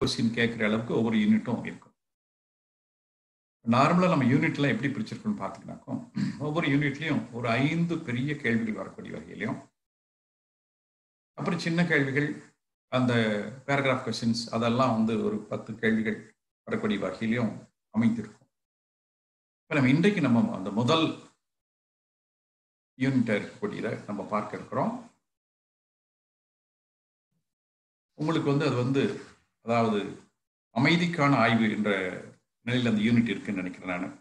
Question கேட்குற அளவுக்கு ஒவ்வொரு யூனிட்டும் இருக்கும். நார்மலாக நம்ம யூனிட்லாம் எப்படி பிரிச்சிருக்கோம்னு பார்த்தீங்கன்னாக்கும், ஒவ்வொரு யூனிட்லையும் ஒரு 5 பெரிய கேள்விகள் வரக்கூடிய வகையிலையும், அப்புறம் சின்ன கேள்விகள், அந்த பேராகிராஃப் கொஸ்டின்ஸ் அதெல்லாம் வந்து ஒரு 10 கேள்விகள் வரக்கூடிய வகையிலையும் அமைந்திருக்கும். இப்போ நம்ம இன்றைக்கு நம்ம அந்த முதல் யூனிட் இருக்கக்கூடியதை நம்ம பார்க்க இருக்கிறோம். உங்களுக்கு வந்து அது வந்து அதாவது அமைதிக்கான ஆய்வு என்ற நிலையில் அந்த யூனிட் இருக்குன்னு நினைக்கிறேன் நான்.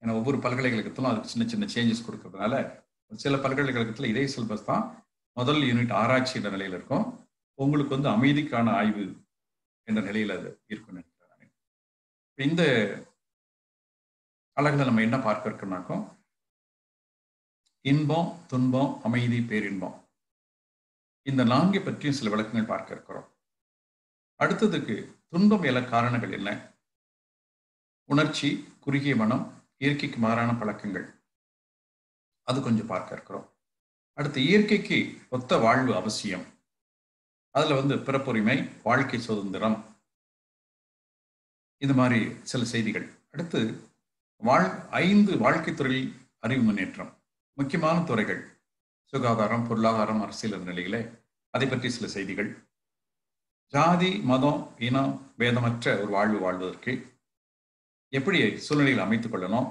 ஏன்னா ஒவ்வொரு பல்கலைக்கழகத்திலும் அதுக்கு சின்ன சின்ன சேஞ்சஸ் கொடுக்கறதுனால சில பல்கலைக்கழகத்தில் இதே சிலபஸ் தான் முதல் யூனிட் ஆராய்ச்சி என்ற நிலையில் இருக்கும். உங்களுக்கு வந்து அமைதிக்கான ஆய்வு என்ற நிலையில் அது இருக்குன்னு நினைக்கிறேன் நான். இந்த அழகுல நம்ம என்ன பார்க்க இருக்கோம்னாக்கும், இன்பம், துன்பம், அமைதி, பேரின்பம், இந்த 4 பற்றியும் சில விளக்கங்கள் பார்க்க இருக்கிறோம். அடுத்ததுக்கு துன்பம் எழ காரணங்கள் என்ன, உணர்ச்சி, குறுகிய மனம், இயற்கைக்கு மாறான பழக்கங்கள், அது கொஞ்சம் பார்க்க இருக்கிறோம். அடுத்து இயற்கைக்கு ஒத்த வாழ்வு அவசியம், அதுல வந்து பிறப்புரிமை, வாழ்க்கை சுதந்திரம், இந்த மாதிரி சில செய்திகள். அடுத்து 5 வாழ்க்கை துறையில் அறிவு முன்னேற்றம், முக்கியமான துறைகள், சுகாதாரம், பொருளாதாரம், அரசியல் நிலையிலே அதை பற்றி சில செய்திகள். ஜாதி, மதம், இனம் பேதமற்ற ஒரு வாழ்வு வாழ்வதற்கு எப்படி சூழ்நிலையில் அமைத்துக் கொள்ளணும்,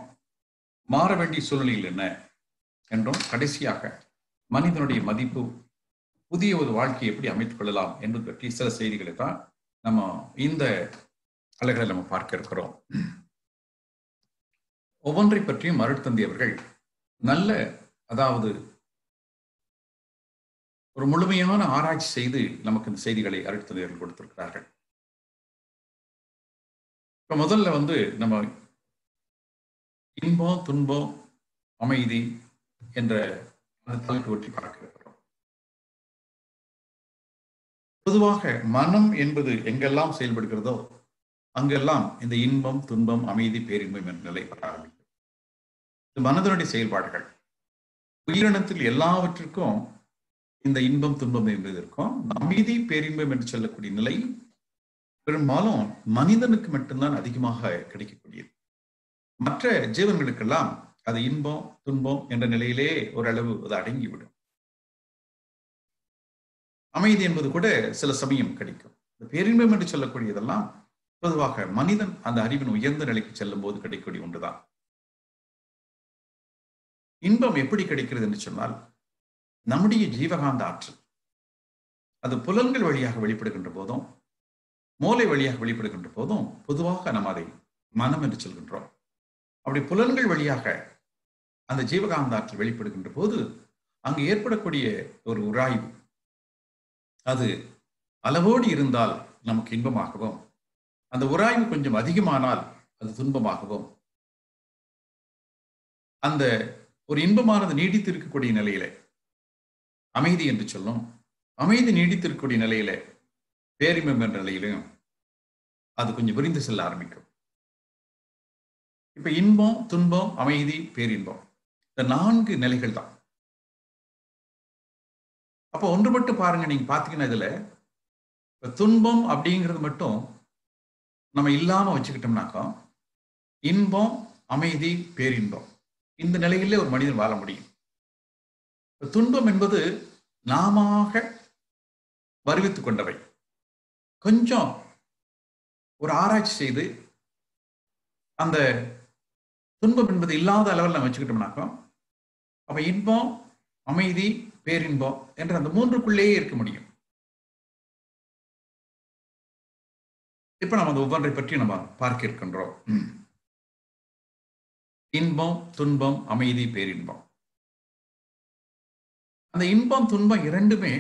மாற வேண்டிய சூழ்நிலையில் என்ன என்றும், கடைசியாக மனிதனுடைய மதிப்பு, புதிய ஒரு வாழ்க்கையை எப்படி அமைத்துக் கொள்ளலாம் என்பது பற்றி சில செய்திகளை தான் நம்ம இந்த அலைகளை நம்ம பார்க்க இருக்கிறோம். ஒவ்வொன்றை பற்றியும் மருட்தந்தி அவர்கள் நல்ல, அதாவது ஒரு முழுமையான ஆராய்ச்சி செய்து நமக்கு இந்த செய்திகளை அருட்தந்தையர்கள் கொடுத்திருக்கிறார்கள். இப்ப முதல்ல வந்து நம்ம இன்பம், துன்பம், அமைதி என்ற தலைப்பு பற்றி பார்க்க இருக்கிறோம். பொதுவாக மனம் என்பது எங்கெல்லாம் செயல்படுகிறதோ அங்கெல்லாம் இந்த இன்பம், துன்பம், அமைதி, பேரின்பம் என்ற நிலை ஆரம்பிக்கும். இது மனதனுடைய செயல்பாடுகள். உயிரினத்தில் எல்லாவற்றிற்கும் இந்த இன்பம், துன்பம் என்பது இருக்கும். அமைதி, பேரின்பம் என்று சொல்லக்கூடிய நிலை பெரும்பாலும் மனிதனுக்கு மட்டும்தான் அதிகமாக கிடைக்கக்கூடியது. மற்ற ஜீவன்களுக்கெல்லாம் அது இன்பம், துன்பம் என்ற நிலையிலே ஓரளவு அது அடங்கிவிடும். அமைதி என்பது கூட சில சமயம் கிடைக்கும். பேரின்பம் என்று சொல்லக்கூடியதெல்லாம் பொதுவாக மனிதன் அந்த அறிவின் உயர்ந்த நிலைக்கு செல்லும் போது கிடைக்கக்கூடிய ஒன்றுதான். இன்பம் எப்படி கிடைக்கிறது என்று சொன்னால், நம்முடைய ஜீவகாந்த ஆற்றல் அது புலன்கள் வழியாக வெளிப்படுகின்ற போதும், மூளை வழியாக வெளிப்படுகின்ற போதும் பொதுவாக நாம் அதை மனம் என்று சொல்கின்றோம். அப்படி புலன்கள் வழியாக அந்த ஜீவகாந்த ஆற்றல் வெளிப்படுகின்ற போது அங்கு ஏற்படக்கூடிய ஒரு உராய்வு, அது அளவோடு இருந்தால் நமக்கு இன்பமாகவும், அந்த உராய்வு கொஞ்சம் அதிகமானால் அது துன்பமாகவும், அந்த ஒரு இன்பமானது நீடித்து இருக்கக்கூடிய நிலையிலே அமைதி என்று சொல்லும், அமைதி நீடித்திருக்கக்கூடிய நிலையிலே பேரின்பம் என்ற நிலையிலும் அது கொஞ்சம் விரிந்து செல்ல ஆரம்பிக்கும். இப்ப இன்பம், துன்பம், அமைதி, பேரின்பம், இந்த 4 நிலைகள் தான். அப்போ ஒன்று மட்டும் பாருங்க, நீங்க பாத்தீங்கன்னா இதுல துன்பம் அப்படிங்கிறது மட்டும் நம்ம இல்லாம வச்சுக்கிட்டோம்னாக்கா, இன்பம், அமைதி, பேரின்பம் இந்த நிலையிலே ஒரு மனிதன் வாழ முடியும். துன்பம் என்பது நாம வருவித்துக் கொண்டவை. கொஞ்சம் ஒரு ஆராய்ச்சி செய்து அந்த துன்பம் என்பது இல்லாத அளவில் நம்ம வச்சுக்கிட்டோம்னாக்கா, அப்ப இன்பம், அமைதி, பேரின்பம் என்ற அந்த 3க்குள்ளேயே இருக்க முடியும். இப்ப நம்ம அந்த ஒவ்வொன்றை பற்றி நம்ம பார்க்க இருக்கின்றோம். இன்பம், துன்பம், அமைதி, பேரின்பம். அந்த இன்பம், துன்பம் இரண்டுமே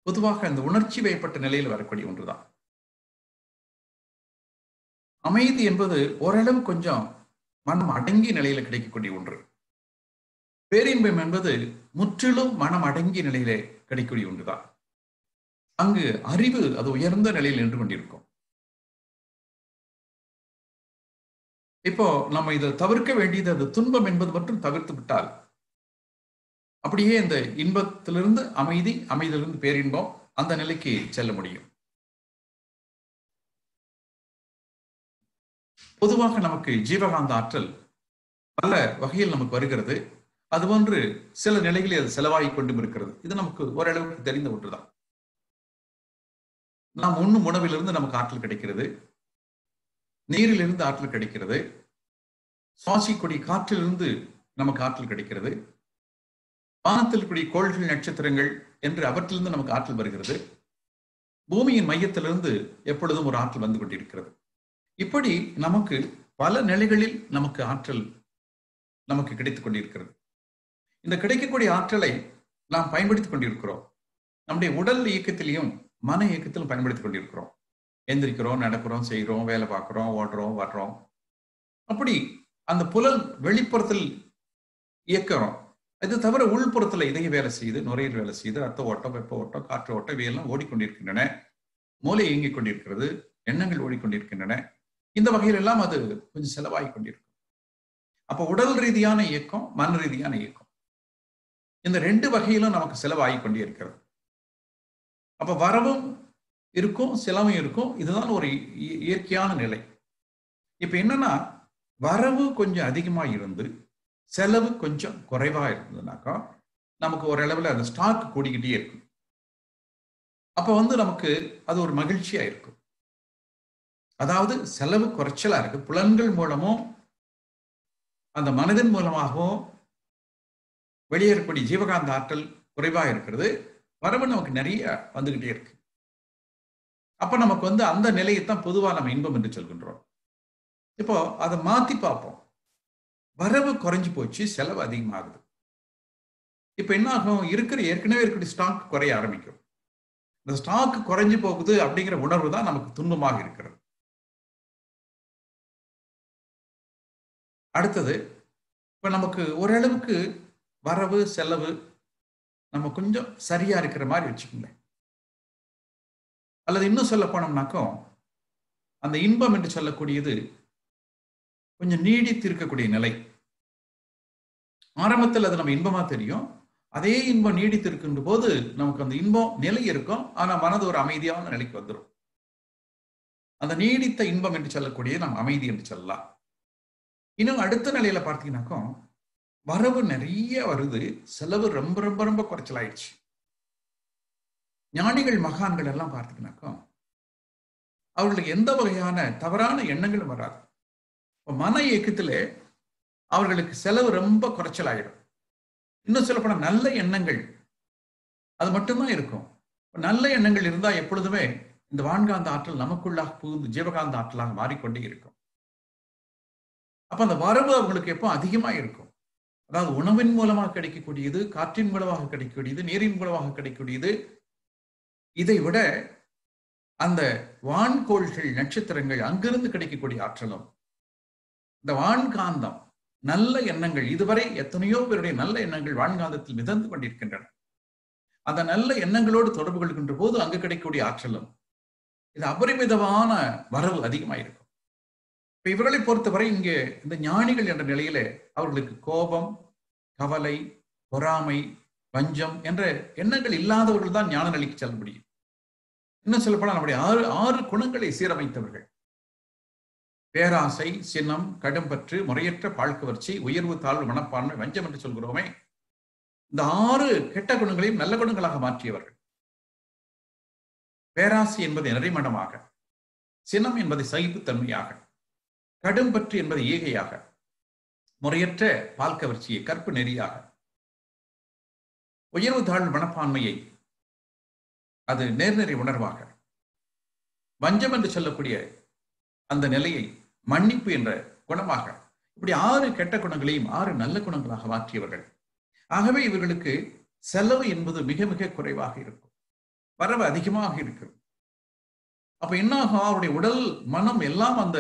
பொதுவாக அந்த உணர்ச்சி வயப்பட்ட நிலையில் வரக்கூடிய ஒன்றுதான். அமைதி என்பது ஓரளவு கொஞ்சம் மனம் அடங்கிய நிலையில கிடைக்கக்கூடிய ஒன்று. பேரின்பம் என்பது முற்றிலும் மனம் அடங்கிய நிலையிலே கிடைக்கக்கூடிய ஒன்றுதான். அங்கு அறிவு அது உயர்ந்த நிலையில் நின்று கொண்டிருக்கும். இப்போ நம்ம இதை தவிர்க்க வேண்டியது, அது துன்பம் என்பது மட்டும் தவிர்த்து விட்டால் அப்படியே இந்த இன்பத்திலிருந்து அமைதி, அமைதியிலிருந்து பேரின்பம் அந்த நிலைக்கு செல்ல முடியும். பொதுவாக நமக்கு ஜீவகாந்த ஆற்றல் பல வகையில் நமக்கு வருகிறது. அதுபோன்று சில நிலைகளில் அது செலவாகி கொண்டும் இருக்கிறது. இது நமக்கு ஓரளவுக்கு தெரிந்த ஒன்றுதான். நாம் உண்ணும் உணவிலிருந்து நமக்கு ஆற்றல் கிடைக்கிறது, நீரிலிருந்து ஆற்றல் கிடைக்கிறது, சுவாசிக்கூடிய காற்றிலிருந்து நமக்கு ஆற்றல் கிடைக்கிறது, வானத்தில் கூடிய கோள்கள் நட்சத்திரங்கள் என்று அவற்றிலிருந்து நமக்கு ஆற்றல் வருகிறது, பூமியின் மையத்திலிருந்து எப்பொழுதும் ஒரு ஆற்றல் வந்து கொண்டிருக்கிறது. இப்படி நமக்கு பல நிலைகளில் நமக்கு ஆற்றல் நமக்கு கிடைத்துக் கொண்டிருக்கிறது. இந்த கிடைக்கக்கூடிய ஆற்றலை நாம் பயன்படுத்திக் கொண்டிருக்கிறோம். நம்முடைய உடல் இயக்கத்திலையும் மன இயக்கத்திலும் பயன்படுத்திக் கொண்டிருக்கிறோம். எந்திரிக்கிறோம், நடக்கிறோம், செய்கிறோம், வேலை பார்க்கிறோம், ஓடுறோம், வர்றோம். அப்படி அந்த புலன் வெளிப்புறத்தில் இயக்கிறோம். இது தவிர உள்புறத்துல இதய வேலை செய்து, நுரையீரல் வேலை செய்து, ரத்த ஓட்டம், வெப்ப ஓட்டம், காற்று ஓட்டம் இவையெல்லாம் ஓடிக்கொண்டிருக்கின்றன. மூளை இயங்கிக் கொண்டிருக்கிறது, எண்ணங்கள் ஓடிக்கொண்டிருக்கின்றன. இந்த வகையில் எல்லாம் அது கொஞ்சம் செலவாகி கொண்டிருக்கும். அப்ப உடல் ரீதியான இயக்கம், மன ரீதியான இயக்கம், இந்த 2 வகையிலும் நமக்கு செலவாகி கொண்டே இருக்கிறது. அப்ப வரவும் இருக்கும், செலவும் இருக்கும். இதுதான் ஒரு இயற்கையான நிலை. இப்ப என்னன்னா, வரவு கொஞ்சம் அதிகமா இருந்து செலவு கொஞ்சம் குறைவா இருந்ததுனாக்கா நமக்கு ஓரளவில் அந்த ஸ்டாக் கூடிக்கிட்டே இருக்கும். அப்ப நமக்கு அது ஒரு மகிழ்ச்சியா இருக்கும். அதாவது செலவு குறைச்சலா இருக்கு. புலன்கள் மூலமும் அந்த மனதின் மூலமாகவும் வெளியேறக்கூடிய ஜீவகாந்த ஆற்றல் குறைவா இருக்கிறது. வரவு நமக்கு நிறைய வந்துகிட்டே இருக்கு. அப்ப நமக்கு அந்த நிலையைத்தான் பொதுவா நம்ம இன்பம் என்று சொல்கின்றோம். இப்போ அதை மாத்தி பார்ப்போம். வரவு குறைஞ்சு போச்சு, செலவு அதிகமாகுது. இப்ப என்ன ஆகும்? ஏற்கனவே இருக்கிற ஸ்டாக் குறைய ஆரம்பிக்கும். இந்த ஸ்டாக் குறைஞ்சு போகுது அப்படிங்கிற உணர்வு தான் நமக்கு துன்பமாக இருக்கிறது. அடுத்தது, இப்ப நமக்கு ஓரளவுக்கு வரவு செலவு நம்ம கொஞ்சம் சரியா இருக்கிற மாதிரி வச்சுக்கோங்க. அல்லது இன்னும் சொல்ல போனோம்னாக்கும், அந்த இன்பம் என்று சொல்லக்கூடியது கொஞ்சம் நீடித்து இருக்கக்கூடிய நிலை. ஆரம்பத்தில் அது நம்ம இன்பமா தெரியும். அதே இன்பம் நீடித்து இருக்கின்ற போது நமக்கு அந்த இன்பம் நிலை இருக்கும். ஆனா மனது ஒரு அமைதியான நிலைக்கு வந்துடும். அந்த நீடித்த இன்பம் என்று சொல்லக்கூடிய நம்ம அமைதி என்று சொல்லலாம். இன்னும் அடுத்த நிலையில பார்த்தீங்கன்னாக்கும், வரவு நிறைய வருது, செலவு ரொம்ப ரொம்ப ரொம்ப குறைச்சலாயிடுச்சு. ஞானிகள் மகான்கள் எல்லாம் பார்த்தீங்கன்னாக்கும், அவர்களுக்கு எந்த வகையான தவறான எண்ணங்களும் வராது. மன இயக்கத்திலே அவர்களுக்கு செலவு ரொம்ப குறைச்சலாயிடும். இன்னும் சொல்லப்போனா நல்ல எண்ணங்கள் அது மட்டும்தான் இருக்கும். நல்ல எண்ணங்கள் இருந்தா எப்பொழுதுமே இந்த வான்காந்த ஆற்றல் நமக்குள்ளாக புகுந்து ஜீவகாந்த ஆற்றலாக மாறிக்கொண்டே இருக்கும். அப்ப அந்த வரவு அவங்களுக்கு எப்போ அதிகமா இருக்கும். அதாவது உணவின் மூலமாக கிடைக்கக்கூடியது, காற்றின் மூலமாக கிடைக்கக்கூடியது, நீரின் மூலமாக கிடைக்கக்கூடியது. இதை விட அந்த வான்கோள்கள் நட்சத்திரங்கள் அங்கிருந்து கிடைக்கக்கூடிய ஆற்றலும், இந்த வான்காந்தம் நல்ல எண்ணங்கள், இதுவரை எத்தனையோ பேருடைய நல்ல எண்ணங்கள் வான்காந்தத்தில் மிதந்து கொண்டிருக்கின்றன. அந்த நல்ல எண்ணங்களோடு தொடர்பு கொள்கின்ற போது அங்கு கிடைக்கக்கூடிய ஆற்றலும், இது அபரிமிதமான வரவு அதிகமாயிருக்கும். இப்ப இவர்களை பொறுத்தவரை இங்கே இந்த ஞானிகள் என்ற நிலையிலே அவர்களுக்கு கோபம், கவலை, பொறாமை, பஞ்சம் என்ற எண்ணங்கள் இல்லாதவர்கள் தான் ஞான நிலைக்கு செல்ல முடியும். இன்னும் சொல்லப்போனால் நம்முடைய ஆறு குணங்களை சீரமைத்தவர்கள். பேராசை, சினம், கடும்பற்று, முறையற்ற பாழ்கவர்ச்சி, உயர்வு, தாழ்வு, மனப்பான்மை, வஞ்சம் என்று சொல்கிறோமே, இந்த 6 கெட்ட குணங்களையும் நல்ல குணங்களாக மாற்றியவர்கள். பேராசை என்பதை நிறைமணமாக, சினம் என்பதை சகிப்புத்தன்மையாக, கடும்பற்று என்பதை ஈகையாக, முறையற்ற பால்கவர்ச்சியை கற்பு நெறியாக, உயர்வு தாழ்வு மனப்பான்மையை அது நேர்நெறி உணர்வாக, வஞ்சம் என்று சொல்லக்கூடிய அந்த நிலையை மன்னிப்பு என்ற குணமாக, இப்படி 6 கெட்ட குணங்களையும் 6 நல்ல குணங்களாக மாற்றியவர்கள். ஆகவே இவர்களுக்கு செலவு என்பது மிக மிக குறைவாக இருக்கும், வரவு அதிகமாக இருக்கும். அப்ப என்ன ஆகும்? அவருடைய உடல், மனம் எல்லாம் அந்த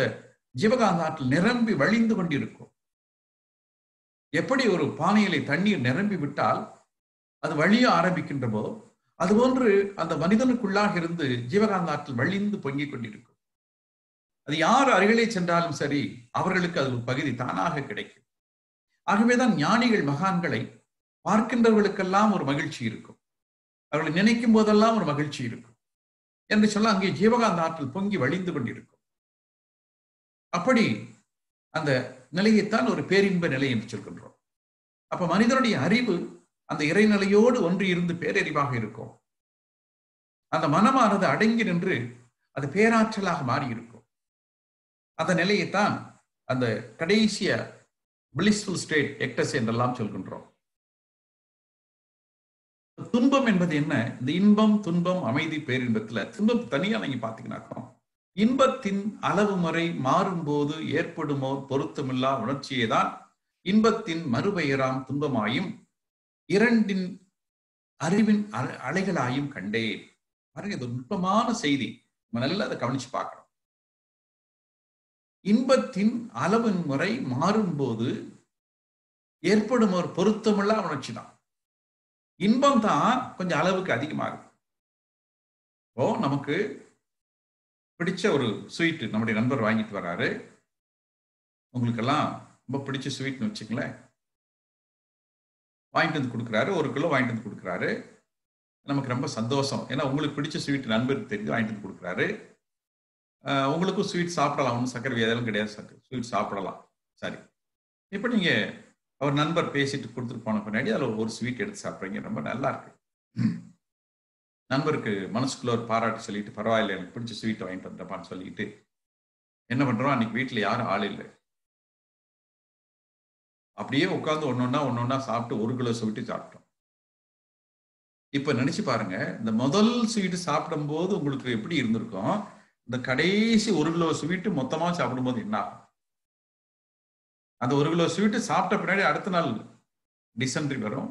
ஜீவகாந்த ஆற்றல் நிரம்பி வழிந்து கொண்டிருக்கும். எப்படி ஒரு பானையிலே தண்ணீர் நிரம்பி விட்டால் அது வழிய ஆரம்பிக்கின்ற போது, அதுபோன்று அந்த மனிதனுக்குள்ளாக இருந்து ஜீவகாந்த ஆற்றல் வழிந்து பொங்கிக் கொண்டிருக்கும். அது யார் அருகிலே சென்றாலும் சரி, அவர்களுக்கு அது ஒரு பகுதி தானாக கிடைக்கும். ஆகவேதான் ஞானிகள் மகான்களை பார்க்கின்றவர்களுக்கெல்லாம் ஒரு மகிழ்ச்சி இருக்கும், அவர்களை நினைக்கும் போதெல்லாம் ஒரு மகிழ்ச்சி இருக்கும் என்று சொல்ல, அங்கே ஜீவகாந்த ஆற்றல் பொங்கி வழிந்து கொண்டிருக்கும். அப்படி அந்த நிலையைத்தான் ஒரு பேரின்ப நிலை என்று சொல்கின்றோம். அப்ப மனிதனுடைய அறிவு அந்த இறைநிலையோடு ஒன்று இருந்து பேரறிவாக இருக்கும். அந்த மனமானது அடங்கி நின்று அது பேராற்றலாக மாறி இருக்கும். அந்த நிலையைத்தான் அந்த கடைசிய பிளிஸ்ஃபுல் ஸ்டேட் எக்டஸ் என்றெல்லாம் சொல்கின்றோம். துன்பம் என்பது என்ன? இந்த இன்பம், துன்பம், அமைதி, பேரின்பத்துல துன்பம் தனியா நீங்க பாத்தீங்கன்னாக்கா, இன்பத்தின் அளவு முறை மாறும்போது ஏற்படுமோ பொருத்தமில்லா உணர்ச்சியே தான் இன்பத்தின் மறுபெயராம் துன்பமாயும் இரண்டின் அறிவின் அலைகளாயும் கண்டேன். பாருங்க, இது நுட்பமான செய்தி. நம்ம நல்லா அதை கவனிச்சு பார்க்கணும். இன்பத்தின் அளவின் முறை மாறும்போது ஏற்படும் ஒரு பொருத்தமில்லா உணர்ச்சி தான். இன்பம் தான் கொஞ்சம் அளவுக்கு அதிகமாகும். இப்போ நமக்கு பிடிச்ச ஒரு ஸ்வீட் நம்முடைய நண்பர் வாங்கிட்டு வராரு. உங்களுக்கெல்லாம் ரொம்ப பிடிச்ச ஸ்வீட்னு வச்சுங்களேன். வாங்கிட்டு வந்து கொடுக்குறாரு, 1 கிலோ வாங்கிட்டு வந்து கொடுக்குறாரு. நமக்கு ரொம்ப சந்தோஷம். ஏன்னா உங்களுக்கு பிடிச்ச ஸ்வீட் நண்பருக்கு தெரிஞ்சு வாங்கிட்டு வந்து கொடுக்குறாரு. உங்களுக்கும் ஸ்வீட் சாப்பிடலாம், ஒன்றும் சக்கரை வியாதியெல்லாம் கிடையாது, ஸ்வீட் சாப்பிடலாம். சரி, இப்போ நீங்க அவர் நண்பர் பேசிட்டு கொடுத்துட்டு போன பின்னாடி அதில் ஒரு ஸ்வீட் எடுத்து சாப்பிட்றீங்க, ரொம்ப நல்லா இருக்கு. நண்பருக்கு மனசுக்குள்ள ஒரு பாராட்டு சொல்லிட்டு, பரவாயில்ல எனக்கு பிடிச்ச ஸ்வீட் வாங்கிட்டு வந்தப்பான்னு சொல்லிட்டு என்ன பண்றோம், அன்னைக்கு வீட்டில் யாரும் ஆள் இல்லை. அப்படியே உட்காந்து ஒன்னொன்னா சாப்பிட்டு 1 கிலோ ஸ்வீட்டு சாப்பிட்டோம். இப்ப நினைச்சு பாருங்க, இந்த முதல் ஸ்வீட் சாப்பிடும் போது உங்களுக்கு எப்படி இருந்திருக்கும், இந்த கடைசி 1 கிலோ ஸ்வீட்டு மொத்தமா சாப்பிடும் போது என்ன ஆகும்? அந்த 1 கிலோ ஸ்வீட்டு சாப்பிட்ட பின்னாடி அடுத்த நாள் டிசென்ட்ரி வரும்,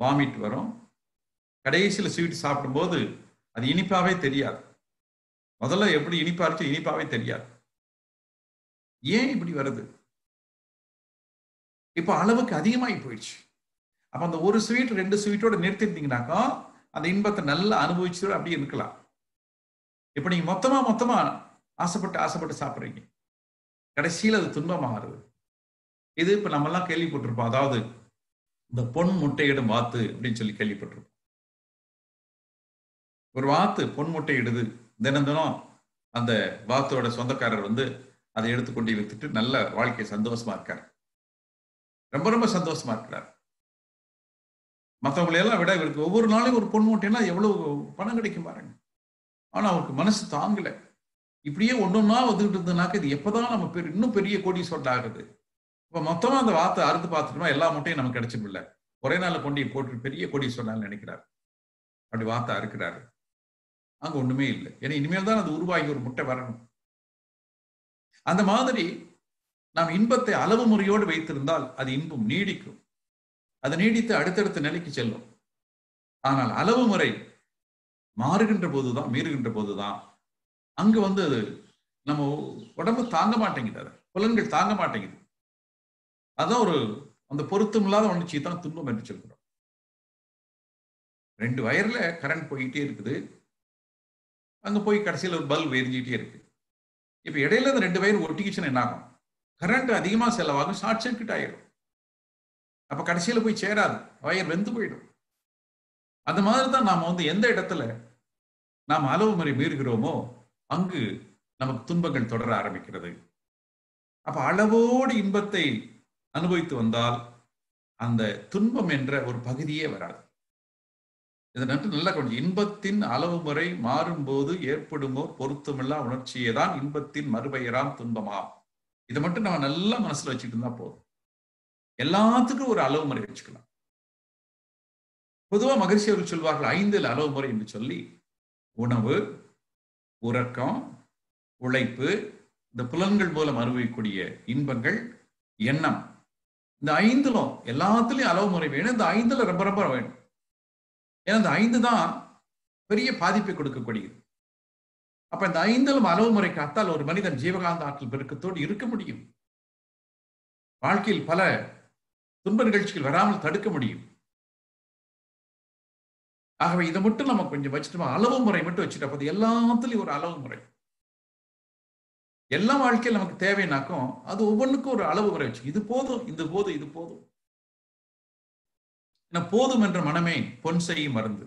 வாமிட் வரும். கடைசியில் ஸ்வீட் சாப்பிடும்போது அது இனிப்பாவே தெரியாது. முதல்ல எப்படி இனிப்பா இருந்துச்சு, இனிப்பாவே தெரியாது. ஏன் இப்படி வருது? இப்ப அளவுக்கு அதிகமாகி போயிடுச்சு. அப்ப அந்த 1 ஸ்வீட் 2 ஸ்வீட்டோட நிறுத்திருந்தீங்கன்னாக்கா அந்த இன்பத்தை நல்லா அனுபவிச்சு அப்படியே இருக்கலாம். இப்ப நீங்க மொத்தமா ஆசைப்பட்டு சாப்பிடுறீங்க, கடைசியில் அது துன்பமா மாறுது. இது இப்ப நம்ம எல்லாம் கேள்விப்பட்டிருப்போம். அதாவது இந்த பொன் முட்டையிடும் வாத்து அப்படின்னு சொல்லி கேள்விப்பட்டிருப்போம். ஒரு வாத்து பொன் முட்டையிடுது. தினம் அந்த வாத்தோட சொந்தக்காரர் வந்து அதை எடுத்துக்கொண்டு வித்துட்டு நல்ல வாழ்க்கை சந்தோஷமா இருக்காரு, ரொம்ப ரொம்ப சந்தோஷமா இருக்கிறார். மற்றவங்களையெல்லாம் விட இவருக்கு ஒவ்வொரு நாளையும் ஒரு பொன் மூட்டைன்னா எவ்வளவு பணம் கிடைக்கும் பாருங்க. ஆனா அவருக்கு மனசு தாங்கல. இப்படியே ஒன்னொன்னா வந்துகிட்டு இருந்ததுனாக்க இது எப்பதான் நம்ம இன்னும் பெரிய கோடீஸ்வரன் ஆகுது. இப்ப மொத்தமா அந்த வார்த்தை அறுத்து பார்த்துட்டோம்னா எல்லா மூட்டையும் நமக்கு கிடைச்சிடல, ஒரே நாள் கொண்டு போட்டு பெரிய கோடீஸ்வரன் நினைக்கிறார். அப்படி வார்த்தை அறுக்கிறாரு, அங்க ஒண்ணுமே இல்லை. ஏன்னா இனிமேல் தான் அது உருவாகி ஒரு முட்டை வரணும். அந்த மாதிரி நாம் இன்பத்தை அளவு முறையோடு வைத்திருந்தால் அது இன்பம் நீடிக்கும், அது நீடித்து அடுத்தடுத்த நிலைக்கு செல்லும். ஆனால் அளவு முறை மாறுகின்ற போதுதான், மீறுகின்ற போதுதான் அங்கு வந்து அது நம்ம உடம்பு தாங்க மாட்டேங்குது, அது புலன்கள் தாங்க மாட்டேங்குது. அதான் ஒரு அந்த பொருத்தம் இல்லாத உணர்ச்சி தான் துன்பம் என்று சொல்கிறோம். 2 வயர்ல கரண்ட் போயிட்டே இருக்குது, அங்க போய் கடைசியில் ஒரு பல்ப் எரிஞ்சிட்டே இருக்கு. இப்ப இடையில இந்த 2 வயர் ஒட்டிக்கிச்சுன்னா என்ன ஆகும்? கரண்ட் அதிகமா செலவாகும், ஷார்ட் சர்க்கியூட் ஆயிடும். அப்ப கடைசியில போய் சேராது, வயர் வெந்து போயிடும். அந்த மாதிரி தான் நாம வந்து எந்த இடத்துல நாம் அளவு முறை மீறுகிறோமோ அங்கு நமக்கு துன்பங்கள் தொடர ஆரம்பிக்கிறது. அப்ப அளவோடு இன்பத்தை அனுபவித்து வந்தால் அந்த துன்பம் என்ற ஒரு பகுதியே வராது. இதை நல்லா கொஞ்சம், இன்பத்தின் அளவு முறை மாறும்போது ஏற்படுமோ பொருத்தமில்லா உணர்ச்சியே தான் இன்பத்தின் மறுபெயராம் துன்பமா. இதை மட்டும் நம்ம நல்லா மனசுல வச்சுட்டு இருந்தா போதும். எல்லாத்துக்கும் ஒரு அளவு முறை வச்சுக்கலாம். பொதுவா மகிழ்ச்சி அவர்கள் சொல்வார்கள் 5 அளவு முறை என்று சொல்லி, உணவு, உறக்கம், உழைப்பு, இந்த புலன்கள் மூலம் அனுபவிக்கக்கூடிய இன்பங்கள், எண்ணம், இந்த 5லும் எல்லாத்துலயும் அளவு முறை வேணும். இந்த 5ல ரொம்ப ரொம்ப வேணும். ஏன்னா இந்த 5 தான் பெரிய பாதிப்பை கொடுக்கக்கூடியது. அப்ப இந்த 5லும் அளவு முறை காத்தால் ஒரு மனிதன் ஜீவகாந்த ஆற்றல் பெருக்கத்தோடு இருக்க முடியும். வாழ்க்கையில் பல துன்ப நிகழ்ச்சிகள் வராமல் தடுக்க முடியும். ஆகவே இதை மட்டும் நம்ம கொஞ்சம் வச்சுட்டோம், அளவு முறை மட்டும் வச்சுட்டா போது. எல்லாத்துலயும் ஒரு அளவு முறை, எல்லா வாழ்க்கையில் நமக்கு தேவைனாக்கும் அது ஒவ்வொன்றுக்கும் ஒரு அளவு முறை வச்சு, இது போதும், இது போதும், இது போதும். போதும் என்ற மனமே பொன் செய்யும் மருந்து.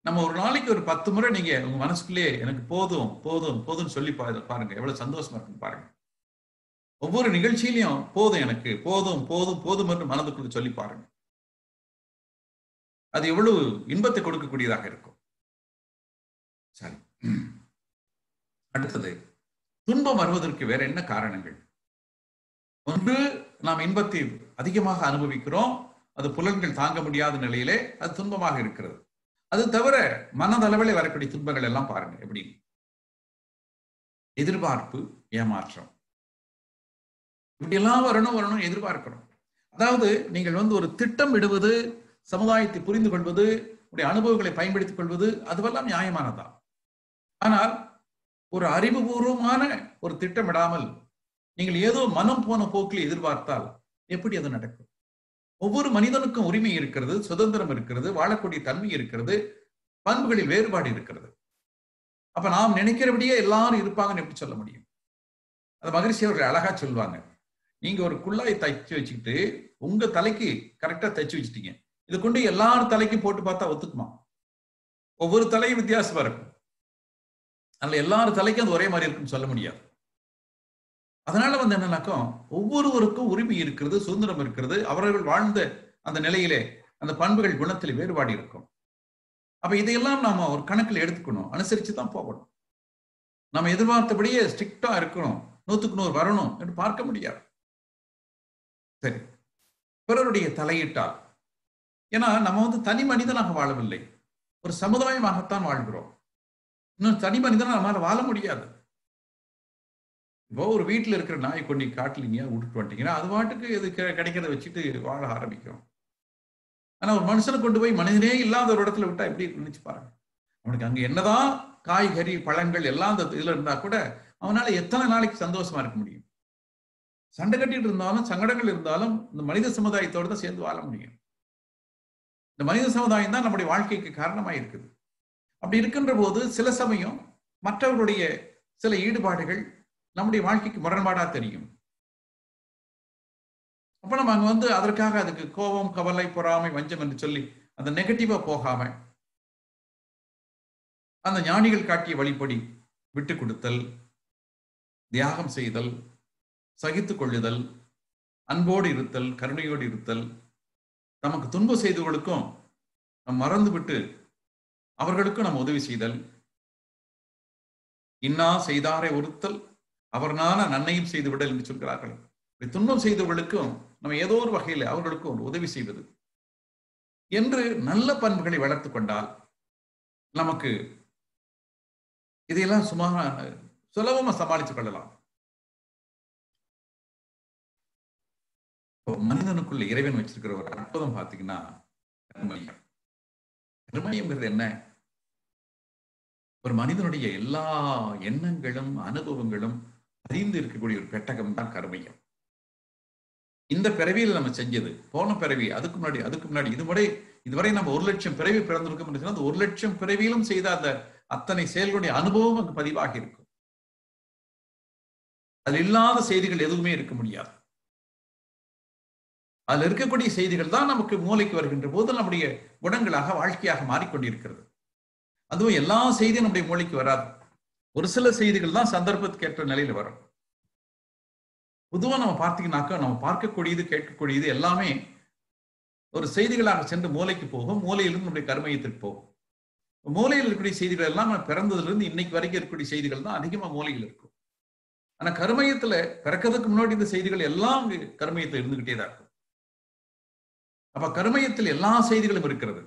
நம்ம ஒரு நாளைக்கு ஒரு 10 முறை நீங்க உங்க மனசுக்குள்ளே எனக்கு போதும் போதும் போதும்னு சொல்லி பாருங்க, எவ்வளவு சந்தோஷமா இருக்குன்னு பாருங்க. ஒவ்வொரு நிகழ்ச்சியிலையும் போதும், எனக்கு போதும் போதும் போதும் என்று மனதுக்குள் சொல்லி பாருங்க. அது எவ்வளவு இன்பத்தை கொடுக்கக்கூடியதாக இருக்கும். சரி, அடுத்தது, துன்பம் வருவதற்கு வேற என்ன காரணங்கள்? ஒன்று, நாம் இன்பத்தை அதிகமாக அனுபவிக்கிறோம், அது புலன்கள் தாங்க முடியாத நிலையிலே அது துன்பமாக இருக்கிறது. அது தவிர மனதளவில் வரக்கூடிய துன்பங்கள் எல்லாம் பாருங்க எப்படி. எதிர்பார்ப்பு, ஏமாற்றம், இப்படி எல்லாம் வரணும் எதிர்பார்க்கிறோம். அதாவது நீங்கள் ஒரு திட்டம் இடுவது, சமுதாயத்தை புரிந்து கொள்வது, உடைய அனுபவங்களை பயன்படுத்திக் கொள்வது, அதுவெல்லாம் நியாயமானதான். ஆனால் ஒரு அறிவுபூர்வமான ஒரு திட்டமிடாமல் நீங்கள் ஏதோ மனம் போன போக்கில் எதிர்பார்த்தால் எப்படி அது நடக்கும்? ஒவ்வொரு மனிதனுக்கும் உரிமை இருக்கிறது, சுதந்திரம் இருக்கிறது, வாழக்கூடிய தன்மை இருக்கிறது, பண்புகளில் வேறுபாடு இருக்கிறது. அப்ப நாம் நினைக்கிறபடியே எல்லாரும் இருப்பாங்கன்னு எப்படி சொல்ல முடியும்? அது மகரிஷி அவர்கள் அழகா சொல்லுவாங்க. நீங்க ஒரு குள்ளாய் தைச்சு வச்சுக்கிட்டு உங்க தலைக்கு கரெக்டா தைச்சு வச்சுட்டீங்க, இது கொண்டு எல்லாரும் தலைக்கும் போட்டு பார்த்தா ஒத்துக்குமா? ஒவ்வொரு தலையும் வித்தியாசமா இருக்கும். அதனால எல்லாரும் தலைக்கும் அது ஒரே மாதிரி இருக்குன்னு சொல்ல முடியாது. அதனால என்னன்னாக்கா, ஒவ்வொருவருக்கும் உரிமை இருக்கிறது, சுதந்திரம் இருக்கிறது, அவர்கள் வாழ்ந்த அந்த நிலையிலே அந்த பண்புகள் குணத்தில் வேறுபாடு இருக்கும். அப்ப இதையெல்லாம் நாம ஒரு கணக்கில் எடுத்துக்கணும், அனுசரிச்சு தான் போகணும். நம்ம எதிர்பார்த்தபடியே ஸ்ட்ரிக்டா இருக்கணும், 100க்கு 100 வரணும் என்று பார்க்க முடியாது. சரி, பிறருடைய தலையிட்டால், ஏன்னா நம்ம தனி மனிதனாக வாழவில்லை, ஒரு சமுதாயமாகத்தான் வாழ்கிறோம். இன்னும் தனி மனிதனா நம்மளால வாழ முடியாது. இப்போ ஒரு வீட்டுல இருக்கிற நாய் கொண்டு காட்டுலீங்க விட்டுட்டு வந்துட்டீங்கன்னா அது பாட்டுக்கு இது கிடைக்கிறத வச்சுட்டு வாழ ஆரம்பிக்கும். ஆனா ஒரு மனுஷனை கொண்டு போய் மனிதனே இல்லாத ஒரு இடத்துல விட்டா எப்படி நினைச்சு பாருங்க. அவனுக்கு அங்க என்னதான் காய்கறி பழங்கள் எல்லாம் அந்த இதுல இருந்தா கூட அவனால எத்தனை நாளைக்கு சந்தோஷமா இருக்க முடியும்? சண்டை கட்டிட்டு இருந்தாலும், சங்கடங்கள் இருந்தாலும் இந்த மனித சமுதாயத்தோடு தான் சேர்ந்து வாழ முடியும். இந்த மனித சமுதாயம் தான் நம்முடைய வாழ்க்கைக்கு காரணமா இருக்குது. அப்படி இருக்கின்ற போது சில சமயம் மற்றவர்களுடைய சில ஈடுபாடுகள் நம்முடைய வாழ்க்கைக்கு முரண்பாடா தெரியும். அப்ப நம்ம அங்க அதற்காக அதுக்கு கோபம், கவலை, பொறாமை, வஞ்சம் என்று சொல்லி அந்த நெகட்டிவா போகாம அந்த ஞானிகள் காட்டிய வழிப்படி விட்டு கொடுத்தல், தியாகம் செய்தல், சகித்துக் கொள்ளுதல், அன்போடு இருத்தல், கருணையோடு இருத்தல், நமக்கு துன்பம் செய்தவர்களுக்கும் நம் மறந்து விட்டு அவர்களுக்கும் நம்ம உதவி செய்தல், இன்னா செய்தாரை ஒருத்தல் அவர்னான நன்மையும் செய்து விடல் என்று சொல்கிறார்கள். துன்பம் செய்தவர்களுக்கும் நம்ம ஏதோ ஒரு வகையில் அவர்களுக்கும் ஒரு உதவி செய்வது என்று நல்ல பண்புகளை வளர்த்துக் கொண்டால் நமக்கு இதையெல்லாம் சுலபமா சமாளித்துக் கொள்ளலாம். மனிதனுக்குள்ள இறைவன் வச்சிருக்கிற ஒரு அற்புதம் பார்த்தீங்கன்னா கருமையம். கருமையம்ங்கிறது என்ன? ஒரு மனிதனுடைய எல்லா எண்ணங்களும் அனுபவங்களும் அறிந்து இருக்கக்கூடிய ஒரு பெட்டகம் தான் கருமையம். இந்த பிறவியில் நம்ம செஞ்சது, போன பிறவி, அதுக்கு முன்னாடி இதுவரை நம்ம 1,00,000 பிறவி பிறந்திருக்கும் என்று சொன்னால் அந்த 1,00,000 பிறவியிலும் செய்த அந்த அத்தனை செயல்களுடைய அனுபவம் அங்கு பதிவாகி இருக்கும். அதில் இல்லாத செய்திகள் எதுவுமே இருக்க முடியாது. அதில் இருக்கக்கூடிய செய்திகள் தான் நமக்கு மூளைக்கு வருகின்ற போது நம்முடைய குணங்களாக, வாழ்க்கையாக மாறிக்கொண்டிருக்கிறது. அதுவும் எல்லா செய்தியும் நம்முடைய மூளைக்கு வராது. ஒரு சில செய்திகள் தான் சந்தர்ப்பத்துக்கு ஏற்ற நிலையில வரும். பொதுவா நம்ம பார்த்தீங்கன்னாக்கா, நம்ம பார்க்கக்கூடியது, கேட்கக்கூடியது எல்லாமே ஒரு செய்திகளாக சென்று மூளைக்கு போகும், மூளையிலிருந்து நம்முடைய கருமையத்திற்கு போகும். மூளையில் இருக்கக்கூடிய செய்திகள் எல்லாம் நம்ம பிறந்ததுல இருந்து இன்னைக்கு வரைக்கும் இருக்கக்கூடிய செய்திகள் தான் அதிகமா மூளையில் இருக்கும். ஆனா கருமையத்துல பிறக்கிறதுக்கு முன்னாடி இந்த செய்திகள் எல்லாம் கருமையத்துல இருந்துகிட்டே தான் இருக்கும். அப்ப கருமையத்தில் எல்லா செய்திகளும் இருக்கிறது.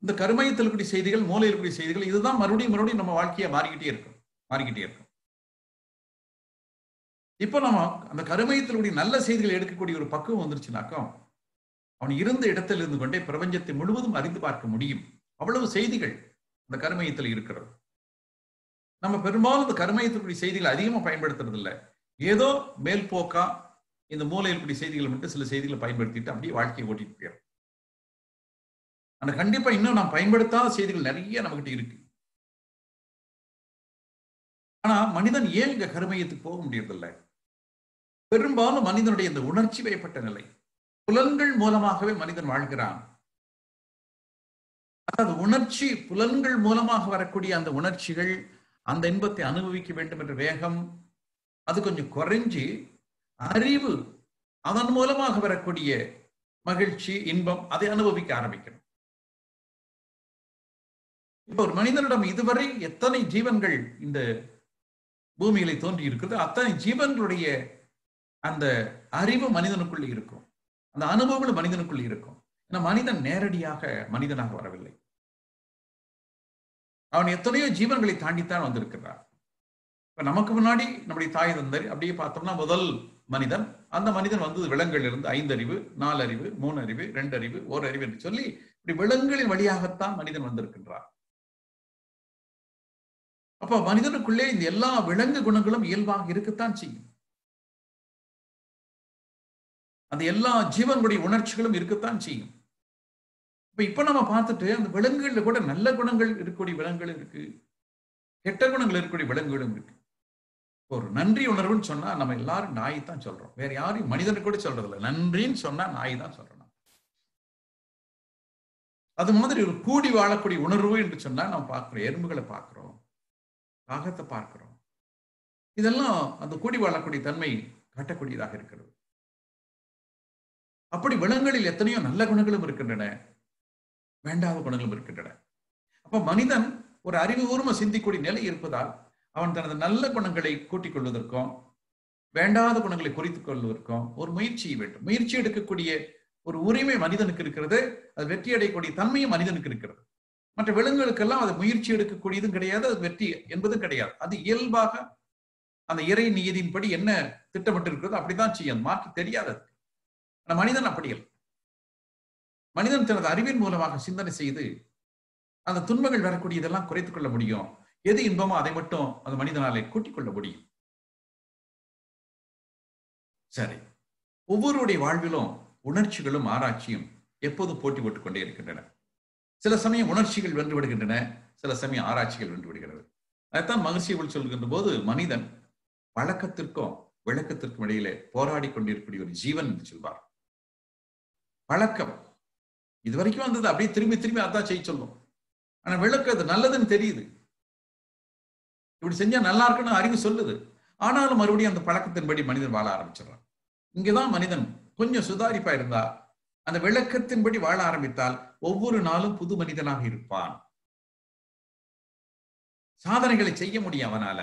இந்த கருமையத்தில் இருக்கக்கூடிய செய்திகள், மூளையில் இருக்கக்கூடிய செய்திகள், இதுதான் மறுபடியும் நம்ம வாழ்க்கையை மாறிக்கிட்டே இருக்கும். இப்ப நம்ம அந்த கருமையத்தினுடைய நல்ல செய்திகளை எடுக்கக்கூடிய ஒரு பக்குவம் வந்துருச்சுனாக்கா, அவன் இருந்த இடத்தில் இருந்து கொண்டே பிரபஞ்சத்தை முழுவதும் அறிந்து பார்க்க முடியும். அவ்வளவு செய்திகள் அந்த கருமையத்தில் இருக்கிறது. நம்ம பெரும்பாலும் இந்த கருமையத்தினுடைய செய்திகளை அதிகமா பயன்படுத்துறது இல்லை. ஏதோ மேல் போக்கா இந்த மூலையில் கூடிய செய்திகளை மட்டும் சில செய்திகளை பயன்படுத்திட்டு அப்படியே வாழ்க்கையை ஓட்டிட்டு போயிடும். ஆனா கண்டிப்பா இன்னும் நாம் பயன்படுத்தாத செய்திகள் நிறைய நம்மகிட்ட இருக்கு. ஆனா மனிதன் ஏன் இங்க கருமையத்துக்கு போக முடியறதில்லை? பெரும்பாலும் மனிதனுடைய இந்த உணர்ச்சி வயப்பட்ட நிலை, புலன்கள் மூலமாகவே மனிதன் வாழ்கிறான். அதாவது உணர்ச்சி, புலன்கள் மூலமாக வரக்கூடிய அந்த உணர்ச்சிகள், அந்த இன்பத்தை அனுபவிக்க வேண்டும் என்ற வேகம், அது கொஞ்சம் குறைஞ்சி அறிவு, அதன் மூலமாக வரக்கூடிய மகிழ்ச்சி, இன்பம், அதை அனுபவிக்க ஆரம்பிக்கணும். இப்ப ஒரு மனிதனிடம் இதுவரை எத்தனை ஜீவன்கள் இந்த பூமியில தோன்றி இருக்கிறது, அத்தனை ஜீவன்களுடைய அந்த அறிவு மனிதனுக்குள்ள இருக்கும், அந்த அனுபவங்கள் மனிதனுக்குள்ள இருக்கும். ஏன்னா மனிதன் நேரடியாக மனிதனாக வரவில்லை. அவன் எத்தனையோ ஜீவன்களை தாண்டித்தான் வந்திருக்கிறான். இப்ப நமக்கு முன்னாடி நம்முடைய தாய் தந்தர் அப்படியே பார்த்தோம்னா முதல் மனிதன், அந்த மனிதன் வந்து விலங்குகளில் இருந்து 5 அறிவு, 4 அறிவு, 3 அறிவு, 2 அறிவு, 1 அறிவு என்று சொல்லி இப்படி விலங்குகளின் வழியாகத்தான் மனிதன் வந்திருக்கின்றான். அப்ப மனிதனுக்குள்ளே இந்த எல்லா விலங்கு குணங்களும் இயல்பாக இருக்கத்தான் செய்யும். அந்த எல்லா ஜீவன்களுடைய உணர்ச்சிகளும் இருக்கத்தான் செய்யும். இப்ப நம்ம பார்த்துட்டு அந்த விலங்குகள்ல கூட நல்ல குணங்கள் இருக்கக்கூடிய விலங்குகள் இருக்கு, கெட்ட குணங்கள் இருக்கக்கூடிய விலங்குகளும் இருக்கு. ஒரு நன்றி உணர்வுன்னு சொன்னா நம்ம எல்லாரும் நாய் தான் சொல்றோம், வேற யாரையும் மனிதனு கூட சொல்றது இல்லை. நன்றின்னு சொன்னா நாய் தான் சொல்றோம். அது மாதிரி ஒரு கூடி வாழக்கூடிய உணர்வு என்று சொன்னா நம்ம பார்க்கிறோம், எறும்புகளை பார்க்கிறோம், காகத்தை பார்க்கிறோம். இதெல்லாம் அந்த கூடி வாழக்கூடிய தன்மை காட்டக்கூடியதாக இருக்கிறது. அப்படி விலங்குகளில் எத்தனையோ நல்ல குணங்களும் இருக்கின்றன, வேண்டாத குணங்களும் இருக்கின்றன. அப்ப மனிதன் ஒரு அறிவுபூர்வ சிந்திக்கூடிய நிலை இருப்பதால் அவன் தனது நல்ல குணங்களை கூட்டிக் கொள்வதற்கும் வேண்டாத குணங்களை குறித்துக் கொள்வதற்கும் ஒரு முயற்சி வேண்டும். முயற்சி எடுக்கக்கூடிய ஒரு உரிமை மனிதனுக்கு இருக்கிறது, அது வெற்றி அடையக்கூடிய தன்மையும் மனிதனுக்கு இருக்கிறது. மற்ற விலங்குகளுக்கெல்லாம் அது முயற்சி எடுக்கக்கூடியதும் கிடையாது, அது வெற்றி என்பதும் கிடையாது. அது இயல்பாக அந்த இறை நியதியின்படி என்ன திட்டமிட்டு இருக்கிறதோ அப்படிதான் செய்யும், மாற்றி தெரியாது. ஆனா மனிதன் அப்படி இல்லை. மனிதன் தனது அறிவின் மூலமாக சிந்தனை செய்து அந்த துன்பங்கள் வரக்கூடியதெல்லாம் குறைத்துக் கொள்ள முடியும். எது இன்பமோ அதை மட்டும் அந்த மனிதனாலே கூட்டிக் கொள்ள முடியும். சரி, ஒவ்வொருடைய வாழ்விலும் உணர்ச்சிகளும் ஆராய்ச்சியும் எப்போதும் போட்டி போட்டுக் கொண்டே இருக்கின்றன. சில சமயம் உணர்ச்சிகள் வென்று விடுகின்றன, சில சமயம் ஆராய்ச்சிகள் வென்று விடுகிறது. அதைத்தான் மகிழ்ச்சிகள் சொல்கின்ற போது மனிதன் பழக்கத்திற்கும் விளக்கத்திற்கும் இடையிலே போராடி கொண்டிருக்கக்கூடிய ஒரு ஜீவன் என்று சொல்வார். பழக்கம் இதுவரைக்கும் வந்தது அப்படியே திரும்பி திரும்பி அதான் செய்ய சொல்லும். ஆனா விளக்கு அது நல்லதுன்னு தெரியுது, இப்படி செஞ்சா நல்லா இருக்குன்னு அறிவு சொல்லுது. ஆனாலும் மறுபடியும் அந்த பழக்கத்தின்படி மனிதன் வாழ ஆரம்பிச்சிடறான். இங்கதான் மனிதன் கொஞ்சம் சுதாரிப்பா இருந்தா, அந்த விளக்கத்தின்படி வாழ ஆரம்பித்தால் ஒவ்வொரு நாளும் புது மனிதனாக இருப்பான். சாதனைகளை செய்ய முடியும் அவனால.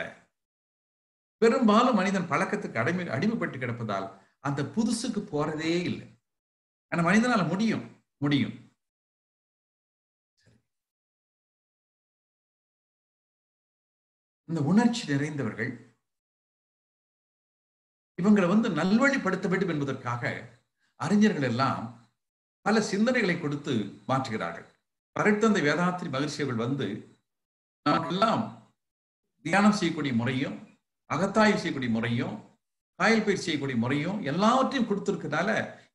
பெரும்பாலும் மனிதன் பழக்கத்துக்கு அடிமைப்பட்டு கிடப்பதால் அந்த புதுசுக்கு போறதே இல்லை. ஆனா மனிதனால முடியும். இந்த உணர்ச்சி நிறைந்தவர்கள் இவங்களை நல்வழிப்படுத்த வேண்டும் என்பதற்காக அறிஞர்கள் எல்லாம் பல சிந்தனைகளை கொடுத்து மாற்றுகிறார்கள். பரட்டந்தை வேதாத்திரி மகிழ்ச்சியர்கள் நமக்கெல்லாம் தியானம் செய்யக்கூடிய முறையும், அகத்தாய்வு செய்யக்கூடிய முறையும், காயல் பயிற்சி செய்யக்கூடிய முறையும் எல்லாவற்றையும் கொடுத்திருக்கிறதால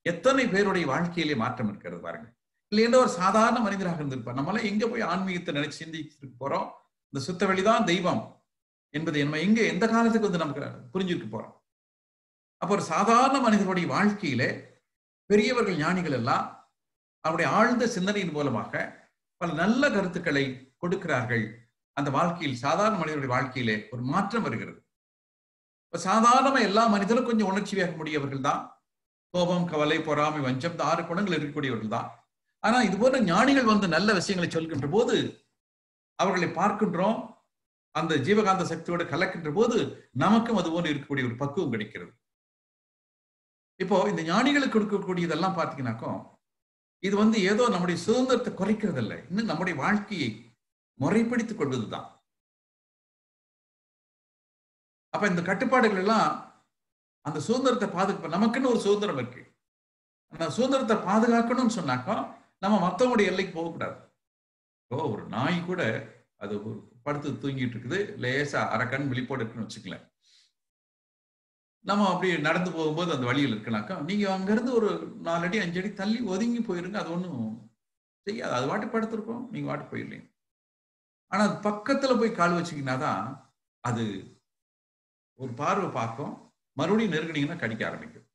எத்தனை பேருடைய வாழ்க்கையிலே மாற்றம் இருக்கிறது பாருங்க. இல்லைன்னா ஒரு சாதாரண மனிதராக இருந்திருப்பார். நம்மளாம் எங்க போய் ஆன்மீகத்தை நினைச்சு சிந்திக்க போறோம்? இந்த சுத்த வெளிதான் தெய்வம் என்பதை நம்ம எங்க எந்த காலத்துக்கு நமக்கு புரிஞ்சிருக்க போறோம்? அப்ப ஒரு சாதாரண மனிதனுடைய வாழ்க்கையில பெரியவர்கள் ஞானிகள் எல்லாம் அவருடைய ஆழ்ந்த சிந்தனையின் மூலமாக பல நல்ல கருத்துக்களை கொடுக்கிறார்கள். அந்த வாழ்க்கையில் சாதாரண மனிதனுடைய வாழ்க்கையிலே ஒரு மாற்றம் வருகிறது. இப்ப சாதாரணமா எல்லா மனிதரும் கொஞ்சம் உணர்ச்சி வேகக்கூடியவர்கள் தான். கோபம், கவலை, பொறாமை, வஞ்சம், இந்த 6 குணங்கள் இருக்கக்கூடியவர்கள் தான். ஆனா இது போல ஞானிகள் நல்ல விஷயங்களை சொல்கின்ற போது அவர்களை பார்க்கின்றோம். அந்த ஜீவகாந்த சக்தியோடு கலக்கின்ற போது நமக்கும் அது போல இருக்கக்கூடிய ஒரு பக்குவம் கிடைக்கிறது. இப்போ இந்த ஞானிகளுக்கு கொடுக்கக்கூடியதெல்லாம் பார்த்தீங்கன்னாக்கோ இது ஏதோ நம்முடைய சுதந்திரத்தை குறைக்கிறது இல்லை, இன்னும் நம்முடைய வாழ்க்கையை முறைப்படுத்திக் கொள்வதுதான். அப்ப இந்த கட்டுப்பாடுகள் எல்லாம் அந்த சுதந்திரத்தை பாதுகாப்பு, நமக்குன்னு ஒரு சுதந்திரம் இருக்கு. அந்த சுதந்திரத்தை பாதுகாக்கணும்னு சொன்னாக்கோ நம்ம மற்றவங்களுடைய எல்லைக்கு போகக்கூடாது. ஒரு நாய் கூட அது படுத்து தூங்கிட்டு இருக்குது, லேசா அரக்கண் விழிப்போடு இருக்குன்னு வச்சுக்கல. நம்ம அப்படி நடந்து போகும்போது அந்த வழியில் இருக்குனாக்கா நீங்க அங்கிருந்து ஒரு 4 அடி 5 அடி தள்ளி ஒதுங்கி போயிருங்க, அது ஒன்றும் செய்யாது. அது வாட்டு படுத்திருக்கோம், நீங்க வாட்டு போயிடலீங்க. ஆனா அது பக்கத்துல போய் கால் வச்சீங்கன்னா தான் அது ஒரு பார்வை பார்க்கும், மறுபடியும் நெருங்கினீங்கன்னா கடிக்க ஆரம்பிக்கும்.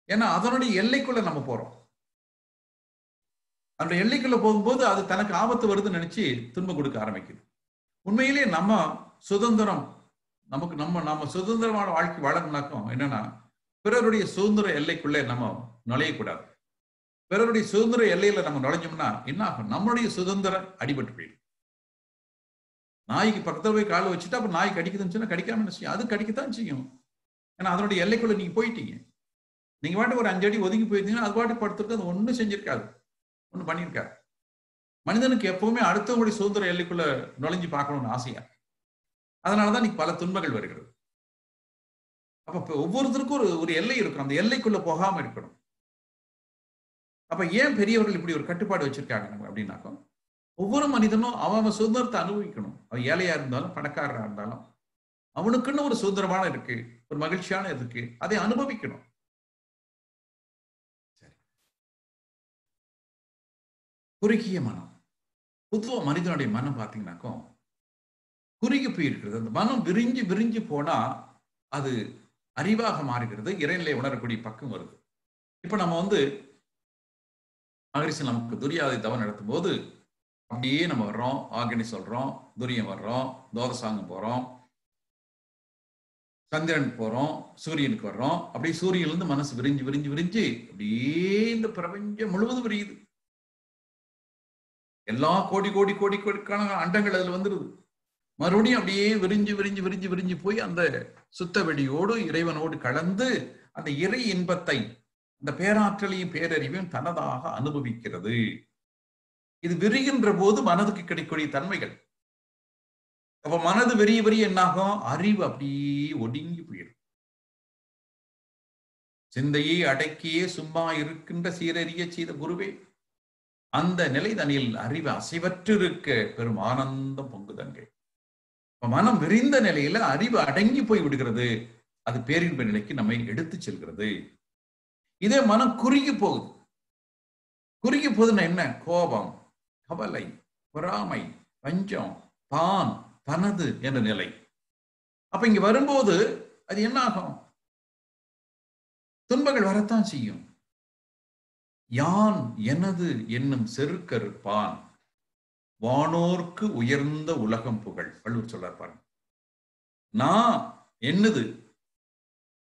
ஏன்னா அதனுடைய எல்லைக்குள்ள நம்ம போறோம். அந்த எல்லைக்குள்ள போகும்போது அது தனக்கு ஆபத்து வருதுன்னு நினைச்சு துன்பம் கொடுக்க ஆரம்பிக்குது. உண்மையிலேயே நம்ம சுதந்திரம் நமக்கு நம்ம சுதந்திரமான வாழ்க்கை வாழணும்னாக்கும் என்னன்னா, பிறருடைய சுதந்திர எல்லைக்குள்ளே நம்ம நுழையக்கூடாது. பிறருடைய சுதந்திர எல்லையில நம்ம நுழைஞ்சோம்னா என்ன ஆகும்? நம்மளுடைய சுதந்திரம் அடிபட்டு போயிடும். நாய்க்கு பக்கத்துல போய் காலை வச்சுட்டு அப்புறம் நாய் கடிக்குதுன்னு சொன்னா கடிக்காம என்ன செய்யும்? அது கடிக்கத்தான் செய்யும். ஏன்னா அதனுடைய எல்லைக்குள்ள நீங்க போயிட்டீங்க. நீங்க பாட்டு ஒரு 5 அடி ஒதுங்கி போயிருந்தீங்கன்னா அது பாட்டு படுத்துருக்கு, அது ஒன்றும் செஞ்சிருக்காது, ஒன்றும் பண்ணியிருக்காது. மனிதனுக்கு எப்பவுமே அடுத்தவங்களுடைய சுதந்திர எல்லைக்குள்ள நுழைஞ்சு பார்க்கணும்னு ஆசையா. அதனாலதான் நீ பல துன்பங்கள் வருகிறது. அப்ப ஒவ்வொருத்தருக்கும் ஒரு எல்லை இருக்கும், அந்த எல்லைக்குள்ள போகாம இருக்கணும். அப்ப ஏன் பெரியவர்கள் இப்படி ஒரு கட்டுப்பாடு வச்சிருக்காங்க நம்ம அப்படின்னாக்கும், ஒவ்வொரு மனிதனும் அவன் சுதந்திரத்தை அனுபவிக்கணும். அவன் ஏழையா இருந்தாலும் பணக்காரரா இருந்தாலும் அவனுக்குன்னு ஒரு சுதந்திரமான இருக்கு, ஒரு மகிழ்ச்சியான இருக்கு, அதை அனுபவிக்கணும். குறுகிய மனம். பொதுவா மனிதனுடைய மனம் பார்த்தீங்கன்னாக்கும் குறுகி போயிருக்கிறது. அந்த மனம் விரிஞ்சு விரிஞ்சு போனா அது அறிவாக மாறுகிறது, இறைநிலை உணரக்கூடிய பக்கம் வருது. இப்ப நம்ம மகரிஷி நமக்கு துரியாதை தவம் நடத்தும் போது அப்படியே நம்ம வர்றோம், ஆகனி சொல்றோம், துரியம் வர்றோம், தோதசாங்கம் போறோம், சந்திரன் போறோம், சூரியனுக்கு வர்றோம். அப்படியே சூரியன்ல மனசு விரிஞ்சு விரிஞ்சு விரிஞ்சு அப்படியே இந்த பிரபஞ்சம் முழுவதும் விரியுது. எல்லா கோடி கோடி கோடி கோடிக்கான அண்டங்கள் அதுல வந்துருது. மறுபடியும் அப்படியே விரிஞ்சு விரிஞ்சு விரிஞ்சு விரிஞ்சு போய் அந்த சுத்த வெளியோடு இறைவனோடு கலந்து அந்த இறை இன்பத்தை, அந்த பேராற்றலையும் பேரறிவையும் தனதாக அனுபவிக்கிறது. இது விரிகின்ற போது மனதுக்கு கிடைக்கக்கூடிய தன்மைகள். அப்ப மனது விரிய விரிய என்னாகும்? அறிவு அப்படியே ஒடுங்கி போயிடும். சிந்தையை அடக்கியே சும்மா இருக்கின்ற சீரறிய செய்த குருவே, அந்த நிலை தனியில் அறிவு அசைவற்று இருக்க பெரும் ஆனந்தம் பொங்குதங்கே. மனம் விரிந்த நிலையில அறிவு அடங்கி போய் விடுகிறது. அது பேரின்ப நிலைக்கு நம்மை எடுத்து செல்கிறது. இதே மனம் குறுகி போகுது. குறுகி போகுதுன்னா என்ன? கோபம், கவலை, பொறாமை, பஞ்சம், தான், தனது என்ற நிலை. அப்ப இங்க வரும்போது அது என்ன ஆகும்? துன்பங்கள் வரத்தான் செய்யும். யான் எனது என்னும் செருக்கறுப்பான் வானோர்க்கு உயர்ந்த உலகம் புகழ். வள்ளுவர் சொல்றார் பாருங்க. நான் என்னது,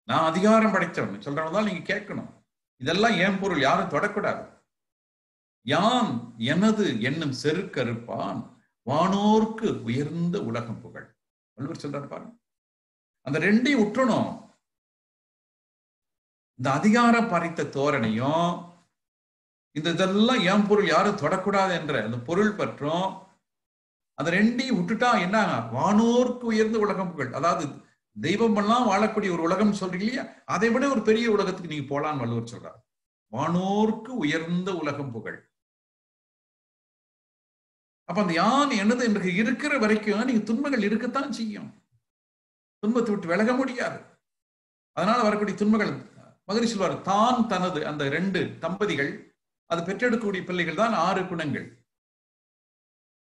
நான் அதிகாரம் படைத்தவன் சொல்றவன் நீங்க கேட்கணும். இதெல்லாம் ஏன் பொருள், யாரும் தொடக்கூடாது. யான் எனது என்னும் செருக்கறுப்பான் வானோர்க்கு உயர்ந்த உலகம் புகழ். வள்ளுவர் சொல்றாரு பாருங்க. அந்த ரெண்டையும் உற்றணும். இந்த அதிகாரம் பறித்த தோரணையும் இதெல்லாம் ஏன் பொருள், யாரும் தொடக்கூடாது என்ற அந்த பொருள் பற்றும் அந்த ரெண்டையும் விட்டுட்டா என்ன? வானோர்க்கு உயர்ந்த உலகம் புகழ். அதாவது தெய்வம் எல்லாம் வாழக்கூடிய ஒரு உலகம் சொல்றீங்க இல்லையா, அதை விட ஒரு பெரிய உலகத்துக்கு நீங்க போலான்னு வள்ளுவர் சொல்றார். வானோர்க்கு உயர்ந்த உலகம் புகழ். அப்ப அந்த யான் என்னது என்று இருக்கிற வரைக்கும் நீங்க துன்பங்கள் இருக்கத்தான் செய்யும். துன்பத்தை விட்டு விலக முடியாது. அதனால வரக்கூடிய துன்பங்கள் மகரிஷி சொல்வார், தான் தனது. அந்த 2 தம்பதிகள் அது பெற்றெடுக்கக்கூடிய பிள்ளைகள் தான் 6 குணங்கள்.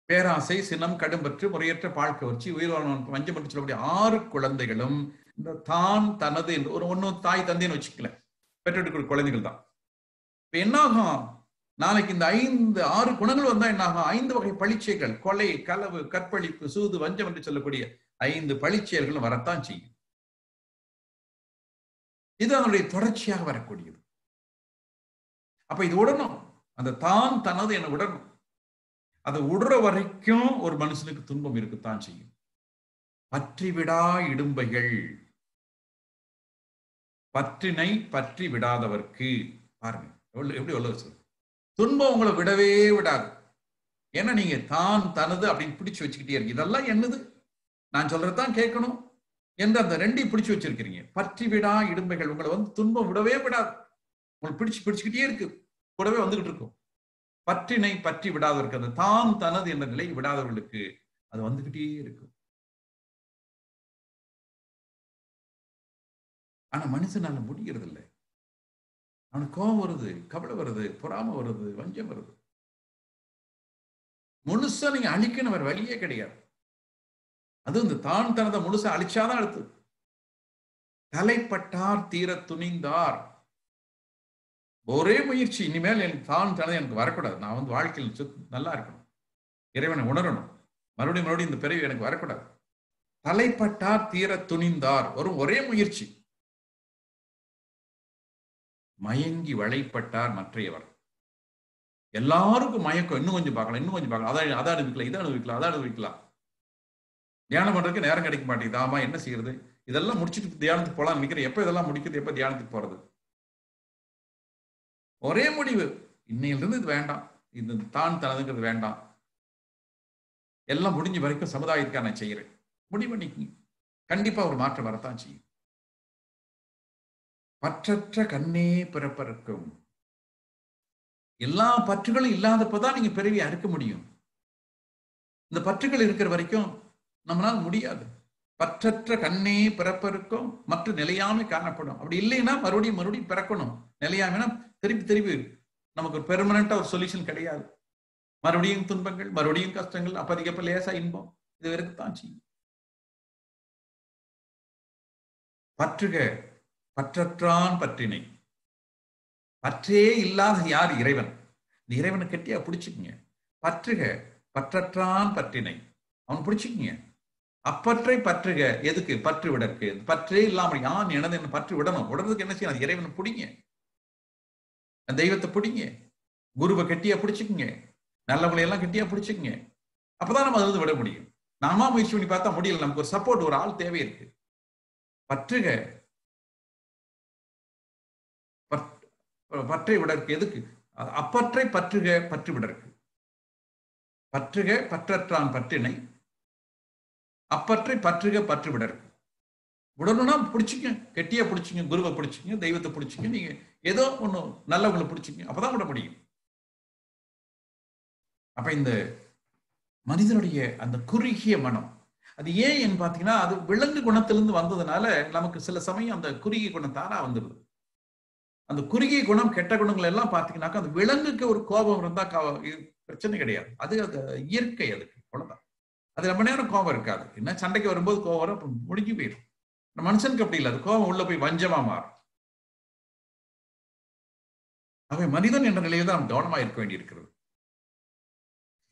பேராசை, சினம், கடும்பற்று, முறையற்ற பாழ்கவர்ச்சி, உயிர்வாழ்வன் வஞ்சம் என்று சொல்லக்கூடிய 6 குழந்தைகளும் இந்த தான் தனது என்று ஒன்னு தாய் தந்தைன்னு வச்சுக்கல, பெற்றெடுக்கக்கூடிய குழந்தைகள் தான். இப்ப என்னாகும்? நாளைக்கு இந்த 6 குணங்கள் வந்தா என்னாகும்? 5 வகை பழிச்சைகள், கொலை, களவு, கற்பழிப்பு, சூது, வஞ்சம் என்று சொல்லக்கூடிய 5 பழிச்செயல்களும் வரத்தான் செய்யும். இது அதனுடைய தொடர்ச்சியாக வரக்கூடியது. அப்ப இது உடனும், அந்த தான் தனது என உடனும். அதை உடுற வரைக்கும் ஒரு மனுஷனுக்கு துன்பம் இருக்குத்தான் செய்யும். பற்றிவிடா இடும்பைகள், பற்றினை பற்றி விடாதவர்க்கு. பாருங்க எப்படி வள்ளுவர் சொல்ற. துன்பம் உங்களை விடவே விடாது. ஏன்னா நீங்க தான் தனது அப்படின்னு பிடிச்சு வச்சுக்கிட்டே இருக்கு. இதெல்லாம் என்னது, நான் சொல்றதுதான் கேட்கணும் என்று அந்த 2ஐயும் பிடிச்சு வச்சிருக்கிறீங்க. பற்றி விடா இடும்பைகள், உங்களை துன்பம் விடவே விடாது. உங்களை பிடிச்சுக்கிட்டே இருக்கு, கூடவே வந்துகிட்டு இருக்கும். பற்றினை பற்றி விடாதவருக்கு, அந்த தான் தனது என்ற நிலை விடாதவர்களுக்கு அது வந்துகிட்டே இருக்கும். ஆனா மனுஷனால முடிகிறது இல்லை. அவனுக்கு கோபம் வருது, கவலை வருது, பொறாமை வருது, வஞ்சம் வருது. முழுசா நீங்க அழிக்கணும், வேற வழியே கிடையாது. அது இந்த தான் தனதை முழுசா அழிச்சாதான் அடுத்து. தலைப்பட்டார் தீர துணிந்தார். ஒரே முயற்சி, இனிமேல் எனக்கு தான் தனது எனக்கு வரக்கூடாது. நான் வாழ்க்கையில் நல்லா இருக்கணும், இறைவனை உணரணும், மறுபடியும் இந்த பிறவி எனக்கு வரக்கூடாது. தலைப்பட்டார் தீர துணிந்தார். வரும் ஒரே முயற்சி. மயங்கி வளைப்பட்டார் மற்றையவர். எல்லாருக்கும் மயக்கம். இன்னும் கொஞ்சம் பார்க்கலாம், இன்னும் கொஞ்சம் பார்க்கலாம், அதை அனுபவிக்கலாம், இதை அனுபவிக்கலாம், அதை அனுபவிக்கலாம். தியானம் பண்றதுக்கு நேரம் கிடைக்க மாட்டேங்குது. ஆமா, என்ன செய்யறது? இதெல்லாம் முடிச்சுட்டு தியானத்துக்கு போலாம் நினைக்கிறேன். எப்ப இதெல்லாம் முடிக்குது, எப்ப தியானத்துக்கு போறது? ஒரே முடிவு, இன்னையிலிருந்து இது வேண்டாம், இது தான் தனதுங்கிறது வேண்டாம், எல்லாம் முடிஞ்ச வரைக்கும் சமுதாயத்துக்காக நான் செய்யறேன். முடிவு பண்ணிக்க. கண்டிப்பா ஒரு மாற்றம் வரத்தான் செய்யும். பற்றற்ற கண்ணே பிறப்பறுக்கும். எல்லா பற்றுகளும் இல்லாதப்பதான் நீங்க பிறவி அறுக்க முடியும். இந்த பற்றுகள் இருக்கிற வரைக்கும் நம்மளால முடியாது. பற்றற்ற கண்ணே பிறப்பறுக்கும் மற்ற நிலையாமை காணப்படும். அப்படி இல்லைன்னா மறுபடியும் பிறக்கணும். நிலையாமைனா திருப்பி நமக்கு ஒரு பெர்மனண்டா ஒரு சொல்யூஷன் கிடையாது. மறுபடியும் துன்பங்கள், மறுபடியும் கஷ்டங்கள், அப்பதிக்கப்ப லேசா இன்பம், இது வரைக்குத்தான் செய்யும். பற்றுக பற்றற்றான் பற்றினை. பற்றே இல்லாத யார்? இறைவன். இந்த இறைவனை கட்டியா பிடிச்சுக்குங்க. பற்றுக பற்றற்றான் பற்றினை, அவன் பிடிச்சுக்குங்க. அப்பற்றை பற்றுக. எதுக்கு? பற்று விடற்கு. பற்றே இல்லாம யான் எனது என்ன பற்று விடணும். விடுறதுக்கு என்ன செய்யணும்? இறைவனை பிடிங்க, தெய்வத்தை பிடிங்க, குருவை கட்டியா பிடிச்சுக்குங்க, நல்லவங்களை எல்லாம் கட்டியா பிடிச்சுக்குங்க. அப்பதான் நம்ம அது விட முடியும். நாம முயற்சி பண்ணி பார்த்தா முடியல. நமக்கு ஒரு சப்போர்ட், ஒரு ஆள் தேவை இருக்கு. பற்றுக பற்றை விடற்கு. எதுக்கு? அப்பற்றை பற்றுக பற்று விடற்கு. பற்றுக பற்றற்றான் பற்றினை, அப்பற்றை பற்றுக பற்று விடற்கு. விடணும்னா பிடிச்சிக்க, கெட்டியா பிடிச்சிங்க, குருவை பிடிச்சிங்க, தெய்வத்தை பிடிச்சிங்க, நீங்க ஏதோ ஒண்ணு நல்லவங்களை பிடிச்சிங்க, அப்பதான் விட முடியும். அப்ப இந்த மனிதனுடைய அந்த குறுகிய மனம், அது ஏன் பாத்தீங்கன்னா, அது விலங்கு குணத்திலிருந்து வந்ததுனால நமக்கு சில சமயம் அந்த குறுகிய குணம் தானா வந்துடுது. அந்த குறுகிய குணம், கெட்ட குணங்கள் எல்லாம் பாத்தீங்கன்னாக்கா, அந்த விலங்குக்கு ஒரு கோபம் இருந்தா பிரச்சனை கிடையாது. அது இயற்கை, அதுக்கு அவ்வளவுதான். அது ரொம்ப நேரம் கோபம் இருக்காது. என்ன சண்டைக்கு வரும்போது கோபம் வரும், அப்புறம் முடிஞ்சு போயிடும். மனுஷனுக்கு அப்படி இல்லை. அது கோபம் உள்ள போய் வஞ்சமா மாறும். ஆகவே மனிதன் என்ற நிலையில் தான் நாம் கவனமா இருக்க வேண்டியிருக்கிறது.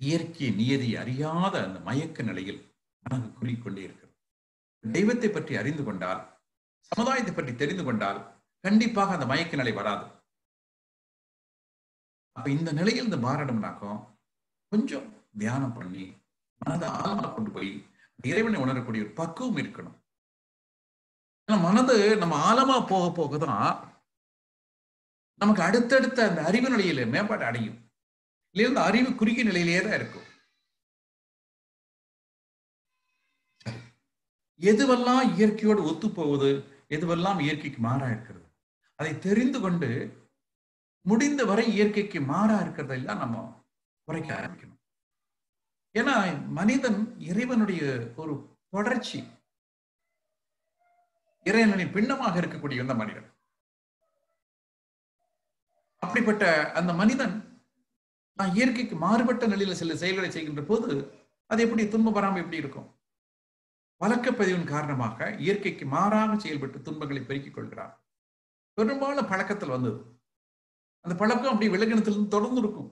இயற்கை நியதி அறியாத அந்த மயக்க நிலையில் மனது கூறிக்கொண்டே இருக்கிறது. தெய்வத்தை பற்றி அறிந்து கொண்டால், சமுதாயத்தை பற்றி தெரிந்து கொண்டால் கண்டிப்பாக அந்த மயக்க நிலை வராது. அப்ப இந்த நிலையில் இந்த மாறணும்னாக்கும் கொஞ்சம் தியானம் பண்ணி மனதை ஆழமா கொண்டு போய் இறைவனை உணரக்கூடிய ஒரு பக்குவம் இருக்கணும். மனது நம்ம ஆழமா போக போகதான் நமக்கு அடுத்தடுத்த அந்த அறிவு நிலையில மேம்பாடு அடையும். இல்லையா? அந்த அறிவு குறுகிய நிலையிலேயே தான் இருக்கும். எதுவெல்லாம் இயற்கையோடு ஒத்து போவது, எதுவெல்லாம் இயற்கைக்கு மாறா இருக்கிறது, அதை தெரிந்து கொண்டு முடிந்த வரை இயற்கைக்கு மாறா இருக்கிறதெல்லாம் நம்ம குறைக்க ஆரம்பிக்கணும். ஏன்னா மனிதன் இறைவனுடைய ஒரு தொடர்ச்சி, இறைவனின் பின்னமாக இருக்கக்கூடிய அந்த மனிதன். அப்படிப்பட்ட அந்த மனிதன் நான் இயற்கைக்கு மாறுபட்ட நிலையில சில செயல்களை செய்கின்ற போது அது எப்படி துன்பம் வராம எப்படி இருக்கும்? பழக்கப்பதிவின் காரணமாக இயற்கைக்கு மாறாக செயல்பட்டு துன்பங்களை பெருக்கிக் கொள்கிறார். பெரும்பாலும் பழக்கத்தில் வந்தது. அந்த பழக்கம் அப்படி விலங்கினத்திலிருந்து தொடர்ந்து இருக்கும்.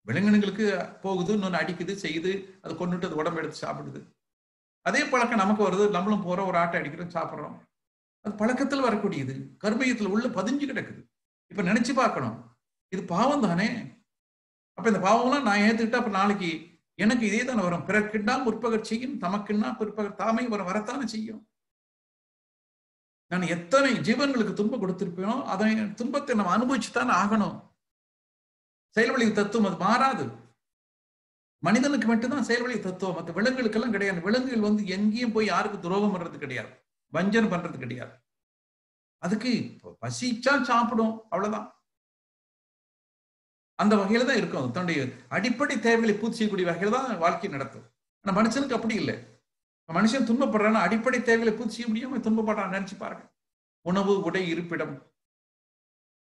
விலங்கினங்களுக்கு போகுது, இன்னொன்னு அடிக்குது, செய்யுது, அது கொண்டுட்டு அது உடம்பு எடுத்து சாப்பிடுது. அதே பழக்கம் நமக்கு வருது, நம்மளும் போறோம், ஒரு ஆட்டை அடிக்கிறோம், சாப்பிட்றோம். அது பழக்கத்தில் வரக்கூடியது, கர்மயத்தில் உள்ள பதிஞ்சு கிடக்குது. இப்ப நினைச்சு பார்க்கணும், இது பாவம் தானே. அப்ப இந்த பாவம்லாம் நான் ஏத்துக்கிட்டா அப்ப நாளைக்கு எனக்கு இதே தானே வரும். பிறர்க்கின்னா முற்பகர் செய்யும், தமக்குன்னா பிற்பகர் தாமே வரத்தானே செய்யும். நான் எத்தனை ஜீவன்களுக்கு துன்பம் கொடுத்திருப்பேனோ அதை துன்பத்தை நம்ம அனுபவிச்சுத்தானே ஆகணும். செயல்வழி தத்துவம் அது மாறாது. மனிதனுக்கு மட்டும்தான் செயல்வழி தத்துவம், மற்ற விலங்குகளுக்கெல்லாம் கிடையாது. விலங்குகள் வந்து எங்கேயும் போய் யாருக்கு துரோகம் பண்றது கிடையாது, வஞ்சனை பண்றது கிடையாது. அதுக்கு பசிச்சா சாப்பிடும், அவ்வளவுதான். அந்த வகையில தான் இருக்கும். தன்னுடைய அடிப்படை தேவைகளை பூர்த்தி செய்யக்கூடிய வகையில தான் வாழ்க்கை நடத்தும். ஆனா மனுஷனுக்கு அப்படி இல்லை. மனுஷன் துன்பப்படுறான்னா அடிப்படை தேவைகளை பூர்த்தி செய்ய முடியாம துன்பப்படுறான். நினைச்சு பாருங்க. உணவு, உடை, இருப்பிடம்,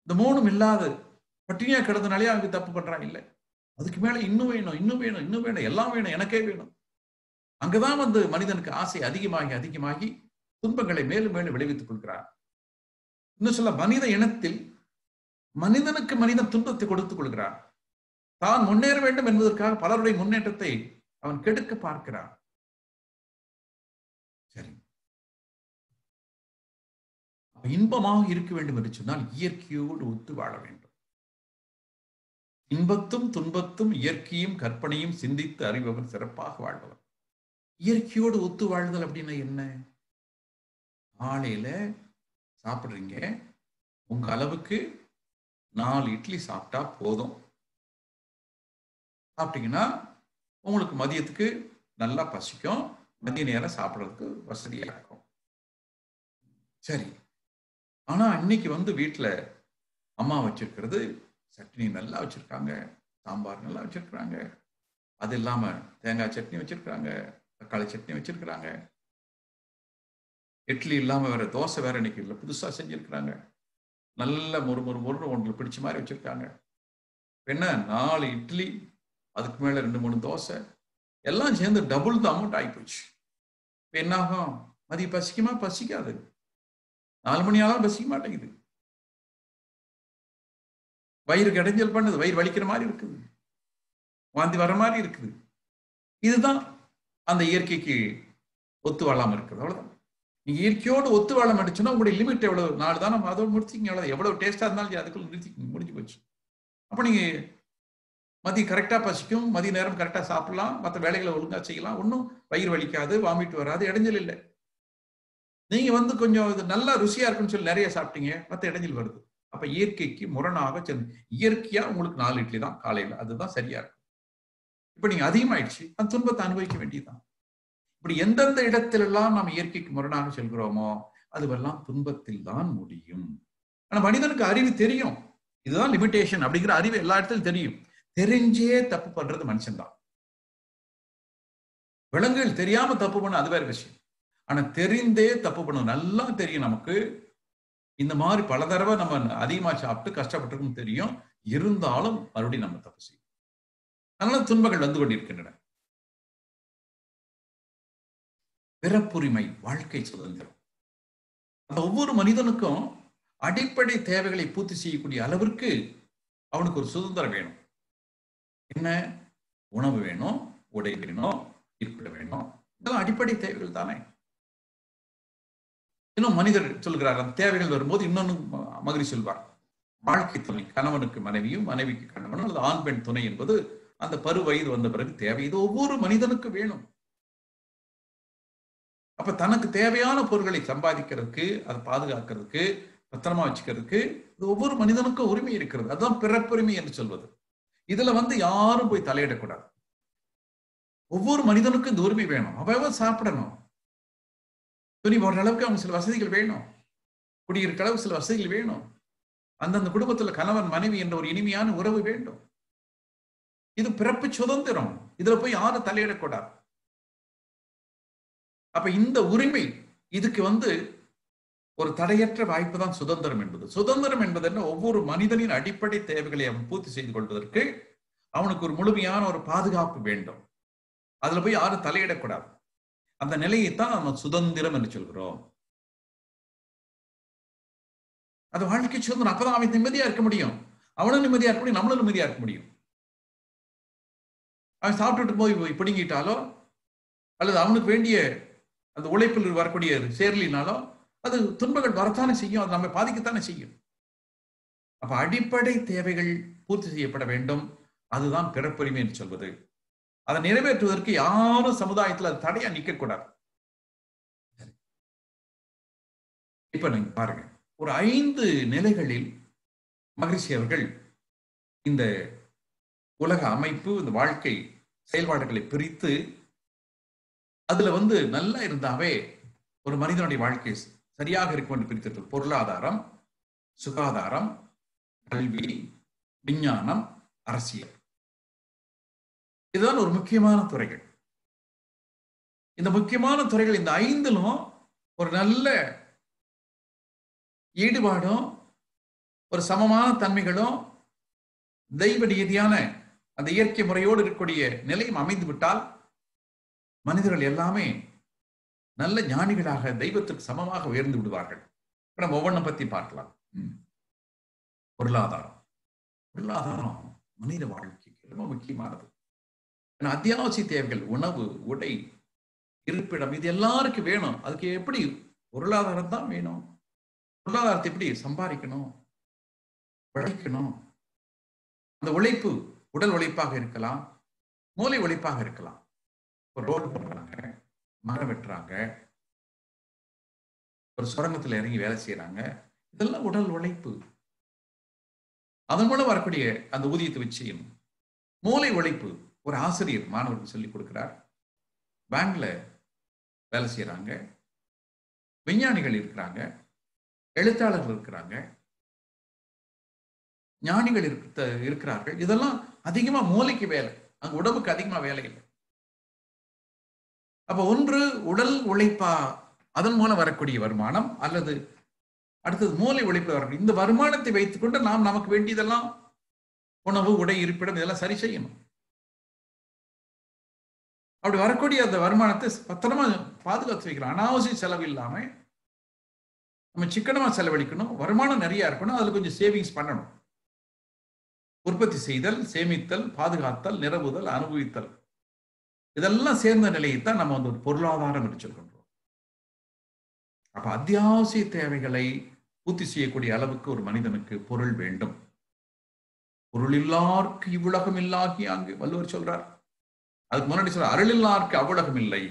இந்த மூணும் இல்லாத பட்டினியா கிடந்தனாலே அவங்க தப்பு பண்றான். இல்லை, அதுக்கு மேல இன்னும் வேணும், இன்னும் வேணும், இன்னும் வேணும், எல்லாம் வேணும், எனக்கே வேணும். அங்கதான் வந்து மனிதனுக்கு ஆசை அதிகமாகி அதிகமாகி துன்பங்களை மேலும் மேலும் விளைவித்துக் கொள்கிறார். இன்னும் சொல்ல, மனித இனத்தில் மனிதனுக்கு மனிதன் துன்பத்தை கொடுத்துக் கொள்கிறான். தான் முன்னேற வேண்டும் என்பதற்காக பலருடைய முன்னேற்றத்தை அவன் கெடுக்க பார்க்கிறான். சரி, இன்பமாக இருக்க வேண்டும் என்று சொன்னால் இயற்கையோடு ஒத்து வாழ வேண்டும். இன்பத்தும் துன்பத்தும் இயற்கையும் கற்பனையும் சிந்தித்து அறிபவர் சிறப்பாக வாழ்பவர். இயற்கையோடு ஒத்து வாழ்தல் அப்படின்னா என்ன? காலையில சாப்பிடுறீங்க, உங்க அளவுக்கு 4 இட்லி சாப்பிட்டா போதும். சாப்பிட்டீங்கன்னா உங்களுக்கு மதியத்துக்கு நல்லா பசிக்கும், மதிய நேரம் சாப்பிட்றதுக்கு வசதியா இருக்கும். சரி, ஆனா இன்னைக்கு வீட்டுல அம்மா வச்சிருக்கிறது சட்னி நல்லா வச்சிருக்காங்க, சாம்பார் நல்லா வச்சிருக்கிறாங்க, அது இல்லாம தேங்காய் சட்னி வச்சிருக்கிறாங்க, தக்காளி சட்னி வச்சிருக்கிறாங்க, இட்லி இல்லாம வேற தோசை வேற இன்னைக்கு இல்லை, புதுசா செஞ்சிருக்கிறாங்க, நல்ல மொறு மொறு மொறு உங்களுக்கு பிடிச்ச மாதிரி வச்சிருக்காங்க. என்ன 4 இட்லி, அதுக்கு மேல 2-3 தோசை, எல்லாம் சேர்ந்து டபுள் த அமௌண்ட் ஆகி போச்சு. இப்ப என்ன ஆகும்? மதியம் பசிக்குமா? பசிக்காது. 4 மணி ஆனாலும் பசிக்க மாட்டேங்குது. வயிறு இடைஞ்சல் பண்ணுது, வயிறு வலிக்கிற மாதிரி இருக்குது, வாந்தி வர மாதிரி இருக்குது. இதுதான் அந்த இயற்கைக்கு ஒத்து வாழாம இருக்குது. அவ்வளவுதான். நீங்க இயற்கையோடு ஒத்து வாழ மாட்டேச்சுன்னா உங்களுடைய லிமிட் எவ்வளவு? 4 தானே, அதோட முடிச்சிங்க. எவ்வளவு டேஸ்டா இருந்தாலும் அதுக்குள்ள நிறுத்திக்க, முடிஞ்சு போச்சு. அப்ப நீங்க மதியம் கரெக்டா பசிக்கும், மதிய நேரம் கரெக்டா சாப்பிடலாம், மற்ற வேலைகளை ஒழுங்கா செய்யலாம், ஒன்றும் வயிறு வலிக்காது, வாமிட்டு வராது, இடைஞ்சல் இல்லை. நீங்க கொஞ்சம் இது நல்லா ருசியா இருக்குன்னு சொல்லி நிறைய சாப்பிட்டீங்க, மற்ற இடைஞ்சல் வருது. அப்ப இயற்கைக்கு முரணாக இயற்கையா உங்களுக்கு 4 இட்லி தான் காலையில, அதுதான் சரியா இருக்கும். இப்ப நீங்க அதிகமாயிடுச்சு, அந்த துன்பத்தை அனுபவிக்க வேண்டியதுதான். இப்படி எந்தெந்த இடத்திலெல்லாம் நாம் இயற்கைக்கு முரணாக செல்கிறோமோ அதுவெல்லாம் துன்பத்தில் தான் முடியும். ஆனா மனிதனுக்கு அறிவு தெரியும், இதுதான் லிமிடேஷன் அப்படிங்கிற அறிவு எல்லா இடத்திலும் தெரியும். தெரிஞ்சே தப்பு பண்றது மனுஷன்தான். விலங்குகள் தெரியாம தப்பு பண்ண அது வேற விஷயம். ஆனா தெரிந்தே தப்பு பண்ணணும். நல்லா தெரியும் நமக்கு, இந்த மாதிரி பல தடவை நம்ம அதிகமா சாப்பிட்டு கஷ்டப்பட்டிருக்கும் தெரியும், இருந்தாலும் மறுபடியும் நம்ம தப்பு செய்யும். அதனால துன்பங்கள் வந்து கொண்டிருக்கின்றன. பிறப்புரிமை, வாழ்க்கை சுதந்திரம். அந்த ஒவ்வொரு மனிதனுக்கும் அடிப்படை தேவைகளை பூர்த்தி செய்யக்கூடிய அளவிற்கு அவனுக்கு ஒரு சுதந்திரம் வேணும். என்ன? உணவு வேணும், உடை வேணும், இருப்பிட வேணும், இதெல்லாம் அடிப்படை தேவைகள் தானே. இன்னும் மனிதர் சொல்கிறார், அந்த தேவைகள் வரும்போது இன்னொன்னு மகிழ்ச்சி சொல்வார், வாழ்க்கை துணை, கணவனுக்கு மனைவியும் மனைவிக்கு கணவனும் அல்லது ஆண் பெண் துணை என்பது அந்த பரு வயது வந்த பிறகு தேவை. இது ஒவ்வொரு மனிதனுக்கு வேணும். அப்ப தனக்கு தேவையான பொருட்களை சம்பாதிக்கிறதுக்கு, அதை பாதுகாக்கிறதுக்கு, பத்திரமா வச்சுக்கிறதுக்கு இது ஒவ்வொரு மனிதனுக்கும் உரிமை இருக்கிறது. அதுதான் பிறப்புரிமை என்று சொல்வது. இதுல யாரும் போய் தலையிடக்கூடாது. ஒவ்வொரு மனிதனுக்கும் இந்த உரிமை வேணும். அவன் சாப்பிடணும், துணி போடுற அளவுக்கு அவங்க சில வசதிகள் வேணும், குடியிருக்க அளவு சில வசதிகள் வேணும், அந்தந்த குடும்பத்துல கணவன் மனைவி என்ற ஒரு இனிமையான உறவு வேண்டும். இது பிறப்பு சுதந்திரம். இதுல போய் யாரும் தலையிடக்கூடாது. அப்ப இந்த உரிமை, இதுக்கு ஒரு தடையற்ற வாய்ப்பு தான் சுதந்திரம் என்பது. சுதந்திரம் என்பது என்ன? ஒவ்வொரு மனிதனின் அடிப்படை தேவைகளை அவன் பூர்த்தி செய்து கொள்வதற்கு அவனுக்கு ஒரு முழுமையான ஒரு பாதுகாப்பு வேண்டும். அதுல போய் யாரும் தலையிடக்கூடாது. அந்த நிலையைத்தான் நம்ம சுதந்திரம் என்று சொல்கிறோம். அது வாழ்க்கை சுதந்திரம். அப்பதான் அவன் நிம்மதியா இருக்க முடியும். அவனும் நிம்மதியா இருக்க முடியும், நம்மளும் நிம்மதியா இருக்க முடியும். அவன் சாப்பிட்டுட்டு போய் பிடுங்கிட்டாலோ அல்லது அவனுக்கு வேண்டிய அந்த உழைப்பில் வரக்கூடிய சேர்லினாலோ அது துன்பங்கள் வரத்தானே செய்யும், அது நம்மை பாதிக்கத்தானே செய்யும். அப்ப அடிப்படை தேவைகள் பூர்த்தி செய்யப்பட வேண்டும். அதுதான் பிறப்புரிமை என்று சொல்வது. அதை நிறைவேற்றுவதற்கு யாரும் சமுதாயத்தில் அது தடையா நிற்கக்கூடாது. இப்ப நீங்க பாருங்க, ஒரு 5 நிலைகளில் மகரிஷி அவர்கள் இந்த உலக அமைப்பு, இந்த வாழ்க்கை செயல்பாடுகளை பிரித்து அதுல நல்லா இருந்தாவே ஒரு மனிதனுடைய வாழ்க்கை சரியாக இருக்கும் என்று பிரித்திருக்கிறது. பொருளாதாரம், சுகாதாரம், கல்வி, விஞ்ஞானம், அரசியல். இதுதான் ஒரு முக்கியமான துறைகள். இந்த முக்கியமான துறைகள், இந்த 5லும் ஒரு நல்ல ஈடுபாடும் ஒரு சமமான தன்மைகளும் தெய்வ ரீதியான அந்த இயற்கை முறையோடு இருக்கக்கூடிய நிலையும் அமைந்து விட்டால் மனிதர்கள் எல்லாமே நல்ல ஞானிகளாக தெய்வத்திற்கு சமமாக உயர்ந்து விடுவார்கள். நம்ம ஒவ்வொன்றும் பத்தி பார்க்கலாம். பொருளாதாரம். பொருளாதாரம் மனித வாழ்க்கைக்கு ரொம்ப முக்கியமானது. அத்தியாவசிய தேவைகள், உணவு, உடை, இருப்பிடம், இது எல்லாருக்கும் வேணும். அதுக்கு எப்படி? பொருளாதாரம் தான் வேணும். பொருளாதாரத்தை எப்படி சம்பாதிக்கணும், உழைக்கணும். அந்த உழைப்பு உடல் உழைப்பாக இருக்கலாம், மூளை உழைப்பாக இருக்கலாம். ஒரு ரோடு போடுறாங்க, மரம் வெட்டுறாங்க, ஒரு சுரங்கத்தில் இறங்கி வேலை செய்யறாங்க, இதெல்லாம் உடல் உழைப்பு. அதன் மூலம் வரக்கூடிய அந்த ஊதியத்தை வச்சு செய்யணும். மூளை உழைப்பு, ஒரு ஆசிரியர் மாணவருக்கு சொல்லிக் கொடுக்கிறார், பேங்க்ல வேலை செய்யறாங்க, விஞ்ஞானிகள் இருக்கிறாங்க, எழுத்தாளர்கள் இருக்கிறாங்க, ஞானிகள் இருக்கிறார்கள். இதெல்லாம் அதிகமா மூளைக்கு வேலை, அங்க உடம்புக்கு அதிகமா வேலை இல்லை. அப்ப ஒன்று உடல் உழைப்பா, அதன் மூலம் வரக்கூடிய வருமானம், அல்லது அடுத்தது மூளை உழைப்பு வரக்கூடிய இந்த வருமானத்தை வைத்துக் கொண்டு நாம் நமக்கு வேண்டியதெல்லாம் உணவு, உடை, இருப்பிடம் இதெல்லாம் சரி செய்யணும். அப்படி வரக்கூடிய அந்த வருமானத்தை பத்திரமா பாதுகாத்து வைக்கிறோம். அனாவசிய செலவு இல்லாம நம்ம சிக்கனமா செலவழிக்கணும். வருமானம் நிறைய இருக்கணும், அதுல கொஞ்சம் சேவிங்ஸ் பண்ணணும். உற்பத்தி செய்தல், சேமித்தல், பாதுகாத்தல், நிரப்புதல், அனுபவித்தல், இதெல்லாம் சேர்ந்த நிலையைத்தான் நம்ம வந்து ஒரு பொருளாதாரம் என்று சொல்கின்றோம். அப்ப அத்தியாவசிய தேவைகளை பூர்த்தி செய்யக்கூடிய அளவுக்கு ஒரு மனிதனுக்கு பொருள் வேண்டும். பொருள் இல்லார்க்கு இவ்வுலகம் இல்லாகி அங்கு வள்ளுவர் சொல்றார். அதுக்கு முன்னாடி சொல்ற அருள் இல்லார்க்கு அவ்வுலகம் இல்லை.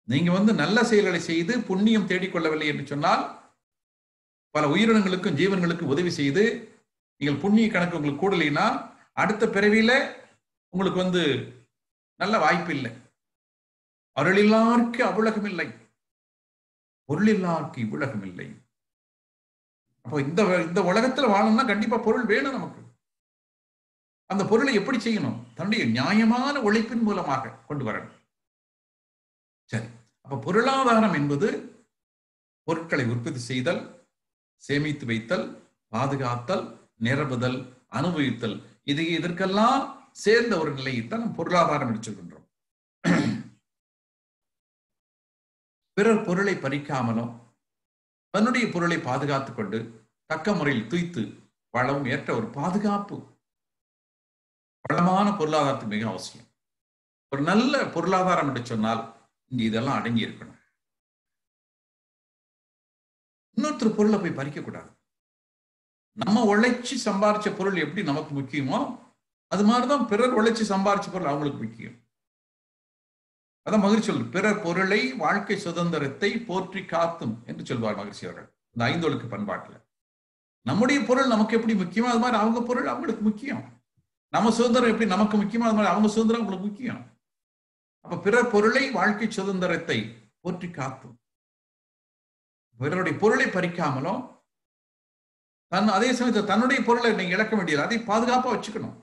நீங்க வந்து நல்ல செயல்களை செய்து புண்ணியம் தேடிக்கொள்ளவில்லை என்று சொன்னால், பல உயிரினங்களுக்கும் ஜீவன்களுக்கும் உதவி செய்து நீங்கள் புண்ணிய கணக்கு உங்களுக்கு கூடலைன்னா அடுத்த பிறவியில உங்களுக்கு வந்து நல்ல வாய்ப்பு இல்லை. அருள் இல்லார்க்கு அவ்வுலகம் இல்லை, பொருள் இல்லார்க்கு இவ்வுலகம் இல்லை. அப்போ இந்த உலகத்துல வாழணும்னா கண்டிப்பா பொருள் வேணும் நமக்கு. அந்த பொருளை எப்படி செய்யணும்? தன்னுடைய நியாயமான உழைப்பின் மூலமாக கொண்டு வரணும். சரி, அப்ப பொருளாதாரம் என்பது பொருட்களை உற்பத்தி செய்தல், சேமித்து வைத்தல், பாதுகாத்தல், நிரப்புதல், அனுபவித்தல், இதற்கெல்லாம் சேர்ந்த ஒரு நிலையைத்தான் நம்ம பொருளாதாரம் என்று சொல்கின்றோம். பிறர் பொருளை பறிக்காமலும் தன்னுடைய பொருளை பாதுகாத்துக் கொண்டு தக்க முறையில் துய்த்து வளம் ஏற்ற ஒரு பாதுகாப்பு வளமான பொருளாதாரத்துக்கு மிக அவசியம். ஒரு நல்ல பொருளாதாரம் என்று சொன்னால் இங்க இதெல்லாம் அடங்கி இருக்கணும். இன்னொருத்தர் பொருளை போய் பறிக்க கூடாது. நம்ம உழைச்சி சம்பாரிச்ச பொருள் எப்படி நமக்கு முக்கியமோ அது மாதிரிதான் பிறர் உழைச்சி சம்பாரிச்ச பொருள் அவங்களுக்கு முக்கியம். அதான் மகிழ்ச்சி சொல்லு, பிறர் பொருளை வாழ்க்கை சுதந்திரத்தை போற்றி காத்தும் என்று சொல்வார் மகிழ்ச்சி அவர்கள் இந்த ஐந்தொழுக்கு பண்பாட்டுல. நம்முடைய பொருள் நமக்கு எப்படி முக்கியமோ அது மாதிரி அவங்க பொருள் அவங்களுக்கு முக்கியம். நம்ம சுதந்திரம் எப்படி நமக்கு முக்கியமோ அது மாதிரி அவங்க சுதந்திரம் அவங்களுக்கு முக்கியம். அப்ப பிறர் பொருளை வாழ்க்கை சுதந்திரத்தை போற்றி காத்தும், பிறருடைய பொருளை பறிக்காமலும் அதே சமயத்தில் தன்னுடைய பொருளை நீங்க இழக்க வேண்டியது, அதை பாதுகாப்பா வச்சுக்கணும்.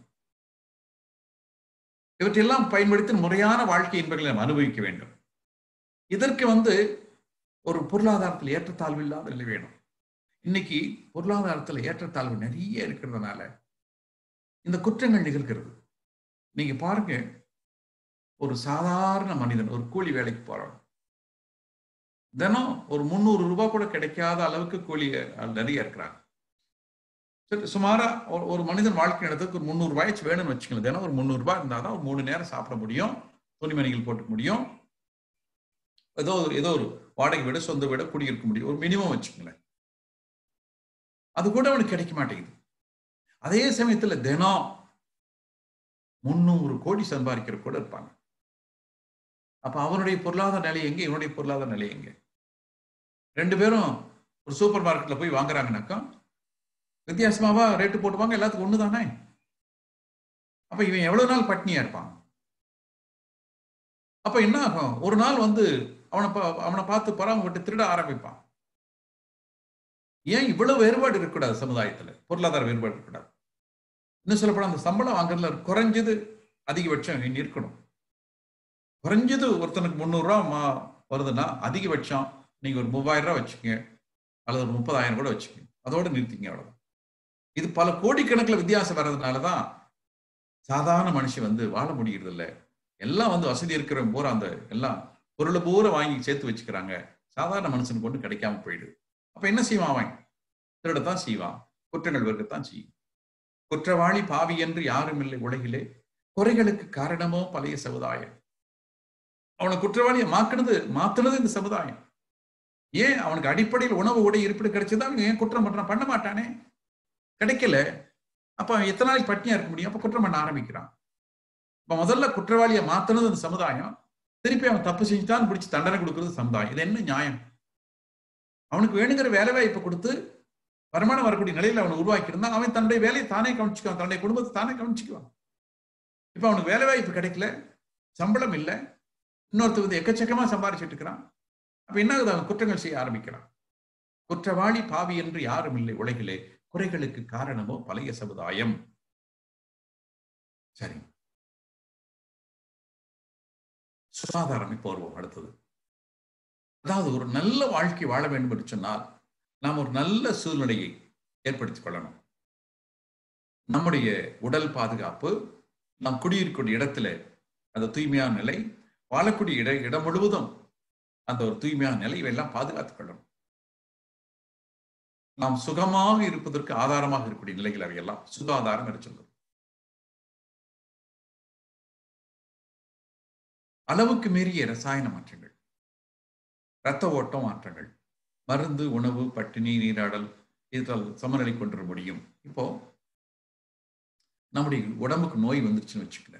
இவற்றையெல்லாம் பயன்படுத்தி முறையான வாழ்க்கை என்பதை நாம் அனுபவிக்க வேண்டும். இதற்கு வந்து ஒரு பொருளாதாரத்தில் ஏற்றத்தாழ்வு இல்லாத நிலை வேணும். இன்னைக்கு பொருளாதாரத்தில் ஏற்றத்தாழ்வு நிறைய இருக்கிறதுனால இந்த குற்றங்கள் நிகழ்கிறது. நீங்க பாருங்க, ஒரு சாதாரண மனிதன் ஒரு கூலி வேலைக்கு போறான், தினம் ஒரு 300 ரூபாய் கூட கிடைக்காத அளவுக்கு கூலி நிறைய இருக்கிறாங்க. சுமாரா ஒரு மனிதன் வாழ்க்கை நடத்துக்கு ஒரு 300 ரூபாய்ச்சி வேணும்னு வச்சுக்கலாம். தினம் ஒரு 300 ரூபாய் இருந்தாதான் ஒரு 3 நேரம் சாப்பிட முடியும், துணிமணிகள் போட்டுக்க முடியும், ஏதோ ஒரு வாடகை விட சொந்த விட குடியிருக்க முடியும், ஒரு மினிமம் வச்சுக்கங்களேன். அது கூட அவனுக்கு கிடைக்க மாட்டேங்குது. அதே சமயத்துல தினம் 300 கோடி சம்பாதிக்கிற கூட இருப்பாங்க. அப்ப அவனுடைய பொருளாதார நிலை எங்க, இவனுடைய பொருளாதார நிலை எங்க? 2 பேரும் ஒரு சூப்பர் மார்க்கெட்ல போய் வாங்குறாங்கன்னாக்கா வித்தியாசமாவா ரேட்டு போட்டுவாங்க, எல்லாத்துக்கும் ஒண்ணுதானே. அப்ப இவன் எவ்வளவு நாள் பட்னியா இருப்பான்? அப்ப என்ன ஆகும்? ஒரு நாள் வந்து அவனை பார்த்து பராமரிட்டு திருட ஆரம்பிப்பான். ஏன் இவ்வளவு வேறுபாடு இருக்கக்கூடாது சமுதாயத்துல? பொருளாதார வேறுபாடு இருக்கக்கூடாது. இன்னும் சொல்லப்போனா அந்த சம்பளம் வாங்குறதுல குறைஞ்சது அதிகபட்சம் இருக்கணும். குறைஞ்சது ஒருத்தனுக்கு 300 ரூபாய் வருதுன்னா அதிகபட்சம் நீங்க ஒரு 3000 ரூபாய் வச்சுக்கோங்க, அல்லது ஒரு 30,000 கூட வச்சுக்கோங்க, அதோட நிறுத்திங்க, அவ்வளவுதான். இது பல கோடிக்கணக்கில் வித்தியாசம் வர்றதுனாலதான் சாதாரண மனுஷன் வந்து வாழ முடிகிறது இல்லை. எல்லாம் வந்து வசதி இருக்கிற பூரா அந்த எல்லாம் பொருளை பூரா வாங்கி சேர்த்து வச்சுக்கிறாங்க. சாதாரண மனுஷனுக்கு ஒன்று கிடைக்காம போயிடுது. அப்ப என்ன செய்வான்? அவன் திருடத்தான் செய்வான், குற்றங்கள் வெறுக்கத்தான் செய்யும். குற்றவாளி பாவி என்று யாரும் இல்லை உலகிலே, குறைகளுக்கு காரணமோ பழைய சமுதாயம். அவனை குற்றவாளியை மாத்துனது இந்த சமுதாயம். ஏன் அவனுக்கு அடிப்படையில் உணவு உடை இருப்பிட கிடைச்சதா அவன் ஏன் குற்றம் பண்றான்? பண்ண மாட்டானே. கிடைக்கல. அப்ப அவன் எத்தனை நாளைக்கு பட்டினியா இருக்க முடியும்? அப்ப குற்றம் பண்ண ஆரம்பிக்கிறான். இப்ப முதல்ல குற்றவாளியை மாத்துனது இந்த சமுதாயம். திருப்பி அவன் தப்பு செஞ்சுட்டான் பிடிச்சி தண்டனை கொடுக்கறது சமுதாயம். இது என்ன நியாயம்? அவனுக்கு வேணுங்கிற வேலை வாய்ப்பை கொடுத்து வருமானம் வரக்கூடிய நிலையில அவனை உருவாக்கி இருந்தா அவன் தன்னுடைய வேலையை தானே கவனிச்சுக்குவான், தன்னுடைய குடும்பத்தை தானே கவனிச்சுக்குவான். இப்ப அவனுக்கு வேலை வாய்ப்பு கிடைக்கல, சம்பளம் இல்லை, இன்னொருத்தர் வந்து எக்கச்சக்கமா சம்பாதிச்சுட்டு இருக்கிறான். அப்ப என்ன ஆகுது? அவன் குற்றங்கள் செய்ய ஆரம்பிக்கிறான். குற்றவாளி பாவி என்று யாரும் இல்லை உலகிலே. குறைகளுக்கு காரணமோ பழைய சமுதாயம். சரி, சுகாதாரம் இப்போ வருவோம் அடுத்தது. அதாவது ஒரு நல்ல வாழ்க்கை வாழ வேண்டும் என்று சொன்னால் நாம் ஒரு நல்ல சூழ்நிலையை ஏற்படுத்திக் கொள்ளணும். நம்முடைய உடல் பாதுகாப்பு, நாம் குடியிருக்கக்கூடிய இடத்துல அந்த தூய்மையான நிலை, வாழக்கூடிய இடம் முழுவதும் அந்த ஒரு தூய்மையான நிலை எல்லாம் பாதுகாத்துக் கொள்ளணும். நாம் சுகமாக இருப்பதற்கு ஆதாரமாக இருக்கக்கூடிய நிலைகள் அவையெல்லாம் சுகாதாரம் என்று சொல்லுவோம். அளவுக்கு மீறிய ரசாயன மாற்றங்கள், இரத்த ஓட்டம் மாற்றங்கள், மருந்து, உணவு, பட்டினி, நீராடல், இதில் சமநிலை கொண்டு வர முடியும். இப்போ நம்முடைய உடம்புக்கு நோய் வந்துருச்சுன்னு வச்சுக்கல,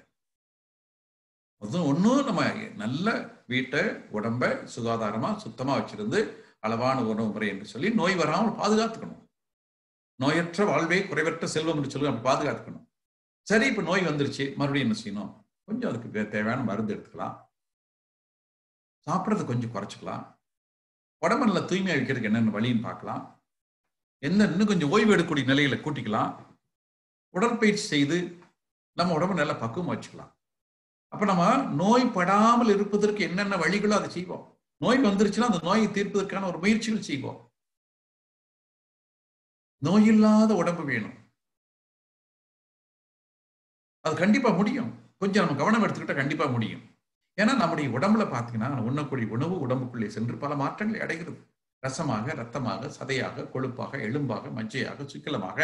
ஒன்னும் நம்ம நல்ல வீட்டை உடம்ப சுகாதாரமா சுத்தமா வச்சிருந்து அளவான உணவு முறை என்று சொல்லி நோய் வராமல் பாதுகாத்துக்கணும். நோயற்ற வாழ்வே குறைவற்ற செல்வம் என்று சொல்லி அப்படி பாதுகாத்துக்கணும். சரி, இப்ப நோய் வந்துருச்சு, மறுபடியும் என்ன செய்யணும்? கொஞ்சம் அதுக்கு தேவையான மருந்து எடுத்துக்கலாம், சாப்பிட்றத கொஞ்சம் குறைச்சிக்கலாம், உடம்பு நல்லா தூய்மையா வைக்கிறதுக்கு என்னென்ன வழின்னு பார்க்கலாம், இன்னும் கொஞ்சம் ஓய்வு எடுக்கக்கூடிய நிலையில கூட்டிக்கலாம், உடற்பயிற்சி செய்து நம்ம உடம்பு நல்லா பக்குவம் வச்சுக்கலாம். அப்ப நம்ம நோய் படாமல் இருப்பதற்கு என்னென்ன வழிகளோ அதை செய்வோம். நோய் வந்துருச்சுன்னா அந்த நோயை தீர்ப்பதற்கான ஒரு முயற்சிகள் செய்வோம். நோய் இல்லாத உடம்பு வேணும். அது கண்டிப்பா முடியும். கொஞ்சம் நம்ம கவனம் எடுத்துக்கிட்டா கண்டிப்பா முடியும். ஏன்னா நம்முடைய உடம்புல பாத்தீங்கன்னா உண்ணக்கூடிய உணவு உடம்புக்குள்ளே சென்று பல மாற்றங்களை அடைகிறது. ரசமாக, ரத்தமாக, சதையாக, கொழுப்பாக, எலும்பாக, மஜ்ஜையாக, சுக்கிலமாக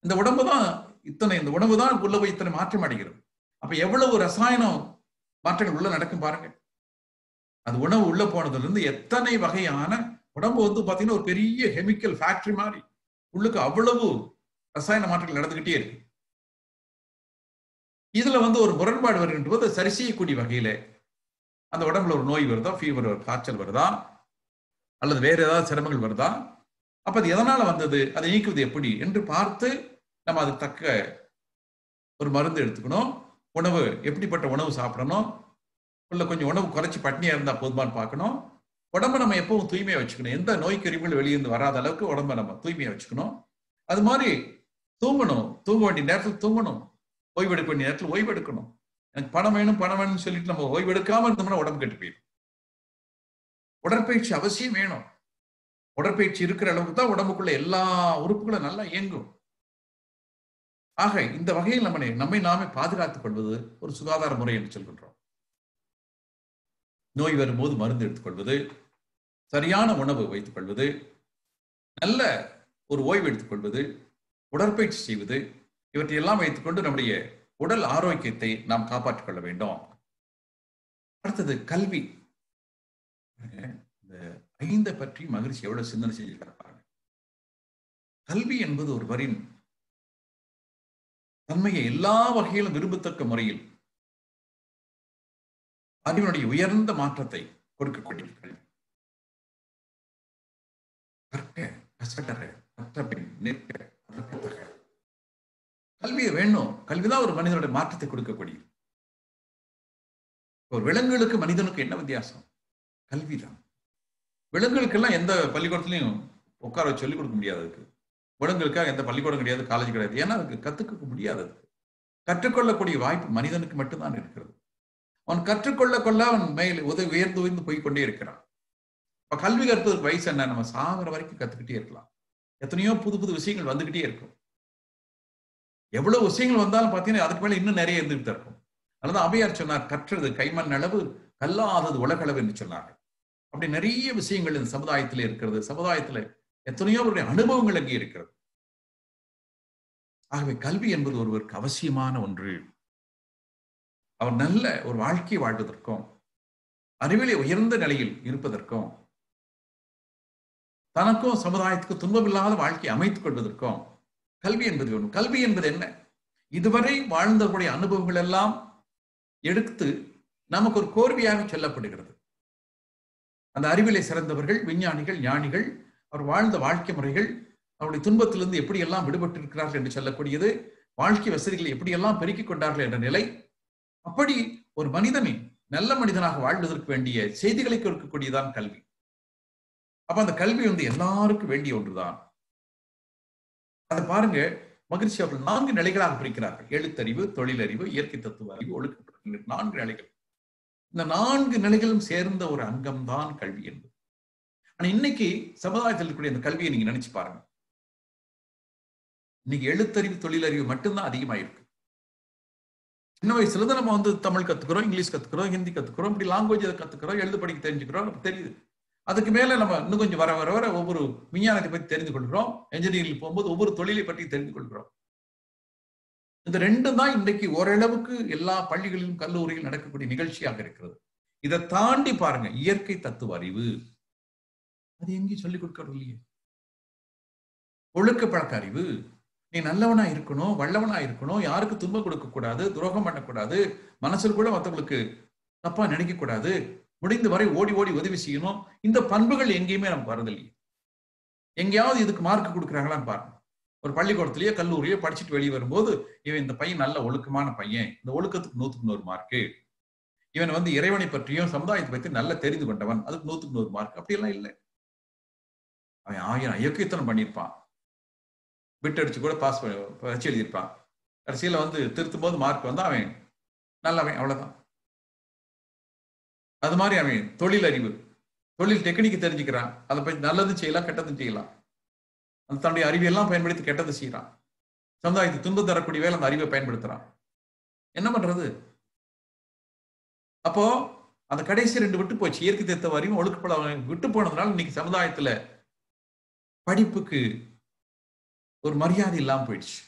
இந்த உடம்பு தான் இந்த உணவு தான் உள்ள போய் இத்தனை மாற்றம் அடைகிறது. அப்ப எவ்வளவு ரசாயனம் மாற்றங்கள் உள்ள நடக்கும் பாருங்க. அது உணவு உள்ள போனதுல இருந்து எத்தனை வகையான உடம்பு வந்து பாத்தீங்கன்னா ஒரு பெரிய கெமிக்கல் ஃபேக்டரி மாதிரி உள்ளுக்கு அவ்வளவு ரசாயன மாற்றங்கள் நடந்துகிட்டே இருக்கு. இதுல வந்து ஒரு முரண்பாடு வருகின்ற போது சரி செய்யக்கூடிய வகையில அந்த உடம்புல ஒரு நோய் வருதா, ஃபீவர், காய்ச்சல் வருதா, அல்லது வேற ஏதாவது சிரமங்கள் வருதா, அப்ப அது எதனால வந்தது, அதை நீக்குவது எப்படி என்று பார்த்து நம்ம அதுக்கு தக்க ஒரு மருந்து எடுத்துக்கணும். உணவு எப்படிப்பட்ட உணவு சாப்பிடணும், இல்ல கொஞ்சம் உணவு குறைச்சி பட்னியா இருந்தா போதுமான்னு பார்க்கணும். உடம்ப நம்ம எப்பவும் தூய்மையா வச்சுக்கணும். எந்த நோய் கிருமிகள் வெளியிருந்து வராத அளவுக்கு உடம்ப நம்ம தூய்மையா வச்சுக்கணும். அது மாதிரி தூங்கணும், தூங்க வேண்டிய நேரத்தில் தூங்கணும், ஓய்வெடுக்க வேண்டிய நேரத்தில் ஓய்வெடுக்கணும். எனக்கு பணம் வேணும்னு சொல்லிட்டு நம்ம ஓய்வெடுக்காம இருந்தோம்னா உடம்பு கெட்டு போயிடும். உடற்பயிற்சி அவசியம் வேணும். உடற்பயிற்சி இருக்கிற அளவுக்கு தான் உடம்புக்குள்ள எல்லா உறுப்புகளும் நல்லா இயங்கும். ஆக இந்த வகையில் நம்மை நாமே பாதுகாத்துக் கொள்வது ஒரு சுகாதார முறை என்று சொல்கின்றோம். நோய் வரும்போது மருந்து எடுத்துக்கொள்வது, சரியான உணவு வைத்துக் கொள்வது, நல்ல ஒரு ஓய்வு எடுத்துக் கொள்வது, உடற்பயிற்சி செய்வது, இவற்றையெல்லாம் வைத்துக்கொண்டு நம்முடைய உடல் ஆரோக்கியத்தை நாம் காப்பாற்றிக் கொள்ள வேண்டும். அடுத்தது கல்வி. இந்த 5 பற்றி மகிழ்ச்சி எவ்வளவு சிந்தனை செஞ்சிருக்கிறாங்க. கல்வி என்பது ஒருவரின் தன்மையை எல்லா வகையிலும் விரும்பத்தக்க முறையில் அறிவினுடைய உயர்ந்த மாற்றத்தை கொடுக்கக்கூடிய கல்வி. கல்வியை வேணும். கல்விதான் ஒரு மனிதனுடைய மாற்றத்தை கொடுக்கக்கூடிய. ஒரு விலங்குகளுக்கு மனிதனுக்கு என்ன வித்தியாசம்? கல்விதான். விலங்குகளுக்கெல்லாம் எந்த பள்ளிக்கூடத்திலையும் உட்கார சொல்லிக் கொடுக்க முடியாது. அதுக்கு விலங்குகளுக்காக எந்த பள்ளிக்கூடம் கிடையாது, காலேஜ் கிடையாது. ஏன்னா அதுக்கு கத்துக்க முடியாது. கற்றுக்கொள்ளக்கூடிய வாய்ப்பு மனிதனுக்கு மட்டும்தான் இருக்கிறது. அவன் கற்றுக்கொள்ள அவன் மேல் உயர்ந்து போய்கொண்டே இருக்கிறான். இப்ப கல்வி கற்பதற்கு வயசு என்ன? நம்ம சாகிற வரைக்கும் கத்துக்கிட்டே இருக்கலாம். எத்தனையோ புது புது விஷயங்கள் வந்துகிட்டே இருக்கும். எவ்வளவு விஷயங்கள் வந்தாலும் பாத்தீங்கன்னா அதுக்கு மேல இன்னும் நிறைய இருந்துகிட்டு இருக்கும். அதனாலதான் அவையார் சொன்னார், கற்றது கைமண் அளவு, கல்லாதது உலகளவு என்று சொன்னார். அப்படி நிறைய விஷயங்கள் இந்த சமுதாயத்திலே இருக்கிறது. சமுதாயத்துல எத்தனையோ அனுபவங்கள் அங்கே இருக்கிறது. ஆகவே கல்வி என்பது ஒருவருக்கு அவசியமான ஒன்று. அவர் நல்ல ஒரு வாழ்க்கை வாழ்வதற்கும் அறிவிலே உயர்ந்த நிலையில் இருப்பதற்கும் தனக்கும் சமுதாயத்துக்கும் துன்பமில்லாத வாழ்க்கையை அமைத்துக் கொள்வதற்கும் கல்வி என்பது ஒன்று. கல்வி என்பது என்ன? இதுவரை வாழ்ந்தவர்களுடைய அனுபவங்கள் எல்லாம் எடுத்து நமக்கு ஒரு கோர்வையாக சொல்லப்படுகிறது. அந்த அறிவிலே சிறந்தவர்கள், விஞ்ஞானிகள், ஞானிகள், அவர் வாழ்ந்த வாழ்க்கை முறைகள், அவருடைய துன்பத்திலிருந்து எப்படியெல்லாம் விடுபட்டிருக்கிறார்கள் என்று சொல்லக்கூடியது, வாழ்க்கை வசதிகளை எப்படியெல்லாம் பெருக்கிக் கொண்டார்கள் என்ற நிலை. அப்படி ஒரு மனிதனை நல்ல மனிதனாக வாழ்வதற்கு வேண்டிய செய்திகளை கொடுக்கக்கூடியதான் கல்வி. அப்ப அந்த கல்வி எல்லாருக்கும் வேண்டிய ஒன்றுதான். அதை பாருங்க, மகிழ்ச்சி அவர்கள் 4 நிலைகளாக பிரிக்கிறார்கள். எழுத்தறிவு, தொழிலறிவு, இயற்கை தத்துவ அறிவு, ஒழுக்க 4 நிலைகள். இந்த 4 நிலைகளும் சேர்ந்த ஒரு அங்கம்தான் கல்வி என்பது. ஆனா இன்னைக்கு சமுதாயத்தில் இருக்கக்கூடிய அந்த கல்வியை நீங்க நினைச்சு பாருங்க. இன்னைக்கு எழுத்தறிவு, தொழிலறிவு மட்டும்தான் அதிகமாயிருக்கு. சின்ன வயசுல தான் நம்ம தமிழ் கத்துக்கிறோம், இங்கிலீஷ் கத்துக்கிறோம், ஹிந்தி கத்துக்கிறோம், இப்படி லாங்குவேஜ் கத்துக்கிறோம், எழுத படிக்க தெரிஞ்சுக்கிறோம், தெரியுது. அதுக்கு மேல நம்ம இன்னும் கொஞ்சம் வர வர வர ஒவ்வொரு விஞ்ஞானத்தை பற்றி தெரிந்து கொள்கிறோம். என்ஜினியரிங் போகும்போது ஒவ்வொரு தொழிலை பற்றி தெரிந்து கொள்கிறோம். இந்த 2 தான் இன்றைக்கு ஓரளவுக்கு எல்லா பள்ளிகளிலும் கல்லூரியில் நடக்கக்கூடிய நிகழ்ச்சியாக இருக்கிறது. இதை தாண்டி பாருங்க, இயற்கை தத்துவ அறிவு அது எங்கேயும் சொல்லிக் கொடுக்கறது இல்லையே. ஒழுக்க பழக்க அறிவு, நீ நல்லவனா இருக்கணும், வல்லவனா இருக்கணும், யாருக்கு துன்பம் கொடுக்க கூடாது, துரோகம் பண்ணக்கூடாது, மனசில் கூட மற்றவங்களுக்கு தப்பா நினைக்க கூடாது, முடிந்த வரை ஓடி ஓடி உதவி செய்யணும். இந்த பண்புகள் எங்கேயுமே நமக்கு வரதில்லையே. எங்கேயாவது இதுக்கு மார்க் கொடுக்குறாங்களான்னு பாருங்க. ஒரு பள்ளிக்கூடத்திலேயே கல்லூரியே படிச்சுட்டு வெளியே வரும்போது, இவன் இந்த பையன் நல்ல ஒழுக்கமான பையன், இந்த ஒழுக்கத்துக்கு 100க்கு 100 மார்க்கு, இவன் இறைவனை பற்றியும் சமுதாயத்தை பற்றி நல்லா தெரிந்து கொண்டவன், அதுக்கு 100க்கு 100 மார்க். அப்படியெல்லாம் இல்லை. அவன் 1000 இயக்கத்தனம் பண்ணியிருப்பான், பிட் அடிச்சு கூட பாஸ் வச்சு எழுதியிருப்பான். கடைசியில திருத்தும் போது மார்க் அவன் நல்லவன், அவ்வளவுதான். அது மாதிரி அவன் தொழில் அறிவு, தொழில் டெக்னிக் தெரிஞ்சுக்கிறான், அதை பற்றி நல்லதும் செய்யலாம், கெட்டதும் செய்யலாம். அந்த தன்னுடைய அறிவியெல்லாம் பயன்படுத்தி கெட்டது செய்யறான். சமுதாயத்துக்கு துன்பம் தரக்கூடிய வேலை அந்த அறிவை பயன்படுத்துறான். என்ன பண்றது? அப்போ அந்த கடைசி 2 விட்டு போச்சு. இயற்கை தத்துவ அறிவும் ஒழுக்கப்பட விட்டு போனதுனால இன்னைக்கு சமுதாயத்துல படிப்புக்கு ஒரு மரியாதை இல்லாம போயிடுச்சு.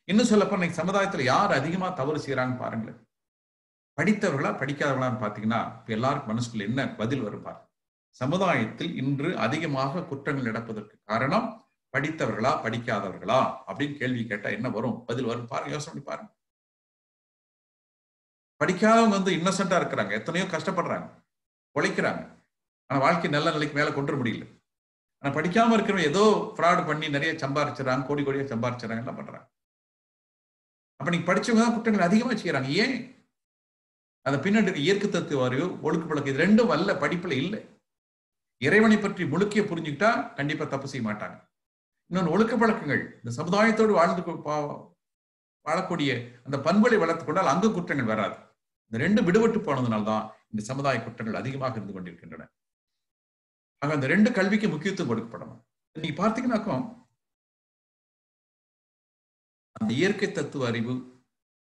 இன்னும் சொல்லப்போ இன்னைக்கு சமுதாயத்துல யார் அதிகமா தவறு செய்யறாங்கன்னு பாருங்களேன். படித்தவர்களா படிக்காதவர்களான்னு பாத்தீங்கன்னா இப்ப எல்லாருக்கும் மனசுக்குள்ள என்ன பதில் வரும் பாருங்க. சமுதாயத்தில் இன்று அதிகமாக குற்றங்கள் நடப்பதற்கு காரணம் படித்தவர்களா படிக்காதவர்களா அப்படின்னு கேள்வி கேட்டா என்ன வரும்? பதில் வரும் பாருங்க, யோசனை பண்ணி பாருங்க. படிக்காதவங்க இன்னசென்டா இருக்கிறாங்க, எத்தனையோ கஷ்டப்படுறாங்க, உழைக்கிறாங்க, ஆனா வாழ்க்கை நல்ல நிலைக்கு மேல கொண்டு வர முடியல. ஆனா படிக்காம இருக்கிறவங்க ஏதோ ஃப்ராட் பண்ணி நிறைய சம்பாரிச்சுறாங்க, கோடி கோடியா சம்பாரிச்சுறாங்க, என்ன பண்றாங்க? அப்ப நீங்க படிச்சவங்க தான் குற்றங்கள் அதிகமா செய்யறாங்க. ஏன்? அந்த பின்னாடி இயற்கை தத்துவ அறிவு, ஒழுக்க பழக்கம், இது 2ம் வல்ல படிப்புல இல்லை. இறைவனை பற்றி முழுக்கிய புரிஞ்சுக்கிட்டா கண்டிப்பா தப்பு செய்ய மாட்டாங்க. இன்னொன்று ஒழுக்க பழக்கங்கள், இந்த சமுதாயத்தோடு வாழக்கூடிய அந்த பண்புகளை வளர்த்துக் கொண்டால் அங்கு குற்றங்கள் வராது. இந்த 2 விடுபட்டு போனதுனால்தான் இந்த சமுதாய குற்றங்கள் அதிகமாக இருந்து கொண்டிருக்கின்றன. ஆக அந்த 2 கல்விக்கு முக்கியத்துவம் கொடுக்கப்படணும். நீங்க பார்த்தீங்கன்னாக்கும் அந்த இயற்கை தத்துவ அறிவு,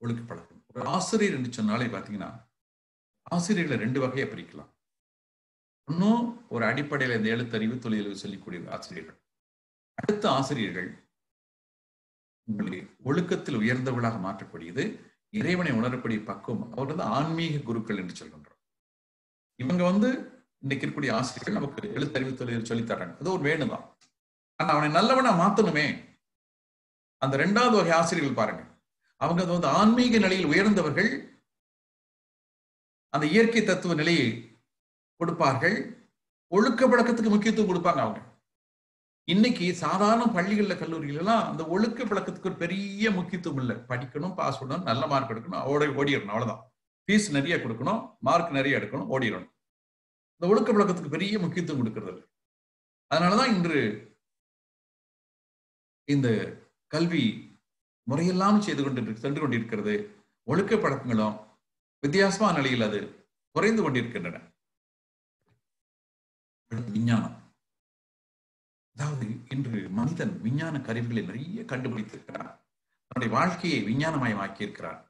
ஒழுக்க பழக்கம். ஒரு ஆசிரியர் என்று சொன்னாலே பார்த்தீங்கன்னா ஆசிரியர்களை 2 வகையை பிரிக்கலாம். இன்னும் ஒரு அடிப்படையில் இந்த எழுத்தறிவு, தொழிலறிவு சொல்லிக்கூடிய ஆசிரியர்கள். அடுத்த ஆசிரியர்கள் உங்களை ஒழுக்கத்தில் உயர்ந்தவர்களாக மாற்றக்கூடியது, இறைவனை உணரக்கூடிய பக்குவம். அவர் ஆன்மீக குருக்கள் என்று சொல்கின்றோம். இவங்க இன்னைக்கு இருக்கக்கூடிய ஆசிரியர்கள் நமக்கு எழுத்தறிவு, தொழில் சொல்லி தர்றாங்க. அது ஒரு வேணுதான். ஆனா அவனை நல்லவனா மாத்தணுமே. அந்த 2வது வகை ஆசிரியர்கள் பாருங்க, அவங்க ஆன்மீக நிலையில் உயர்ந்தவர்கள், அந்த இயற்கை தத்துவ நிலையை கொடுப்பார்கள், ஒழுக்க பழக்கத்துக்கு முக்கியத்துவம் கொடுப்பாங்க. அவங்க இன்னைக்கு சாதாரண பள்ளிகள்ல, கல்லூரிகள் எல்லாம் அந்த ஒழுக்க பழக்கத்துக்கு ஒரு பெரிய முக்கியத்துவம் இல்லை. படிக்கணும், பாஸ் பண்ணணும், நல்ல மார்க் எடுக்கணும், ஓடிடணும், அவ்வளவுதான். ஃபீஸ் நிறைய கொடுக்கணும், மார்க் நிறைய எடுக்கணும், ஓடிடணும். இந்த ஒழுக்க பழக்கத்துக்கு பெரிய முக்கியத்துவம் கொடுக்கிறது இல்லை. அதனாலதான் இன்று இந்த கல்வி முறையெல்லாம் சென்று கொண்டிருக்கிறது. ஒழுக்க பழக்கங்களும் வித்தியாசமான நிலையில் அது குறைந்து கொண்டிருக்கின்றன. விஞ்ஞானம், அதாவது இன்று மனிதன் விஞ்ஞான கருவிகளை நிறைய கண்டுபிடித்திருக்கிறார். தன்னுடைய வாழ்க்கையை விஞ்ஞானமயமாக்கி இருக்கிறார்.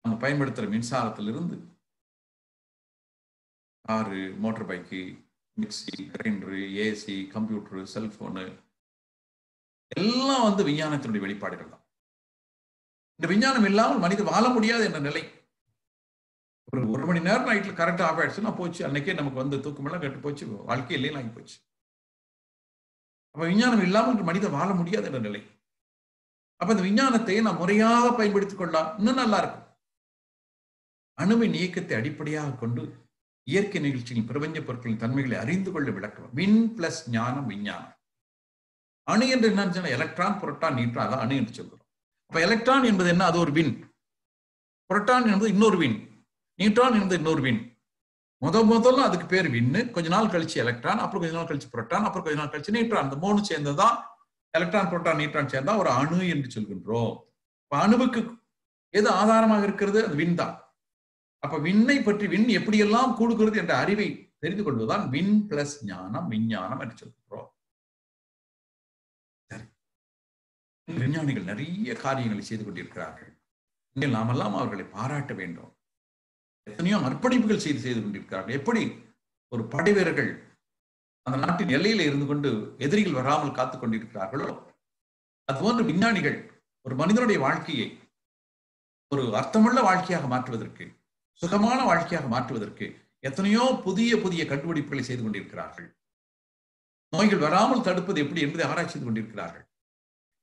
நம்ம பயன்படுத்துற மின்சாரத்திலிருந்து car, motor bike, mixie, grinder, AC, computer, cellphone எல்லாம் விஞ்ஞானத்தினுடைய வெளிப்பாடுகள் தான். இந்த விஞ்ஞானம் இல்லாமல் மனிதன் வாழ முடியாது என்ற நிலை. ஒரு மணி நேரம் நைட்ல கரண்ட் ஆஃப் ஆயிடுச்சுன்னா போச்சு, அன்னைக்கே நமக்கு வந்து தூக்கமெல்லாம் கெட்டு போச்சு, வாழ்க்கை இல்லைன்னு ஆகி போச்சு. அப்ப விஞ்ஞானம் இல்லாமல் மனிதன் வாழ முடியாத என்ற நிலை. அப்ப இந்த விஞ்ஞானத்தை நாம் முறையாக பயன்படுத்திக் கொள்ளலாம், இன்னும் நல்லா இருக்கும். அணுவின் இயக்கத்தை அடிப்படையாக கொண்டு இயற்கை நிகழ்ச்சிகளின் பிரபஞ்ச பொருட்களின் தன்மைகளை அறிந்து கொள்ள விளக்கம். விண் பிளஸ் ஞானம் விஞ்ஞானம். அணு என்று என்ன? எலக்ட்ரான், புரோட்டான், நியூட்ரான், அதான் அணு என்று சொல்கிறோம். அப்ப எலக்ட்ரான் என்பது என்ன? அது ஒரு விண். புரோட்டான் என்பது இன்னொரு விண். நியூட்ரான் என்பது இன்னொரு விண். முதல்ல அதுக்கு பேர் விண்ணு, கொஞ்ச நாள் கழிச்சு எலக்ட்ரான், அப்புறம் கொஞ்ச நாள் கழிச்சு புரோட்டான், அப்புறம் கொஞ்ச நாள் கழிச்சு நியூட்ரான். அந்த 3 சேர்ந்ததான் எலக்ட்ரான், புரோட்டான், நியூட்ரான் சேர்ந்தா ஒரு அணு என்று சொல்கின்றோம். அணுவுக்கு எது ஆதாரமாக இருக்கிறது? அது விண் தான். அப்ப விண்ணை பற்றி, விண் எப்படியெல்லாம் கூடுகிறது என்ற அறிவை தெரிந்து கொள்வதுதான் விண் பிளஸ் ஞானம் விஞ்ஞானம் என்று சொல்கின்றோம். விஞ்ஞானிகள் நிறைய காரியங்களை செய்து கொண்டிருக்கிறார்கள். நாமெல்லாம் அவர்களை பாராட்ட வேண்டும். எத்தனையோ அர்ப்பணிப்புகள் செய்து கொண்டிருக்கிறார்கள். எப்படி ஒரு படை வீரர்கள் அந்த நாட்டின் எல்லையில இருந்து கொண்டு எதிரிகள் வராமல் காத்துக் கொண்டிருக்கிறார்களோ, அதுபோன்று விஞ்ஞானிகள் ஒரு மனிதனுடைய வாழ்க்கையை ஒரு அர்த்தமுள்ள வாழ்க்கையாக மாற்றுவதற்கு, சுகமான வாழ்க்கையாக மாற்றுவதற்கு எத்தனையோ புதிய புதிய கண்டுபிடிப்புகளை செய்து கொண்டிருக்கிறார்கள். நோய்கள் வராமல் தடுப்பது எப்படி என்பதை ஆராய்ச்சி செய்து கொண்டிருக்கிறார்கள்.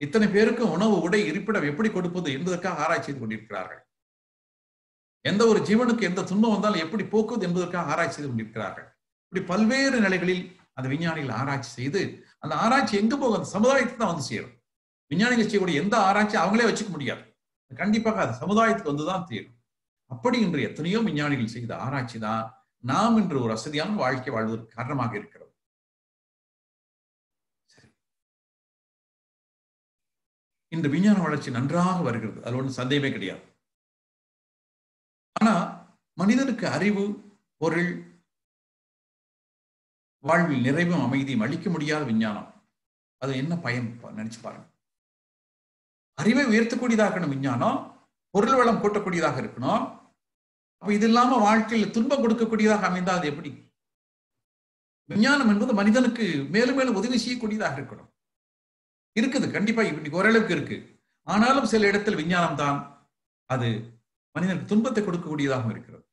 இத்தனை பேருக்கு உணவு, உடை, இருப்பிடம் எப்படி கொடுப்பது என்பதற்காக ஆராய்ச்சி செய்து கொண்டிருக்கிறார்கள். எந்த ஒரு ஜீவனுக்கு எந்த துன்பம் வந்தாலும் எப்படி போக்குவது என்பதற்காக ஆராய்ச்சி செய்து கொண்டிருக்கிறார்கள். இப்படி பல்வேறு நிலைகளில் அந்த விஞ்ஞானிகள் ஆராய்ச்சி செய்து, அந்த ஆராய்ச்சி எங்க போகும்? அந்த சமுதாயத்துக்கு தான் வந்து சேரும். விஞ்ஞானிகள் செய்யக்கூடிய எந்த ஆராய்ச்சி அவங்களே வச்சுக்க முடியாது, கண்டிப்பாக அது சமுதாயத்துக்கு வந்துதான் தீரும். அப்படி இன்று எத்தனையோ விஞ்ஞானிகள் செய்த ஆராய்ச்சி தான் நாம் இன்று ஒரு வசதியான வாழ்க்கை வாழ்வதற்கு காரணமாக இருக்கிறது. இந்த விஞ்ஞான வளர்ச்சி நன்றாக வருகிறது, அது ஒன்றும் சந்தேகமே கிடையாது. ஆனா மனிதனுக்கு அறிவு, பொருள், வாழ்வில் நிறைவும் அமைதியும் அளிக்க முடியாத விஞ்ஞானம், அது என்ன பயன் நினைச்சு பாருங்க. அறிவை உயர்த்தக்கூடியதாக இருக்கணும் விஞ்ஞானம், பொருள் வளம் கூட்டக்கூடியதாக இருக்கணும். அப்ப இது இல்லாம வாழ்க்கையில் துன்பம் கொடுக்கக்கூடியதாக அமைந்தால் அது எப்படி? விஞ்ஞானம் என்பது மனிதனுக்கு மேலும் மேலும் உதவி செய்யக்கூடியதாக இருக்கணும். இருக்குது, கண்டிப்பா இன்னைக்கு ஓரளவுக்கு இருக்கு. ஆனாலும் சில இடத்தில் விஞ்ஞானம் தான் அது மனிதனுக்கு துன்பத்தை கொடுக்கக்கூடியதாகவும் இருக்கிறது.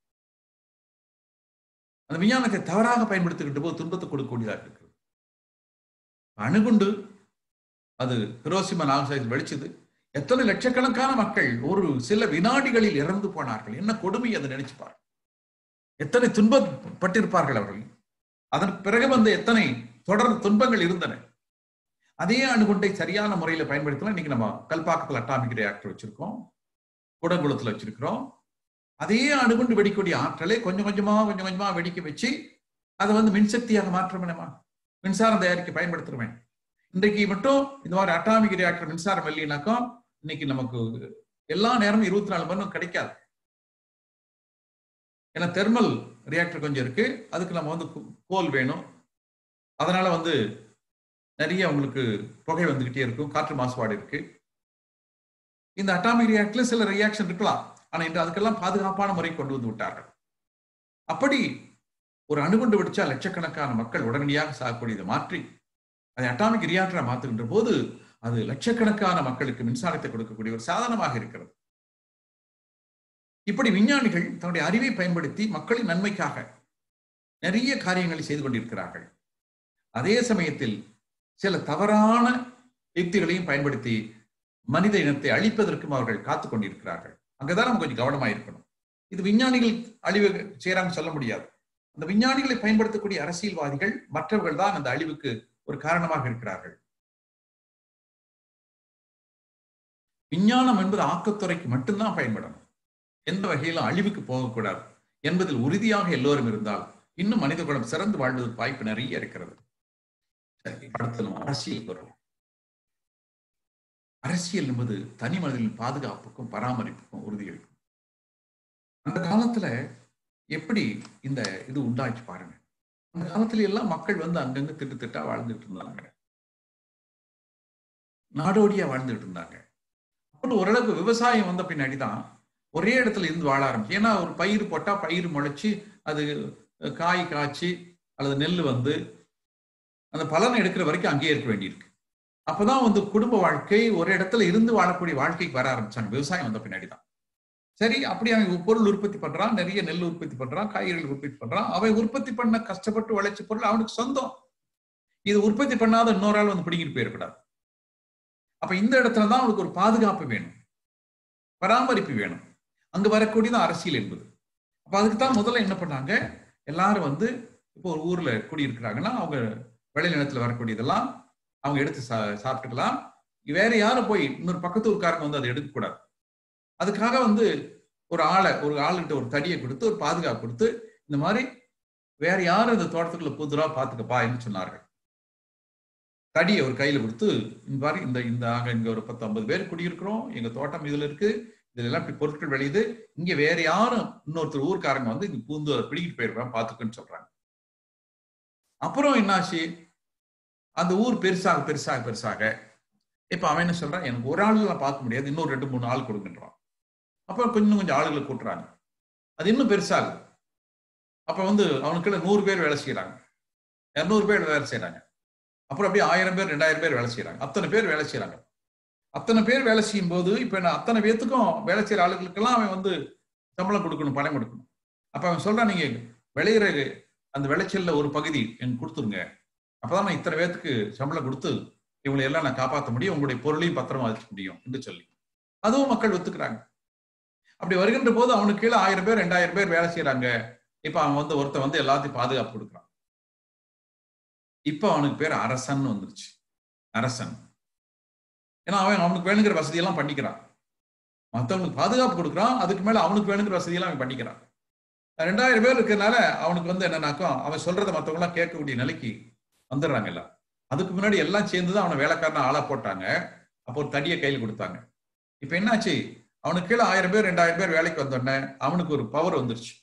அந்த விஞ்ஞானத்தை தவறாக பயன்படுத்துகின்ற போது துன்பத்தை கொடுக்கக்கூடியதாக இருக்கிறது. அணுகுண்டு அது ஹிரோஷிமா நாகசாகியில் வெடிச்சது. எத்தனை லட்சக்கணக்கான மக்கள் ஒரு சில வினாடிகளில் இறந்து போனார்கள். என்ன கொடுமை அதை நினைச்சுப்பார். எத்தனை துன்பப்பட்டிருப்பார்கள் அவர்கள். அதற்கு பிறகு வந்து எத்தனை தொடர் துன்பங்கள் இருந்தன. அதே அணுகுண்டை சரியான முறையில் பயன்படுத்தலாம். இன்னைக்கு நம்ம கல்பாக்கத்தில் அட்டாமிக் ரியாக்டர் வச்சிருக்கோம், கூடங்குளத்தில் வச்சிருக்கிறோம். அதே அணுகுண்டு வெடிக்கூடிய ஆற்றலை கொஞ்சம் கொஞ்சமா வெடிக்க வச்சு அதை வந்து மின்சக்தியாக மாற்றணுமா, மின்சாரம் தயாரிக்க பயன்படுத்துறேன். இன்றைக்கு மட்டும் இந்த மாதிரி அட்டாமிக் ரியாக்டர் மின்சாரம் இல்லைனாக்கா இன்னைக்கு நமக்கு எல்லா நேரமும் 24 மணி நேரம் கிடைக்காது. ஏன்னா தெர்மல் ரியாக்டர் கொஞ்சம் இருக்கு, அதுக்கு நம்ம வந்து கோல் வேணும். அதனால வந்து நிறைய உங்களுக்கு புகை வந்துகிட்டே இருக்கும், காற்று மாசுபாடு இருக்கு. இந்த அட்டாமிக் ரியாக்டர்ல சில ரியாக்ஷன் இருக்கலாம், ஆனா இன்று அதுக்கெல்லாம் பாதுகாப்பான முறை கொண்டு வந்து விட்டார்கள். அப்படி ஒரு அணுகுண்டு வெடிச்சா லட்சக்கணக்கான மக்கள் உடனடியாக சாகக்கூடியதை மாற்றி அதை அட்டாமிக் ரியாக்டரை மாற்றுகின்ற போது அது லட்சக்கணக்கான மக்களுக்கு மின்சாரத்தை கொடுக்கக்கூடிய ஒரு சாதனமாக இருக்கிறது. இப்படி விஞ்ஞானிகள் தன்னுடைய அறிவை பயன்படுத்தி மக்களின் நன்மைக்காக நிறைய காரியங்களை செய்து கொண்டிருக்கிறார்கள். அதே சமயத்தில் சில தவறான யுக்திகளையும் பயன்படுத்தி மனித இனத்தை அழிப்பதற்கும் அவர்கள் காத்துக் கொண்டிருக்கிறார்கள். அங்கதான் நம்ம கொஞ்சம் கவனமா இருக்கணும். இது விஞ்ஞானிகள் அழிவு செய்யறாங்க சொல்ல முடியாது. அந்த விஞ்ஞானிகளை பயன்படுத்தக்கூடிய அரசியல்வாதிகள் மற்றவர்கள் தான் அந்த அழிவுக்கு ஒரு காரணமாக இருக்கிறார்கள். விஞ்ஞானம் என்பது ஆக்கத்துறைக்கு மட்டும்தான் பயன்படணும், எந்த வகையிலும் அழிவுக்கு போகக்கூடாது என்பதில் உறுதியாக எல்லோரும் இருந்தால் இன்னும் மனித குலம் சிறந்து வாழ்வதற்கு வாய்ப்பு நிறைய இருக்கிறது. அடுத்து நம்ம அரசியல் வருவோம். அரசியல் என்பது தனி மனிதனின் பாதுகாப்புக்கும் பராமரிப்புக்கும் உறுதியளிக்கும். அந்த காலத்துல எப்படி இந்த இது உண்டாச்சு பாருங்க. அந்த காலத்துல எல்லாம் மக்கள் வந்து அங்கங்க திட்டா வாழ்ந்துட்டு இருந்தாங்க, நாடோடியா வாழ்ந்துட்டு இருந்தாங்க. அப்படி ஓரளவுக்கு விவசாயம் வந்த பின்னாடிதான் ஒரே இடத்துல இருந்து வாழ ஆரம்பிச்சு. ஏன்னா ஒரு பயிர் போட்டா பயிர் முளைச்சு அது காய் காய்ச்சி அல்லது நெல் வந்து அந்த பலனை எடுக்கிற வரைக்கும் அங்கேயே இருக்க வேண்டியிருக்கு. அப்பதான் வந்து குடும்ப வாழ்க்கை ஒரு இடத்துல இருந்து வாழக்கூடிய வாழ்க்கைக்கு வர ஆரம்பிச்சாங்க விவசாயம் வந்த பின்னாடிதான். சரி, அப்படி அவன் பொருள் உற்பத்தி பண்றான், நிறைய நெல் உற்பத்தி பண்றான், காய்கறிகள் உற்பத்தி பண்றான். அவன் உற்பத்தி பண்ண கஷ்டப்பட்டு விளைச்ச பொருள் அவனுக்கு சொந்தம். இது உற்பத்தி பண்ணாத இன்னொரு ஆள் வந்து பிடிக்கிட்டு போயிடக்கூடாது. அப்ப இந்த இடத்துலதான் அவனுக்கு ஒரு பாதுகாப்பு வேணும், பராமரிப்பு வேணும். அங்க வரக்கூடியதான் அரசியல் என்பது. அப்ப அதுக்குதான் முதல்ல என்ன பண்ணாங்க, எல்லாரும் வந்து இப்போ ஒரு ஊர்ல குடியிருக்கிறாங்கன்னா அவங்க விளைநிலத்துல வரக்கூடியதெல்லாம் அவங்க எடுத்து சாப்பிட்டுக்கலாம். வேற யாரும் போய் இன்னொரு பக்கத்து ஊருக்காரங்க வந்து அதை எடுக்கக்கூடாது. அதுக்காக வந்து ஒரு ஆளுகிட்ட ஒரு தடியை கொடுத்து ஒரு பாதுகாப்பு கொடுத்து, இந்த மாதிரி வேற யாரும் இந்த தோட்டத்துக்குள்ள புதுரா பாத்துக்கப்பா என்று சொன்னார்கள். தடியை ஒரு கையில கொடுத்து, இந்த மாதிரி இங்க ஒரு 10-50 பேர் குடியிருக்கிறோம், எங்க தோட்டம் இதுல இருக்கு, இதுல எல்லாம் இப்படி பொருட்கள் விளையுது, இங்க வேற யாரும் இன்னொருத்தர் ஊர்க்காரங்க வந்து இங்க பூந்து அதை பிடிக்கிட்டு போயிருப்பான் பாத்துக்குன்னு சொல்றாங்க. அப்புறம் என்னாச்சு, அந்த ஊர் பெருசாக பெருசாக பெருசாக இப்ப அவன் என்ன சொல்றான், எனக்கு ஒரு ஆள் பார்க்க முடியாது, இன்னொரு 2-3 ஆள் கொடுங்கன்றான். அப்புறம் கொஞ்சம் ஆளுகளை கூட்டுறாங்க, அது இன்னும் பெருசாகுது. அப்ப வந்து அவனுக்குள்ள 100 பேர் வேலை செய்யறாங்க, 200 பேர் வேலை செய்யறாங்க. அப்புறம் அப்படியே 1000 பேர் 2000 பேர் வேலை செய்யறாங்க. அத்தனை பேர் வேலை செய்யறாங்க. அத்தனை பேர் வேலை செய்யும் போது இப்ப நான் அத்தனை பேத்துக்கும் வேலை செய்யற ஆளுகளுக்கெல்லாம் அவன் வந்து சம்பளம் கொடுக்கணும், பணம் கொடுக்கணும். அப்ப அவன் சொல்றான், நீங்க விளையிற அந்த விளைச்சல்ல ஒரு பகுதி எனக்கு கொடுத்துருங்க, அப்பதான் நான் இத்தனை பேத்துக்கு சம்பளம் கொடுத்து இவங்களை எல்லாம் நான் காப்பாற்ற முடியும், உங்களுடைய பொருளையும் பத்திரமா வச்சுக்க முடியும் என்று சொல்லி அதுவும் மக்கள் ஒத்துக்கிறாங்க. அப்படி வருகின்ற போது அவனுக்கு கீழே 1000 பேர் 2000 பேர் வேலை செய்யறாங்க. இப்ப அவன் வந்து ஒருத்தன் வந்து எல்லாத்தையும் பாதுகாப்பு கொடுக்குறான். இப்ப அவனுக்கு பேர் அரசன் வந்துருச்சு, அரசன். ஏன்னா அவனுக்கு வேணுங்கிற வசதியெல்லாம் பண்ணிக்கிறான், மற்றவனுக்கு பாதுகாப்பு கொடுக்குறான், அதுக்கு மேல அவனுக்கு வேணுங்கிற வசதியெல்லாம் அவன் பண்ணிக்கிறான். 2000 பேர் இருக்கிறதுனால அவனுக்கு வந்து என்னன்னாக்கும் அவன் சொல்றதை மற்றவங்க எல்லாம் கேட்கக்கூடிய நிலைக்கு வந்துடுறாங்க எல்லாம். அதுக்கு முன்னாடி எல்லாம் சேர்ந்துதான் அவனை வேலைக்காரன ஆளா போட்டாங்க. அப்போ ஒரு தடியை கையில் கொடுத்தாங்க. இப்ப என்னாச்சு, அவனுக்கு கீழே 1000 பேர் 2000 பேர் வேலைக்கு வந்தோடனே அவனுக்கு ஒரு பவர் வந்துருச்சு.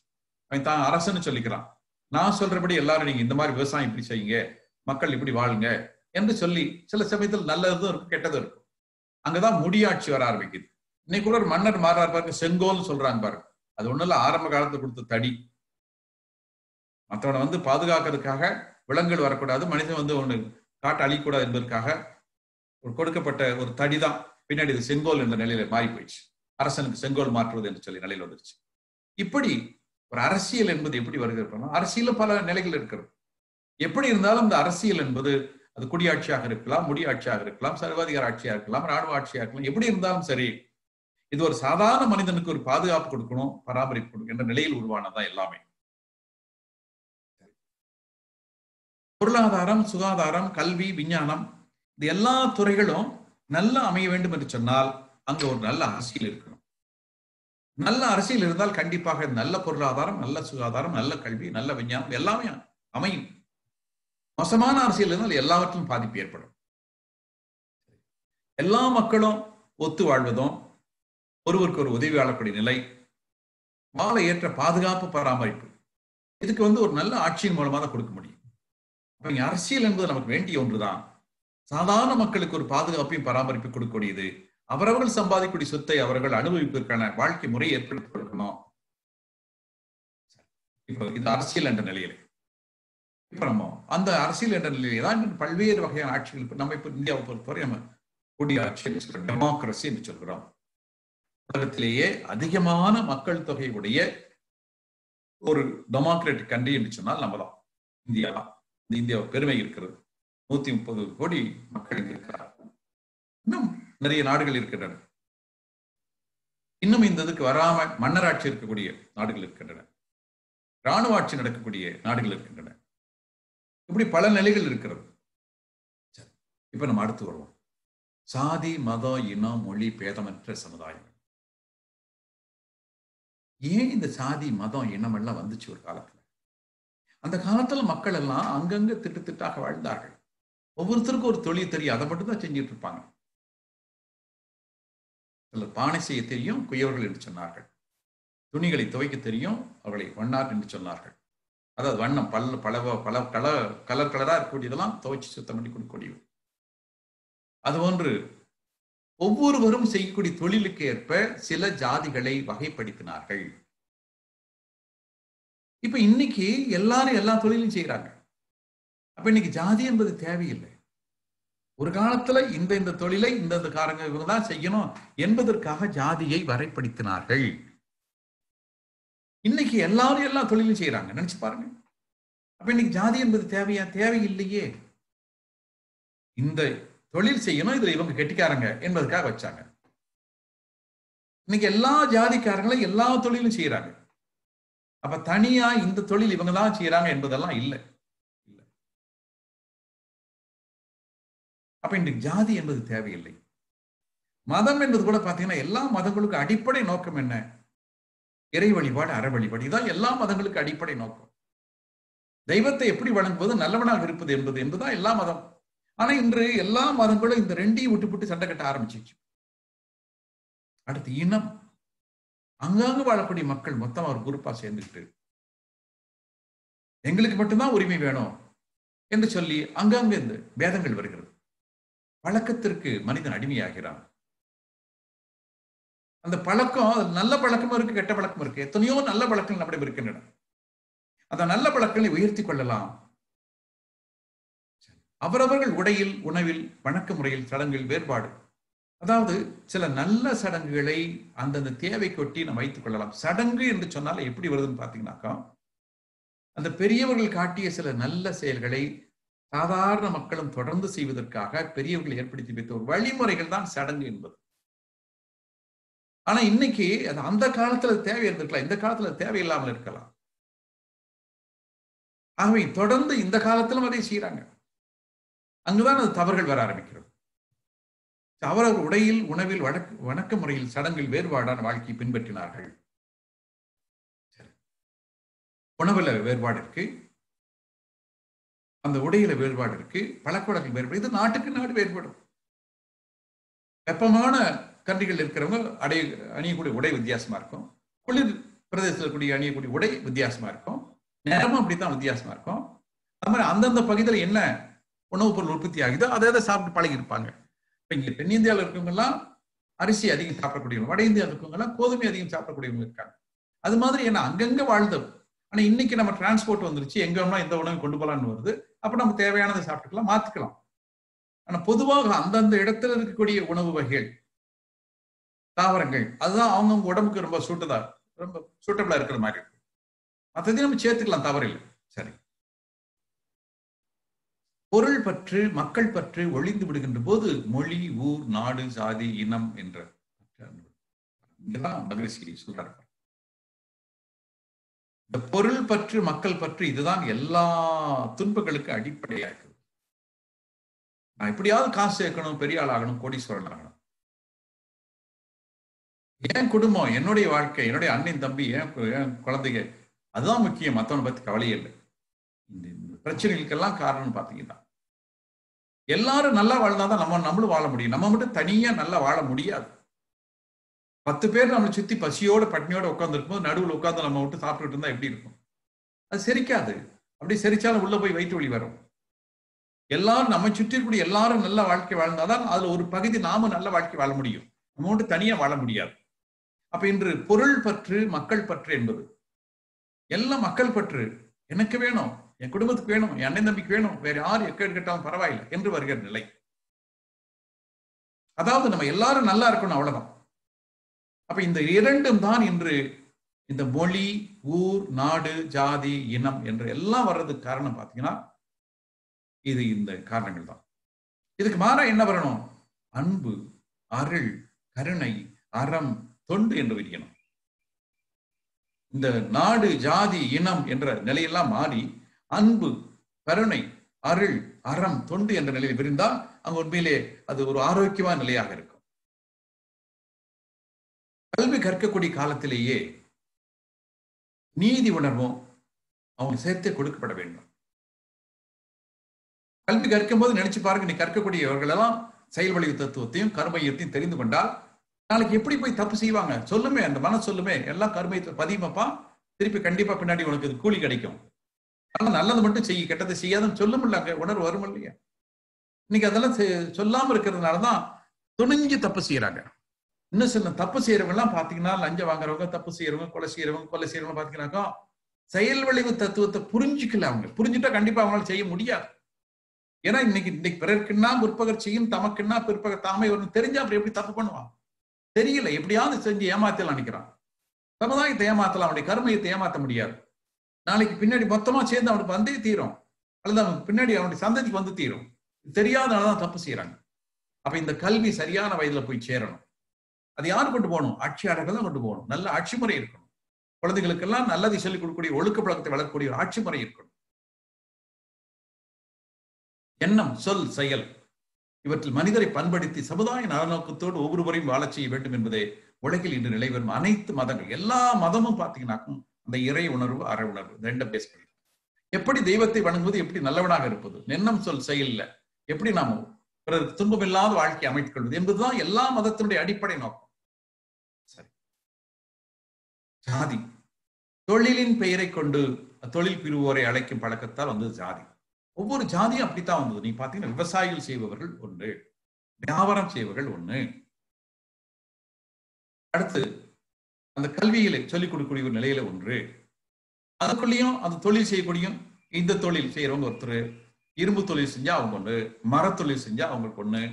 அவன் தான் அரசன்னு சொல்லிக்கிறான். நான் சொல்றபடி எல்லாரும் நீங்க இந்த மாதிரி விவசாயம் இப்படி செய்யுங்க, மக்கள் இப்படி வாழுங்க என்று சொல்லி, சில சமயத்தில் நல்லதும் இருக்கும் கெட்டதும் இருக்கும். அங்கதான் முடியாட்சி வர ஆரம்பிக்குது. இன்னைக்கு கூட ஒரு மன்னர் மாறாரு பாருங்க, செங்கோல்னு சொல்றாங்க பாருங்க. அது ஒண்ணும் இல்ல, ஆரம்ப காலத்துல கொடுத்த தடி. மற்றவனை வந்து பாதுகாக்கிறதுக்காக, விலங்குகள் வரக்கூடாது, மனிதன் வந்து ஒண்ணு காட்டு அழிக்கூடாது என்பதற்காக ஒரு கொடுக்கப்பட்ட ஒரு தடி தான். பின்னாடி இது செங்கோல் என்ற நிலையில மாறி போயிடுச்சு. அரசனுக்கு செங்கோல் மாற்றுவது என்று சொல்லி நிலையில் வந்துருச்சு. இப்படி ஒரு அரசியல் என்பது எப்படி வருகிறது, அரசியல பல நிலைகள் இருக்கிறது. எப்படி இருந்தாலும் இந்த அரசியல் என்பது அது குடியாட்சியாக இருக்கலாம், முடியாட்சியாக இருக்கலாம், சர்வாதிகார ஆட்சியாக இருக்கலாம், ராணுவ ஆட்சியாக இருக்கலாம், எப்படி இருந்தாலும் சரி இது ஒரு சாதாரண மனிதனுக்கு ஒரு பாதுகாப்பு கொடுக்கணும், பராமரிப்பு கொடுக்கணும் என்ற நிலையில் உருவானதான் எல்லாமே. பொருளாதாரம், சுகாதாரம், கல்வி, விஞ்ஞானம், இது எல்லா துறைகளும் நல்லா அமைய வேண்டும் என்று சொன்னால் அங்க ஒரு நல்ல அரசியல் இருக்கணும். நல்ல அரசியல் இருந்தால் கண்டிப்பாக நல்ல பொருளாதாரம், நல்ல சுகாதாரம், நல்ல கல்வி, நல்ல விஞ்ஞானம் எல்லாமே அமையும். மோசமான அரசியல் இருந்தால் எல்லாவற்றிலும் பாதிப்பு ஏற்படும். எல்லா மக்களும் ஒத்து வாழ்வதும், ஒருவருக்கு ஒரு உதவி வாழக்கூடிய நிலை, வாழ ஏற்ற பாதுகாப்பு, பராமரிப்பு, இதுக்கு வந்து ஒரு நல்ல ஆட்சியின் மூலமாக தான் கொடுக்க முடியும். அப்ப இங்க அரசியல் என்பது நமக்கு வேண்டிய ஒன்றுதான். சாதாரண மக்களுக்கு ஒரு பாதுகாப்பையும் பராமரிப்பு கொடுக்கக்கூடியது. அவரவர்கள் சம்பாதிக்கூடிய சொத்தை அவர்கள் அனுபவிப்பதற்கான வாழ்க்கை முறையை ஏற்படுத்தி கொடுக்கணும். இப்போ இது அரசியல் என்ற நிலையில இப்ப நம்ம அந்த அரசியல் என்ற நிலையில தான் பல்வேறு வகையான ஆட்சிகள். நம்ம இப்ப இந்தியாவை பொறுத்தவரை நம்ம குடியாட்சி, டெமோக்ரஸி என்று சொல்கிறோம். உலகத்திலேயே அதிகமான மக்கள் தொகை உடைய ஒரு டெமோக்ராட்டிக் கண்ட்ரி என்று சொன்னால் நம்ம தான் இந்தியா தான். இந்த இந்தியாவை பெருமை இருக்கிறது. 130 கோடி மக்கள் இருக்கிறார்கள். இன்னும் நிறைய நாடுகள் இருக்கின்றன. இன்னும் இந்த இதுக்கு வராம மன்னராட்சி இருக்கக்கூடிய நாடுகள் இருக்கின்றன, இராணுவ ஆட்சி நடக்கக்கூடிய நாடுகள் இருக்கின்றன. இப்படி பல நிலைகள் இருக்கிறது. இப்ப நம்ம அடுத்து வருவோம். சாதி, மதம், இனம், மொழி பேதமற்ற சமுதாயம். ஏன் இந்த சாதி, மதம், இனம் எல்லாம் வந்துச்சு ஒரு காலத்துல? அந்த காலத்துல மக்கள் எல்லாம் அங்கங்க திட்டாக வாழ்ந்தார்கள். ஒவ்வொருத்தருக்கும் ஒரு தொழில் தெரியும், அதை மட்டும் தான் செஞ்சிட்டு இருப்பாங்க. சிலர் பானை செய்ய தெரியும், குயவர்கள் என்று சொன்னார்கள். துணிகளை துவைக்க தெரியும், அவர்களை வண்ணார் என்று சொன்னார்கள். அதாவது வண்ணம் பல கலர் கலரா இருக்கக்கூடியதெல்லாம் துவைச்சு சுத்தம் பண்ணி கொடுக்கக்கூடிய. அதுபோன்று ஒவ்வொருவரும் செய்யக்கூடிய தொழிலுக்கு ஏற்ப சில ஜாதிகளை வகைப்படுத்தினார்கள். இப்ப இன்னைக்கு எல்லாரும் எல்லா தொழிலும் செய்யறாங்க. அப்ப இன்னைக்கு ஜாதி என்பது தேவையில்லை. ஒரு காலத்துல இந்த தொழிலை இந்த காரங்க இவங்க தான் செய்யணும் என்பதற்காக ஜாதியை வரைப்படுத்தினார்கள். இன்னைக்கு எல்லாரும் எல்லா தொழிலும் செய்யறாங்க, நினைச்சு பாருங்க. அப்ப இன்னைக்கு ஜாதி என்பது தேவையா? தேவையில்லையே. இந்த தொழில் செய்யணும், இதுல இவங்க கெட்டிக்காரங்க என்பதற்காக வச்சாங்க. இன்னைக்கு எல்லா ஜாதிக்காரங்களும் எல்லா தொழிலும் செய்யறாங்க. அப்ப தனியா இந்த தொழில் இவங்க தான் செய்யறாங்க என்பதெல்லாம் இல்லை. அப்ப இன்றைக்கு ஜாதி என்பது தேவையில்லை. மதம் என்பது கூட பாத்தீங்கன்னா எல்லா மதங்களுக்கும் அடிப்படை நோக்கம் என்ன? இறை வழிபாடு, அற வழிபாடு. இதான் எல்லா மதங்களுக்கு அடிப்படை நோக்கம். தெய்வத்தை எப்படி வணங்குவது, நல்லவனாக இருப்பது என்பதுதான் எல்லா மதம். ஆனா இன்று எல்லா மதங்களும் இந்த ரெண்டையும் விட்டு சண்டை கட்ட ஆரம்பிச்சிச்சு. அடுத்து இனம். அங்கங்க வாழக்கூடிய மக்கள் மொத்தம் ஒரு குரூப்பா சேர்ந்துக்கிட்டு எங்களுக்கு மட்டும்தான் உரிமை வேணும் என்று சொல்லி அங்கங்க இந்த பேதங்கள் வருகிறது. பழக்கத்திற்கு மனிதன் அடிமையாகிறான். அந்த பழக்கம் நல்ல பழக்கமும் இருக்கு, கெட்ட பழக்கமும் இருக்கு. எத்தனையோ நல்ல பழக்கங்கள் நம்மிடம் இருக்கின்றன. அந்த நல்ல பழக்கங்களை உயர்த்தி கொள்ளலாம். அவரவர்கள் உடையில், உணவில், வணக்க முறையில், சடங்கில் வேறுபாடு. அதாவது சில நல்ல சடங்குகளை அந்தந்த தேவை கொட்டி நம்ம வைத்துக் கொள்ளலாம். சடங்கு என்று சொன்னால எப்படி வருதுன்னு பாத்தீங்கன்னாக்கா, அந்த பெரியவர்கள் காட்டிய சில நல்ல செயல்களை சாதாரண மக்களும் தொடர்ந்து செய்வதற்காக பெரியவர்கள் ஏற்படுத்தி வைத்த ஒரு வழிமுறைகள் தான் சடங்கு என்பது. ஆனா இன்னைக்கு அது அந்த காலத்துல தேவை இருந்திருக்கலாம், இந்த காலத்துல தேவையில்லாமல் இருக்கலாம். ஆகவே தொடர்ந்து இந்த காலத்திலும் அதை செய்யறாங்க. அங்குதான் அது தவறுகள் வர ஆரம்பிக்கிறது. அவரவர் உடையில், உணவில், வணக்க முறையில், சடங்கில் வேறுபாடான வாழ்க்கையை பின்பற்றினார்கள். உணவுல வேறுபாடு இருக்கு, அந்த உடையில வேறுபாடு இருக்கு, பழக்க வழக்கில் வேறுபாடு. இது நாட்டுக்கு நாடு வேறுபடும். வெப்பமான கண்ட்ரிகள் இருக்கிறவங்க அணியக்கூடிய உடை வித்தியாசமா இருக்கும். குளிர் பிரதேசத்தில் கூடிய அணியக்கூடிய உடை வித்தியாசமா இருக்கும். நேரமும் அப்படித்தான் வித்தியாசமா இருக்கும். அது மாதிரி அந்தந்த பகுதியில் என்ன உணவுப் பொருள் உற்பத்தி ஆகுதோ அதை சாப்பிட்டு பழகி இருப்பாங்க. இப்ப இங்க தென்னிந்தியாவில் இருக்கவங்க எல்லாம் அரிசி அதிகம் சாப்பிடக்கூடியவங்க, வட இந்தியாவில் இருக்கவங்க எல்லாம் கோதுமை அதிகம் சாப்பிடக்கூடியவங்க இருக்காங்க. அது மாதிரி என்ன அங்கங்க வாழ்ந்தது. ஆனா இன்னைக்கு நம்ம டிரான்ஸ்போர்ட் வந்துருச்சு, எங்க வேணா எந்த உணவு கொண்டு போலான்னு வருது. அப்ப நம்ம தேவையானதை சாப்பிட்டுக்கலாம், மாத்திக்கலாம். ஆனா பொதுவாக அந்தந்த இடத்துல இருக்கக்கூடிய உணவு வகைகள், தாவரங்கள், அதுதான் அவங்கவுங்க உடம்புக்கு ரொம்ப சூட்டபிளா இருக்கிற மாதிரி இருக்கு. மற்றதையும் நம்ம சேர்த்துக்கலாம், தவறில்லை. சரி, பொருள் பற்று, மக்கள் பற்று ஒழிந்து விடுகின்ற போது மொழி, ஊர், நாடு, சாதி, இனம் என்ற மகிழ்ச்சி சொல்றாரு. இந்த பொருள் பற்று, மக்கள் பற்று, இதுதான் எல்லா துன்பங்களுக்கு அடிப்படையா இருக்கு. நான் எப்படியாவது காசு சேர்க்கணும், பெரிய ஆள் ஆகணும், கோடீஸ்வரன் ஆகணும். என் குடும்பம், என்னுடைய வாழ்க்கை, என்னுடைய அண்ணன் தம்பி, என் குழந்தைங்க, அதுதான் முக்கியம். மற்றவனை பத்தி கவலையே இல்லை. இந்த பிரச்சனைகளுக்கெல்லாம் காரணம் பாத்தீங்கன்னா, எல்லாரும் நல்லா வாழ்ந்தாதான் நம்மளும் வாழ முடியும். நம்ம மட்டும் தனியா நல்லா வாழ முடியாது. 10 பேர் நம்மளை சுத்தி பசியோட பட்னியோட உட்கார்ந்து இருக்கும்போது நடுவில் உட்கார்ந்து நம்ம விட்டு சாப்பிட்டுட்டு இருந்தா எப்படி இருக்கும்? அது செரிக்காது. அப்படி செரிச்சாலும் உள்ள போய் வயிற்று வலி வரும். எல்லாரும் நம்ம சுற்றி இருக்கக்கூடிய எல்லாரும் நல்ல வாழ்க்கை வாழ்ந்தாதான் அதுல ஒரு பகுதி நாம நல்ல வாழ்க்கை வாழ முடியும். நம்ம மட்டும் தனியா வாழ முடியாது. அப்ப இன்று பொருள் பற்று, மக்கள் பற்று என்பது எல்லாம் மக்கள் பற்று. எனக்கு வேணும், என் குடும்பத்துக்கு வேணும், என் அண்ணன் தம்பிக்கு வேணும், வேற யாரு எக்கேடு கேட்டாலும் பரவாயில்லை என்று வருகிற நிலை. அதாவது நம்ம எல்லாரும் நல்லா இருக்கணும், அவ்வளவுதான். அப்ப இந்த இரண்டும் தான் இன்று இந்த மொழி, ஊர், நாடு, ஜாதி, இனம் என்று எல்லாம் வர்றதுக்கு காரணம் பாத்தீங்கன்னா இது இந்த காரணங்கள் தான். இதுக்கு மாறா என்ன வரணும்? அன்பு, அருள், கருணை, அறம், தொண்டு என்று விரியணும். இந்த நாடு, ஜாதி, இனம் என்ற நிலையெல்லாம் மாறி அன்பு, கருணை, அருள், அறம், தொண்டு என்ற நிலையில் விரிந்தால் அங்கு உண்மையிலே அது ஒரு ஆரோக்கியமான நிலையாக இருக்கும். கல்வி கற்கக்கூடிய காலத்திலேயே நீதி உணர்வும் அவங்க சேர்த்தே கொடுக்கப்பட வேண்டும். கல்வி கற்கும் போது நினைச்சு பாருங்க, நீ கற்கக்கூடியவர்கள் எல்லாம் செயல் வழி தத்துவத்தையும் கருமையத்தையும் தெரிந்து கொண்டால் நாளைக்கு எப்படி போய் தப்பு செய்வாங்க? சொல்லுமே, அந்த மனசு சொல்லுமே, எல்லாம் கருமையத்தை பதிமப்பா, திருப்பி கண்டிப்பா பின்னாடி உனக்கு கூலி கிடைக்கும். ஆனா நல்லது மட்டும் செய்ய, கெட்டதை செய்யாதுன்னு சொல்ல முடியல, உணர்வு வரும் இல்லையா? இன்னைக்கு அதெல்லாம் சொல்லாம இருக்கிறதுனாலதான் துணிஞ்சு தப்பு செய்யறாங்க. இன்னும் சில தப்பு செய்யறவங்க எல்லாம் பாத்தீங்கன்னா, லஞ்சம் வாங்குறவங்க, தப்பு செய்யறவங்க, கொலை செய்யறவங்க பாத்தீங்கன்னாக்கா செயல் விளைவு தத்துவத்தை புரிஞ்சுக்கல. அவங்க புரிஞ்சுட்டா கண்டிப்பா அவங்களால செய்ய முடியாது. ஏன்னா இன்னைக்கு பிறர்க்குன்னா முற்பகர் செய்யும், தமக்குன்னா பிற்பகர் தாமே வரும் தெரிஞ்சா அப்படி எப்படி தப்பு பண்ணுவான்? தெரியல, எப்படியாவது செஞ்சு ஏமாத்தலாம் நினைக்கிறான். சமுதாயத்தை ஏமாத்தலாம், அவனுடைய கருமையத்தை ஏமாத்த முடியாது. நாளைக்கு பின்னாடி மொத்தமா சேர்ந்து அவனுக்கு வந்தே தீரும், அல்லது அவனுக்கு பின்னாடி அவனுடைய சந்ததிக்கு வந்து தீரும். தெரியாதனாலதான் தப்பு செய்யறாங்க. அப்ப இந்த கல்வி சரியான வயதுல போய் சேரணும். அது யாரு கொண்டு போகணும்? ஆட்சியாளர்கள் தான் கொண்டு போகணும். நல்ல ஆட்சி முறை இருக்கணும். குழந்தைகளுக்கெல்லாம் நல்லதை சொல்லிக் கொடுக்கக்கூடிய, ஒழுக்க பழக்கத்தை வளர்க்கக்கூடிய ஒரு ஆட்சி முறை இருக்கணும். எண்ணம், சொல், செயல் இவற்றில் மனிதரை பண்படுத்தி சமுதாய நலநோக்கத்தோடு ஒவ்வொருவரையும் வாழச் செய்ய வேண்டும் என்பதே உலகில் இன்று நிலைவரும் அனைத்து மதங்கள், எல்லா மதமும் பார்த்தீங்கன்னாக்கும் அந்த இறை உணர்வு, அற உணர்வு ரெண்டும் பேஸ் பண்ணி எப்படி தெய்வத்தை வணங்குவது, எப்படி நல்லவனாக இருப்பது, எண்ணம், சொல், செயல்ல எப்படி நாம் பிறருக்கு துன்பமில்லாத வாழ்க்கை அமைத்துக் கொள்வது என்பதுதான் எல்லா மதத்தினுடைய அடிப்படை நோக்கம். சரி, ஜாதி தொழிலின் பெயரை கொண்டு தொழில் பிரிவோரை அழைக்கும் பழக்கத்தால் வந்தது ஜாதி. ஒவ்வொரு ஜாதியும் அப்படித்தான் வந்தது. நீ பாத்தீங்கன்னா விவசாயிகள் செய்பவர்கள் ஒன்று, வியாபாரம் செய்பவர்கள் ஒண்ணு, அடுத்து அந்த கல்வியில சொல்லிக் கொடுக்கக்கூடிய ஒரு நிலையில ஒன்று, அதுக்குள்ளேயும் அந்த தொழில் செய்யக்கூடிய இந்த தொழில் செய்யறவங்க ஒருத்தர், இரும்பு தொழில் செஞ்சா அவங்க ஒண்ணு, மரத்தொழில் செஞ்சா அவங்களுக்கு ஒண்ணு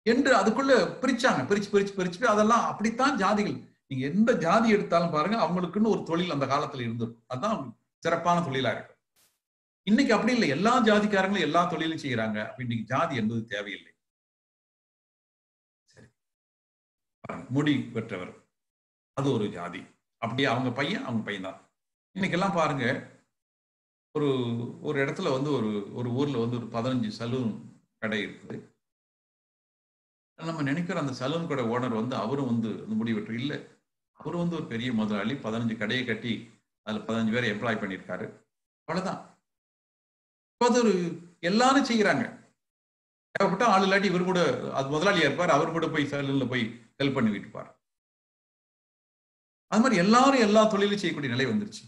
என்று அதுக்குள்ள பிரிச்சாங்க. பிரிச்சு பிரிச்சு பிரிச்சு அதெல்லாம் அப்படித்தான் ஜாதிகள். நீங்க எந்த ஜாதி எடுத்தாலும் பாருங்க, அவங்களுக்குன்னு ஒரு தொழில் அந்த காலத்துல இருந்திருக்கும். அதுதான் சிறப்பான தொழிலா இருக்கு. இன்னைக்கு அப்படி இல்லை, எல்லா ஜாதிக்காரங்களும் எல்லா தொழிலும் செய்யறாங்க. இன்னைக்கு ஜாதி என்பது தேவையில்லை. சரி, முடி பெற்றவர் அது ஒரு ஜாதி, அப்படியே அவங்க பையன் தான். இன்னைக்கெல்லாம் பாருங்க, ஒரு ஒரு இடத்துல வந்து ஒரு ஊர்ல வந்து ஒரு 15 சலூன் கடை இருக்குது. நம்ம நினைக்கிற அந்த சலூன் கடை ஓனர் வந்து அவரும் வந்து முடி வெற்று இல்லை, அவரும் வந்து ஒரு பெரிய முதலாளி, 15 கடையை கட்டி அதுல 15 பேரை எம்ப்ளாய் பண்ணியிருக்காரு. அவ்வளவுதான். அது ஒரு எல்லாரும் செய்யறாங்க. தேவைப்பட்ட ஆள் இல்லாட்டி இவர் கூட அது முதலாளியா இருப்பார், அவர் கூட போய் சலூன்ல போய் ஹெல்ப் பண்ணி விட்டுப்பார். அது மாதிரி எல்லாரும் எல்லா தொழிலும் செய்யக்கூடிய நிலை வந்துருச்சு.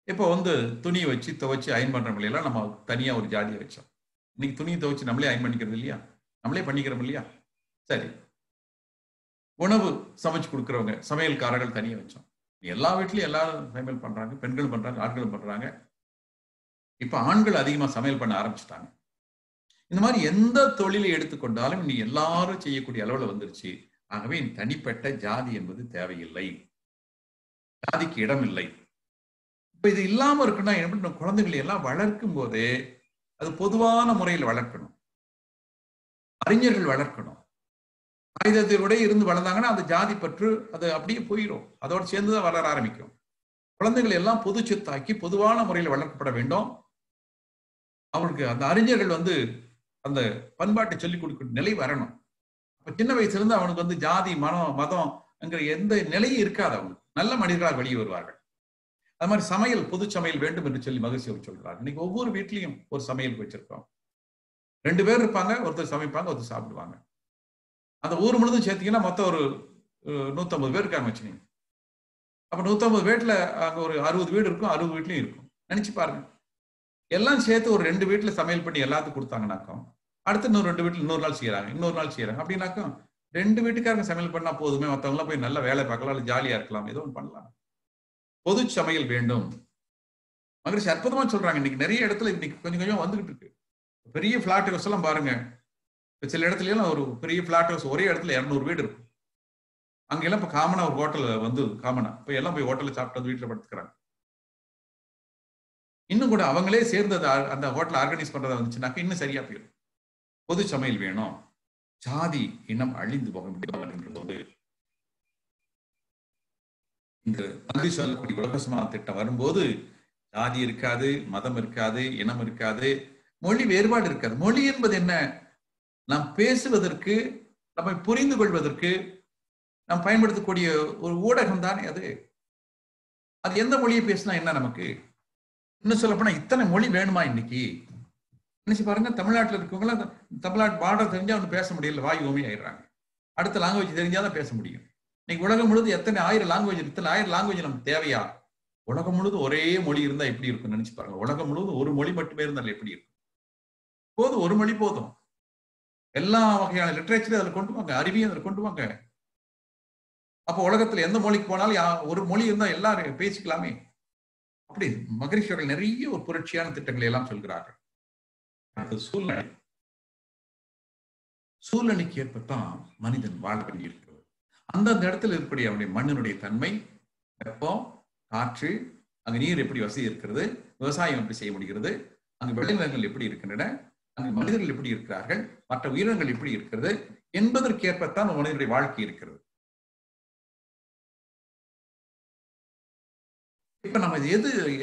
இப்போ வந்து துணியை வச்சு துவைச்சு அயன் பண்ற முறையெல்லாம் நம்ம தனியா ஒரு ஜாதியை வச்சோம். இன்னைக்கு துணியை துவைச்சு நம்மளே அயன் பண்ணிக்கிறது இல்லையா, நம்மளே பண்ணிக்கிறோம் இல்லையா. சரி, உணவு சமைச்சு கொடுக்குறவங்க சமையல்காரர்கள் தனியா வச்சோம். எல்லா வீட்லயும் எல்லாரும் சமையல் பண்றாங்க, பெண்களும் பண்றாங்க, ஆண்களும் பண்றாங்க. இப்ப ஆண்கள் அதிகமா சமையல் பண்ண ஆரம்பிச்சுட்டாங்க. இந்த மாதிரி எந்த தொழிலை எடுத்துக்கொண்டாலும் நீ எல்லாரும் செய்யக்கூடிய அளவுல வந்துருச்சு. ஆகவே தனிப்பட்ட ஜாதி என்பது தேவையில்லை, ஜாதிக்கு இடம் இல்லை. இப்ப இது இல்லாம இருக்குன்னா என்ன பண்ணணும்? குழந்தைகளை எல்லாம் வளர்க்கும் போதே அது பொதுவான முறையில் வளர்க்கணும், அறிஞர்கள் வளர்க்கணும். ஆயுதத்தோட இருந்து வளர்ந்தாங்கன்னா அந்த ஜாதி பற்று அது அப்படியே போயிடும், அதோட சேர்ந்துதான் வளர ஆரம்பிக்கும். குழந்தைகள் எல்லாம் பொது சொத்தாக்கி பொதுவான முறையில் வளர்க்கப்பட வேண்டும். அவருக்கு அந்த அறிஞர்கள் வந்து அந்த பண்பாட்டை சொல்லிக் கொடுக்கிற நிலை வரணும். அப்ப சின்ன வயசுல இருந்து அவனுக்கு வந்து ஜாதி, மதம் என்கிற எந்த நிலையும் இருக்காது. அவனுக்கு நல்ல மனிதர்களாக வெளியே வருவார்கள். அது மாதிரி சமையல், பொது சமையல் வேண்டும் என்று சொல்லி மகிழ்ச்சி சொல்றாங்க. இன்னைக்கு ஒவ்வொரு வீட்லயும் ஒரு சமையல் வச்சிருக்கோம். 2 பேர் இருப்பாங்க, ஒருத்தர் சமைப்பாங்க, ஒருத்தர் சாப்பிடுவாங்க. அந்த ஊர் முழுதும் சேர்த்தீங்கன்னா மொத்தம் ஒரு 150 பேர் இருக்காங்க வச்சுக்கீங்க. அப்ப 150 வீட்டுல அங்க ஒரு 60 வீடு இருக்கும், 60 வீட்லயும் இருக்கும். நினைச்சு பாருங்க, எல்லாம் சேர்த்து ஒரு 2 வீட்டுல சமையல் பண்ணி எல்லாத்துக்கும் கொடுத்தாங்கனாக்கும், அடுத்து இன்னொரு 2 வீட்டுல இன்னொரு நாள் செய்யறாங்க, இன்னொரு நாள் செய்யறாங்க. அப்படின்னாக்கும் 2 வீட்டுக்காரங்க சமையல் பண்ணா போதுமே, மற்றவங்க எல்லாம் போய் நல்ல வேலை பார்க்கலாம், ஜாலியா இருக்கலாம், ஏதோ ஒன்று பண்ணலாம். பொது சமையல் வேண்டும். மகிழ்ச்சி அற்புதமா சொல்றாங்க. இன்னைக்கு நிறைய இடத்துல இன்னைக்கு கொஞ்சம் கொஞ்சம் வந்துகிட்டு இருக்கு. பெரிய பிளாட் ஹவுஸ் எல்லாம் பாருங்க, சில இடத்துல எல்லாம் ஒரு பெரிய பிளாட் ஹவுஸ் ஒரே இடத்துல 200 வீடு இருக்கும். அங்கெல்லாம் இப்ப காமனா ஒரு ஹோட்டல் வந்து காமனா இப்ப எல்லாம் போய் ஹோட்டல்ல சாப்பிட்டு வீட்டுல படுத்துக்கிறாங்க. இன்னும் கூட அவங்களே சேர்ந்து அந்த ஹோட்டல் ஆர்கனைஸ் பண்றதா வந்துச்சுனாக்க இன்னும் சரியா போயிடும். பொது சமையல் வேணும். ஜாதி இனம் அழிந்து போக முடியாது. இந்த நன்றி சொல்லக்கூடிய உலகசமான திட்டம் வரும்போது ஜாதி இருக்காது, மதம் இருக்காது, இனம் இருக்காது, மொழி வேறுபாடு இருக்காது. மொழி என்பது என்ன? நாம் பேசுவதற்கு, நம்மை புரிந்து கொள்வதற்கு நாம் பயன்படுத்தக்கூடிய ஒரு ஊடகம் தானே அது. அது எந்த மொழியை பேசினா என்ன நமக்கு? இன்னும் சொல்ல போனா இத்தனை மொழி வேணுமா இன்னைக்கு? நினைச்சு பாருங்க, தமிழ்நாட்டில் இருக்கவங்களாம் தமிழ்நாட்டு பார்டர் தெரிஞ்சா அவனு பேச முடியல, வாய் ஓமி ஆயிடுறாங்க. அடுத்த லாங்குவேஜ் தெரிஞ்சாதான் பேச முடியும். இன்னைக்கு உலகம் முழுது எத்தனை 1000 லாங்குவேஜ், இத்தனை 1000 லாங்குவேஜ் நமக்கு தேவையா? உலகம் முழுதும் ஒரே மொழி இருந்தா எப்படி இருக்கும் நினைச்சு பாருங்க. உலகம் முழுவதும் ஒரு மொழி மட்டுமே இருந்தால் எப்படி இருக்கும்? போதும், ஒரு மொழி போதும். எல்லா வகையான லிட்ரேச்சரையும் அதில் கொண்டு வாங்க, அறிவியும் அதில் கொண்டு வாங்க. அப்போ உலகத்துல எந்த மொழிக்கு போனாலும் ஒரு மொழி இருந்தா எல்லாரும் பேசிக்கலாமே. அப்படி மகரிஷி அவர்கள் நிறைய ஒரு புரட்சியான திட்டங்களை எல்லாம் சொல்கிறார்கள். சூழ்நிலைக்கு ஏற்பத்தான் மனிதன் வாழ வேண்டி இருக்கிறது. அந்தந்த இடத்துல இருக்கக்கூடிய அவனுடைய மண்ணினுடைய தன்மை, வெப்பம், காற்று, அங்கு நீர் எப்படி வசதி இருக்கிறது, விவசாயம் எப்படி செய்ய முடிகிறது, அங்கு விளைநிலங்கள் எப்படி இருக்கின்றன, அங்கு மனிதர்கள் எப்படி இருக்கிறார்கள், மற்ற உயிரினங்கள் எப்படி இருக்கிறது என்பதற்கேற்பத்தான் மனிதனுடைய வாழ்க்கை இருக்கிறது. இப்ப நம்ம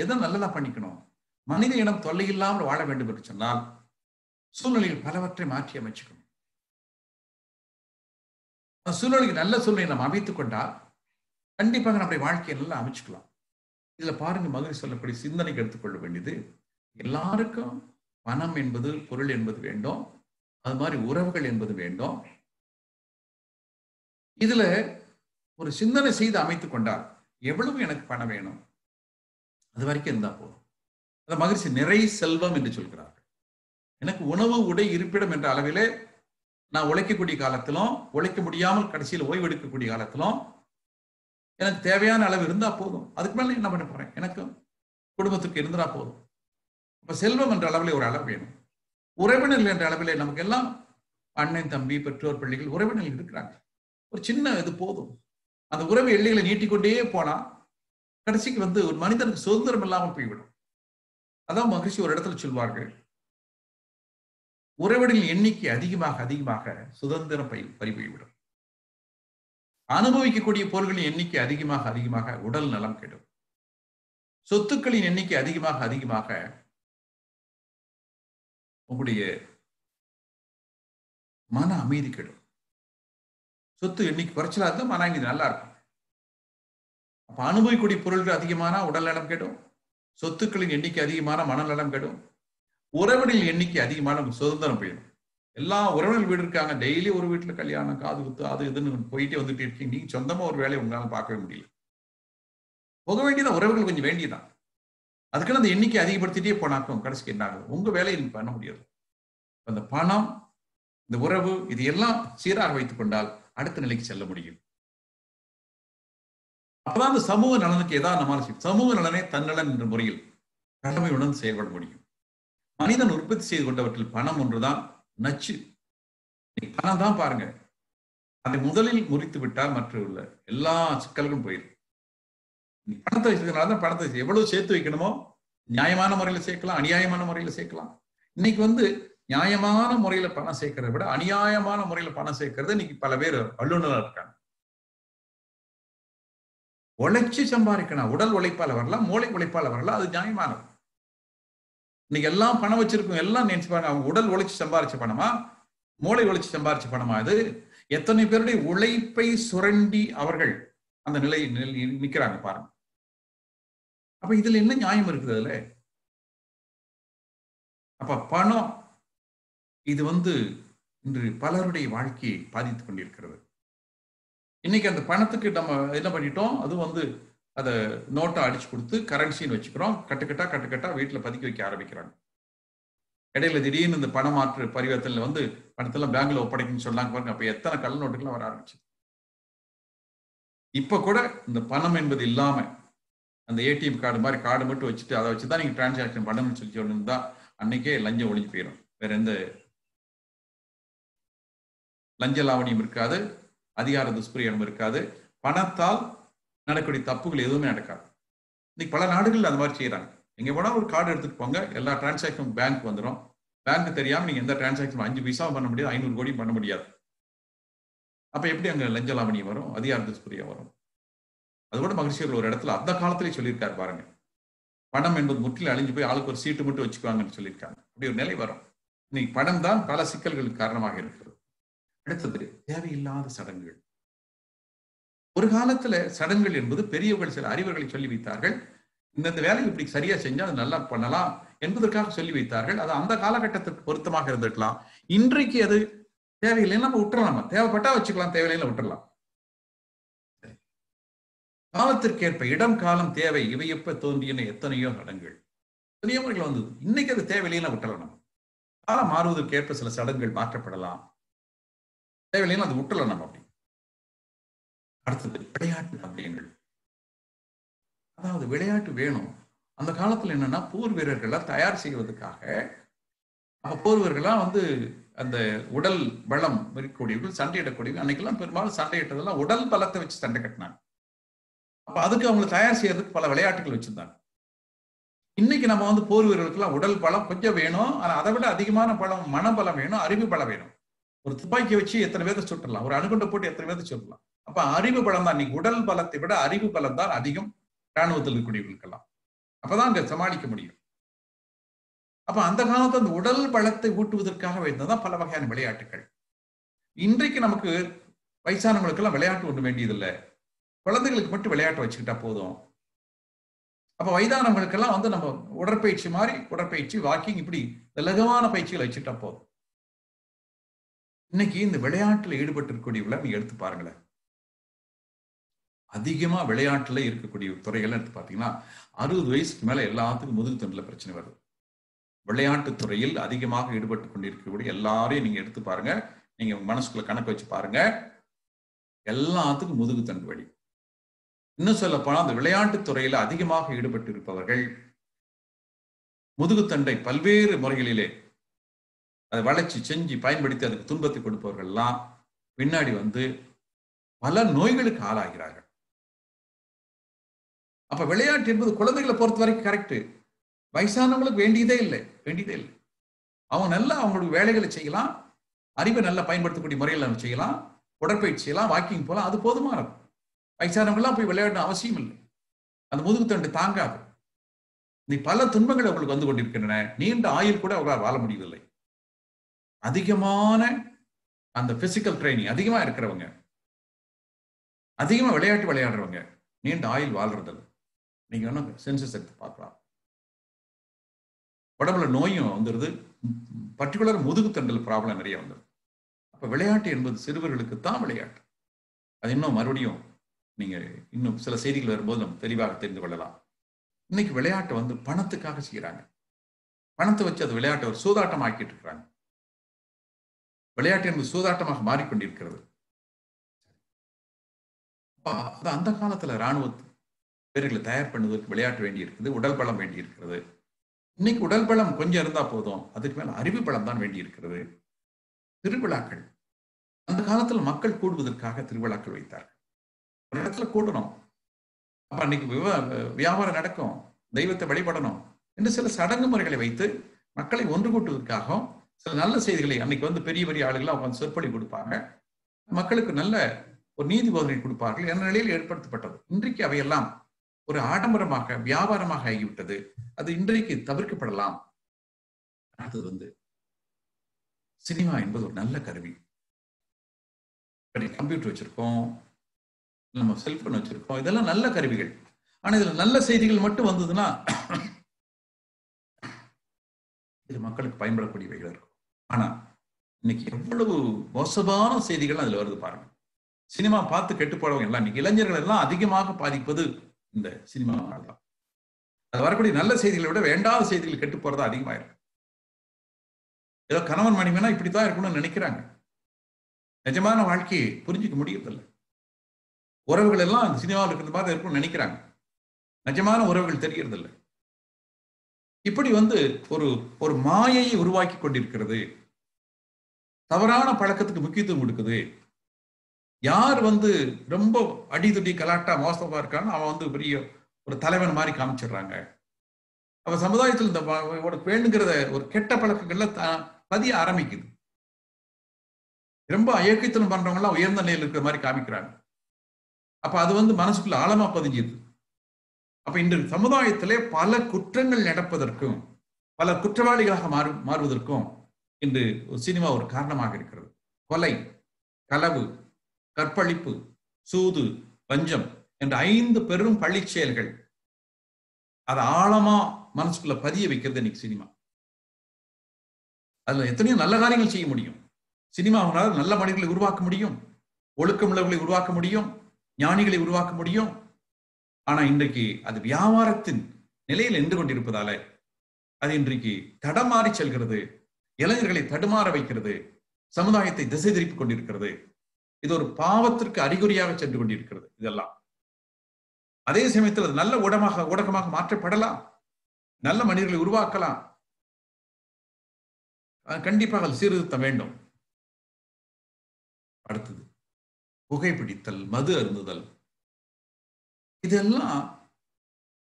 எதை நல்லதா பண்ணிக்கணும்? மனித இனம் தொல்லை இல்லாமல் வாழ வேண்டும் என்று சொன்னால் சூழ்நிலையில் பலவற்றை மாற்றி அமைச்சுக்கணும். சூழ்நிலைக்கு நல்ல சூழ்நிலை நம்ம அமைத்துக் கொண்டால் கண்டிப்பாக நம்முடைய வாழ்க்கையை நல்லா அமைச்சுக்கலாம். இதுல பாருங்க, மகிழ்ச்சி சொல்லக்கூடிய சிந்தனைக்கு எடுத்துக்கொள்ள வேண்டியது, எல்லாருக்கும் பணம் என்பது, பொருள் என்பது வேண்டும். அது மாதிரி உறவுகள் என்பது வேண்டும். இதுல ஒரு சிந்தனை செய்து அமைத்துக் கொண்டால் எவ்வளவு எனக்கு பணம் வேணும், அது வரைக்கும் இருந்தா போதும். அந்த மகிழ்ச்சி நிறை செல்வம் என்று சொல்கிறார்கள். எனக்கு உணவு, உடை, இருப்பிடம் என்ற அளவிலே நான் உழைக்கக்கூடிய காலத்திலும், உழைக்க முடியாமல் கடைசியில் ஓய்வு எடுக்கக்கூடிய காலத்திலும் எனக்கு தேவையான அளவு இருந்தா போதும். அதுக்கு மேல என்ன பண்ண போறேன்? எனக்கு குடும்பத்துக்கு இருந்தா போதும். அப்ப செல்வம் என்ற அளவில் ஒரு அளவு வேணும். உறவினர்கள் என்ற அளவிலே நமக்கு எல்லாம் அண்ணன், தம்பி, பெற்றோர், பிள்ளைகள், உறவினர்கள் இருக்கிறாங்க. ஒரு சின்ன இது போதும். அந்த உறவு எல்லைகளை நீட்டிக்கொண்டே போனா கடைசிக்கு ஒரு மனிதனுக்கு சுதந்திரம் இல்லாமல் போய்விடும். அதான் மகிழ்ச்சி ஒரு இடத்துல சொல்வார்கள், உறவினர்களின் எண்ணிக்கை அதிகமாக அதிகமாக சுதந்திரம் பறி போய்விடும். அனுபவிக்கக்கூடிய பொருள்களின் எண்ணிக்கை அதிகமாக அதிகமாக உடல் நலம் கெடும். சொத்துக்களின் எண்ணிக்கை அதிகமாக அதிகமாக உங்களுடைய மன அமைதி கெடும். சொத்து எண்ணிக்கை குறைச்சலா இருந்தா மன அமைதி நல்லா இருக்கும். அப்ப அனுபவிக்கக்கூடிய பொருள்கள் அதிகமான உடல் நலம் கெடும். சொத்துக்களின் எண்ணிக்கை அதிகமான மனநலம் கெடும். உறவினர்கள் எண்ணிக்கை அதிகமான சுதந்திரம் போயிடும். எல்லா உறவினர்கள் வீடு இருக்காங்க, டெய்லி ஒரு வீட்டுல கல்யாணம், காது குத்து, அது இதுன்னு போயிட்டே வந்துட்டு இருக்கீங்க. நீங்க சொந்தமா ஒரு வேலையை உங்களால பார்க்கவே முடியல. போக வேண்டியதான், உறவுகள் கொஞ்சம் வேண்டியதான். அதுக்குன்னு அந்த எண்ணிக்கை அதிகப்படுத்திட்டே போனாக்கும் கடைசிக்கு என்ன ஆகுது? உங்க வேலையை நீங்க பண்ண முடியாது. அந்த பணம், இந்த உறவு, இது எல்லாம் சீராக வைத்துக் கொண்டால் அடுத்த நிலைக்கு செல்ல முடியும். அப்பதான் அந்த சமூக நலனுக்கு ஏதாவது நம்மளால சமூக நலனை தன்னலன் என்ற முறையில் கடமையுடன் செயல்பட முடியும். மனிதன் உற்பத்தி செய்து கொண்டவற்றில் பணம் ஒன்றுதான் நச்சு. பணம் தான் பாருங்க, அதை முதலில் முறித்து விட்டால் மற்ற உள்ள எல்லா சிக்கல்களும் போயிடும். பணத்தை வச்சிருக்கனாலதான் பணத்தை எவ்வளவு சேர்த்து வைக்கணுமோ நியாயமான முறையில சேர்க்கலாம், அநியாயமான முறையில சேர்க்கலாம். இன்னைக்கு நியாயமான முறையில பணம் சேர்க்கிறத விட அநியாயமான முறையில பணம் சேர்க்கறது இன்னைக்கு பல பேர் வல்லுநரா இருக்காங்க. உழைச்சி சம்பாதிக்கணும். உடல் உழைப்பால வரலாம், மூளை உழைப்பால வரலாம், அது நியாயமானது. இன்னைக்கு எல்லாம் பணம் வச்சிருக்கோம், எல்லாம் நினைச்சுப்பாங்க அவங்க உடல் உழைச்சி சம்பாரிச்ச பணமா, மூளை உழைச்சி சம்பாரிச்ச பணமா? இது எத்தனை பேருடைய உழைப்பை சுரண்டி அவர்கள் அந்த நிலையில் நிக்கிறாங்க பாருங்க. அப்ப இதுல என்ன நியாயம் இருக்குது அதுல? அப்ப பணம் இது இன்று பலருடைய வாழ்க்கையை பாதித்துக் கொண்டிருக்கிறது. இன்னைக்கு அந்த பணத்துக்கு நம்ம என்ன பண்ணிட்டோம், அது அதை நோட்டை அடிச்சு கொடுத்து கரன்சின்னு வச்சுக்கிறோம். கட்டுக்கட்டா வீட்டுல பதுக்கி வைக்க ஆரம்பிக்கிறாங்க. இடையில திடீர்னு இந்த பண மாற்று பரிவர்த்தனை பணத்தெல்லாம் பேங்க்ல ஒப்படைக்குன்னு சொன்னாங்க பாருங்க. அப்ப எத்தனை கள்ள நோட்டுகள்லாம் வர ஆரம்பிச்சு. இப்ப கூட இந்த பணம் என்பது இல்லாம அந்த ஏடிஎம் கார்டு மாதிரி கார்டு மட்டும் வச்சுட்டு அதை வச்சுதான் நீங்க டிரான்சாக்சன் பண்ணணும்னு சொல்லியிருந்தா அன்னைக்கே லஞ்சம் ஒழிஞ்சு போயிடும். வேற எந்த லஞ்ச லாவணியும் இருக்காது, அதிகார துஷ்பிரயோகம் இருக்காது, பணத்தால் நடக்கக்கூடிய தப்புகள் எதுவுமே நடக்காது. இன்னைக்கு பல நாடுகள் அந்த மாதிரி செய்யறாங்க. எங்க போனா ஒரு கார்டு எடுத்துட்டு போங்க, எல்லா டிரான்சாக்சன் பேங்க் வந்துடும். பேங்க் தெரியாம நீங்க எந்த டிரான்சாக்சன் 5 பைசா பண்ண முடியாது, 500 கோடி பண்ண முடியாது. அப்ப எப்படி அங்க லஞ்ச லாவணி வரும், அதிகார துஷ்பிரயோகம் வரும்? அது கூட மகிழ்ச்சியர்கள் ஒரு இடத்துல அந்த காலத்திலே சொல்லியிருக்காரு பாருங்க, பணம் என்பது முற்றிலும் அழிஞ்சு போய் ஆளுக்கு ஒரு சீட்டு மட்டும் வச்சுக்குவாங்கன்னு சொல்லியிருக்காங்க. அப்படி ஒரு நிலை வரும். இன்னைக்கு பணம் தான் பல சிக்கல்களுக்கு காரணமாக இருக்கிறது. அடுத்தது தேவையில்லாத சடங்குகள். ஒரு காலத்துல சடங்குகள் என்பது பெரியவர்கள் சில அறிவர்களை சொல்லி வைத்தார்கள். இந்த வேலையை இப்படி சரியா செஞ்சா அது நல்லா பண்ணலாம் என்பதற்காக சொல்லி வைத்தார்கள். அது அந்த காலகட்டத்திற்கு பொருத்தமாக இருந்திருக்கலாம். இன்றைக்கு அது தேவையில்லைன்னு நம்ம விட்டுறலாம். தேவைப்பட்டா வச்சுக்கலாம், தேவையில்லைன்னு விட்டுறலாம். காலத்திற்கேற்ப இடம், காலம், தேவை இவை எப்ப தோன்றின எத்தனையோ சடங்குகள், எத்தனையோ முறைகள் வந்தது. இன்னைக்கு அது தேவையில்லைன்னு விட்டுறலாம். நம்ம காலம் மாறுவதற்கேற்ப சில சடங்குகள் மாற்றப்படலாம், தேவையில்லைன்னு அது விட்டுறலாம் நம்ம. அப்படி அடுத்தது விளையாட்டு பந்தயங்கள். அதாவது விளையாட்டு வேணும். அந்த காலத்துல என்னன்னா போர் வீரர்களா தயார் செய்வதற்காக போர் வீரர்களா அந்த உடல் பலம் இருக்கக்கூடியவர்கள், சண்டையிடக்கூடியவர்கள். அன்னைக்கெல்லாம் பெரும்பாலும் சண்டையிட்டதெல்லாம் உடல் பலத்தை வச்சு சண்டை கட்டினாங்க. அப்ப அதுக்கு அவங்களை தயார் செய்யறதுக்கு பல விளையாட்டுகள் வச்சிருந்தாங்க. இன்னைக்கு நம்ம வந்து போர் வீரர்களுக்கெல்லாம் உடல் பலம் கொஞ்சம் வேணும். ஆனா அதை விட அதிகமான பலம் மனபலம் வேணும், அறிவு பலம் வேணும். ஒரு துப்பாக்கியை வச்சு எத்தனை பேர்த்த சுட்டுடலாம், ஒரு அணுகுண்டை போட்டு எத்தனை பேர்த்த சுடலாம். அப்ப அறிவு பலம் தான் இன்னைக்கு, உடல் பலத்தை விட அறிவு பலம் தான் அதிகம் ராணுவத்தில் இருக்கக்கூடியவர்களுக்கெல்லாம். அப்பதான் அங்க சமாளிக்க முடியும். அப்ப அந்த காலத்துல அந்த உடல் பலத்தை ஊட்டுவதற்காக வைத்ததான் பல வகையான விளையாட்டுகள். இன்றைக்கு நமக்கு வயசானவங்களுக்கு எல்லாம் விளையாட்டு ஒண்ணு வேண்டியதில்லை, குழந்தைகளுக்கு மட்டும் விளையாட்டு வச்சுக்கிட்டா போதும். அப்ப வயதானவங்களுக்கெல்லாம் வந்து நம்ம உடற்பயிற்சி மாதிரி உடற்பயிற்சி, வாக்கிங், இப்படி இலகுவான பயிற்சிகளை வச்சுட்டா போதும். இன்னைக்கு இந்த விளையாட்டுல ஈடுபட்டு இருக்கக்கூடியவங்களை நீங்க எடுத்து பாருங்களேன். அதிகமா விளையாட்டுல இருக்கக்கூடிய துறைகள் எடுத்து பார்த்தீங்கன்னா 60 வயசுக்கு மேல எல்லாத்துக்கும் முதுகு தண்டுல பிரச்சனை வருது. விளையாட்டு துறையில் அதிகமாக ஈடுபட்டு கொண்டிருக்கக்கூடிய எல்லாரையும் நீங்க எடுத்து பாருங்க, நீங்க மனசுக்குள்ள கணக்கு வச்சு பாருங்க, எல்லாத்துக்கும் முதுகு தண்டு வலி. இன்னும் சொல்ல போனா அந்த விளையாட்டு துறையில அதிகமாக ஈடுபட்டு இருப்பவர்கள் முதுகுத்தண்டை பல்வேறு முறைகளிலே அதை வளைச்சு செஞ்சு பயன்படுத்தி அதுக்கு துன்பத்தை கொடுப்பவர்கள் எல்லாம் பின்னாடி வந்து பல நோய்களுக்கு ஆளாகிறார்கள். அப்ப விளையாட்டு என்பது குழந்தைகளை பொறுத்த வரைக்கும் கரெக்ட், வயசானவங்களுக்கு வேண்டியதே இல்லை. அவங்க நல்லா அவங்களுக்கு வேலைகளை செய்யலாம், அறிவை நல்லா பயன்படுத்தக்கூடிய முறையில் செய்யலாம், உடற்பயிற்சி செய்யலாம், வாக்கிங் போகலாம், அது போதுமானது. வயசானவங்களாம் போய் விளையாடணும் அவசியம் இல்லை, அந்த முதுகுத்தண்டு தாங்காது. நீ பல துன்பங்கள் அவங்களுக்கு வந்து கொண்டிருக்கின்றன, நீண்ட ஆயுள் கூட அவங்களால் வாழ முடியவில்லை. அதிகமான அந்த பிசிக்கல் ட்ரைனிங் அதிகமா இருக்கிறவங்க, அதிகமா விளையாட்டு விளையாடுறவங்க நீண்ட ஆயுள் வாழ்றதில்லை. நீங்க வேணா சென்சஸ் எடுத்து பார்க்கலாம். உடம்புல நோயும் வந்துடுது, பர்டிகுலர் முதுகுத்தண்டில் ப்ராப்ளம் நிறைய வந்துடுது. அப்ப விளையாட்டு என்பது சிறுவர்களுக்கு தான் விளையாட்டு. அது இன்னும் மறுபடியும் நீங்க இன்னும் சில செய்திகள் வரும்போது நம்ம தெளிவாக தெரிந்து கொள்ளலாம். இன்னைக்கு விளையாட்டை வந்து பணத்துக்காக செய்யறாங்க, பணத்தை வச்சு அது விளையாட்டை ஒரு சூதாட்டம் ஆக்கிட்டு இருக்கிறாங்க. விளையாட்டு என்பது சூதாட்டமாக மாறிக்கொண்டிருக்கிறது. அந்த காலத்துல ராணுவ வீரர்களை தயார் பண்ணுவதற்கு விளையாட்டு வேண்டி இருக்குது, உடல் பலம் வேண்டி இருக்கிறது. இன்னைக்கு உடல் பலம் கொஞ்சம் இருந்தா போதும், அதுக்கு மேல அறிவு பலம் தான் வேண்டி இருக்கிறது. திருவிழாக்கள், அந்த காலத்துல மக்கள் கூடுவதற்காக திருவிழாக்கள் வைத்தார்கள். ஒரு இடத்துல கூடணும், அப்ப அன்னைக்கு வியாபாரம் நடக்கும், தெய்வத்தை வழிபடணும் என்று சில சடங்கு முறைகளை வைத்து மக்களை ஒன்று கூட்டுவதற்காகவும் சில நல்ல செய்திகளை அன்னைக்கு வந்து பெரிய பெரிய ஆளுகளாக உட்காந்து சொற்பொழி கொடுப்பாங்க, மக்களுக்கு நல்ல ஒரு நீதி போதனை கொடுப்பார்கள் என்ற நிலையில் ஏற்படுத்தப்பட்டது. இன்றைக்கு அவையெல்லாம் ஒரு ஆடம்பரமாக வியாபாரமாக ஆகிவிட்டது. அது இன்றைக்கு தவிர்க்கப்படலாம். அடுத்தது வந்து சினிமா என்பது ஒரு நல்ல கருவி. கம்ப்யூட்டர் வச்சிருக்கோம், நம்ம செல்போன் வச்சிருக்கோம், இதெல்லாம் நல்ல கருவிகள். ஆனா இதுல நல்ல செய்திகள் மட்டும் வந்ததுன்னா இது மக்களுக்கு பயன்படக்கூடியவைகள் இருக்கும். ஆனா இன்னைக்கு எவ்வளவு மோசமான செய்திகள் அதுல வருது பாருங்க. சினிமா பார்த்து கெட்டு போறவங்க எல்லாம் இன்னைக்கு இளைஞர்கள் எல்லாம் அதிகமாக பாதிப்பது இந்த சினிமாவால் தான். அது வரக்கூடிய நல்ல செய்திகளை விட வேண்டாத செய்திகள் கெட்டு போறதா அதிகமாயிருக்கு. ஏதோ கணவன் மனைவினா இப்படித்தான் இருக்கணும்னு நினைக்கிறாங்க, நிஜமான வாழ்க்கையை புரிஞ்சுக்க முடியறதில்லை. உறவுகள் எல்லாம் அந்த சினிமாவில் இருக்கிற மாதிரி இருக்கணும்னு நினைக்கிறாங்க, நிஜமான உறவுகள் தெரியறதில்லை. இப்படி வந்து ஒரு ஒரு மாயையை உருவாக்கி கொண்டிருக்கிறது. தவறான பழக்கத்துக்கு முக்கியத்துவம் கொடுக்குது. யார் வந்து ரொம்ப அடிதுடி கலாட்டா மோசமா இருக்கான்னு அவன் வந்து பெரிய ஒரு தலைவன் மாதிரி காமிச்சிடுறாங்க. அவன் சமுதாயத்தில் இந்த வேணுங்கிறத ஒரு கெட்ட பழக்கங்கள்ல பதிய ஆரம்பிக்குது. ரொம்ப அயக்கத்திலும் பண்றவங்க எல்லாம் உயர்ந்த நிலையில் இருக்கிற மாதிரி காமிக்கிறாங்க. அப்ப அது வந்து மனசுக்குள்ள ஆழமா பதிஞ்சிருது. அப்ப இன்று சமுதாயத்திலே பல குற்றங்கள் நடப்பதற்கும் பல குற்றவாளிகளாக மாறுவதற்கும் இன்று சினிமா ஒரு காரணமாக இருக்கிறது. கொலை, களவு, கற்பழிப்பு, சூது, பஞ்சம் என்ற 5 பெரும் பழி செயல்கள் அதை ஆழமா மனசுக்குள்ள பதிய வைக்கிறது இன்னைக்கு சினிமா. அதுல எத்தனையோ நல்ல காரியங்கள் செய்ய முடியும். சினிமாவினால் நல்ல மனிதர்களை உருவாக்க முடியும், ஒழுக்கமுள்ளவர்களை உருவாக்க முடியும், ஞானிகளை உருவாக்க முடியும். ஆனா இன்றைக்கு அது வியாபாரத்தின் நிலையில் நின்று கொண்டிருப்பதால அது இன்றைக்கு தடமாறி செல்கிறது, இளைஞர்களை தடுமாற வைக்கிறது, சமுதாயத்தை திசை திருப்பிக் கொண்டிருக்கிறது. இது ஒரு பாவத்திற்கு அறிகுறியாக சென்று கொண்டிருக்கிறது இதெல்லாம். அதே சமயத்தில் அது நல்ல ஊடகமாக மாற்றப்படலாம், நல்ல மனிதர்களை உருவாக்கலாம். கண்டிப்பாக சீர்திருத்தம் வேண்டும். அடுத்தது புகைப்பிடித்தல், மது அருந்துதல், இதெல்லாம்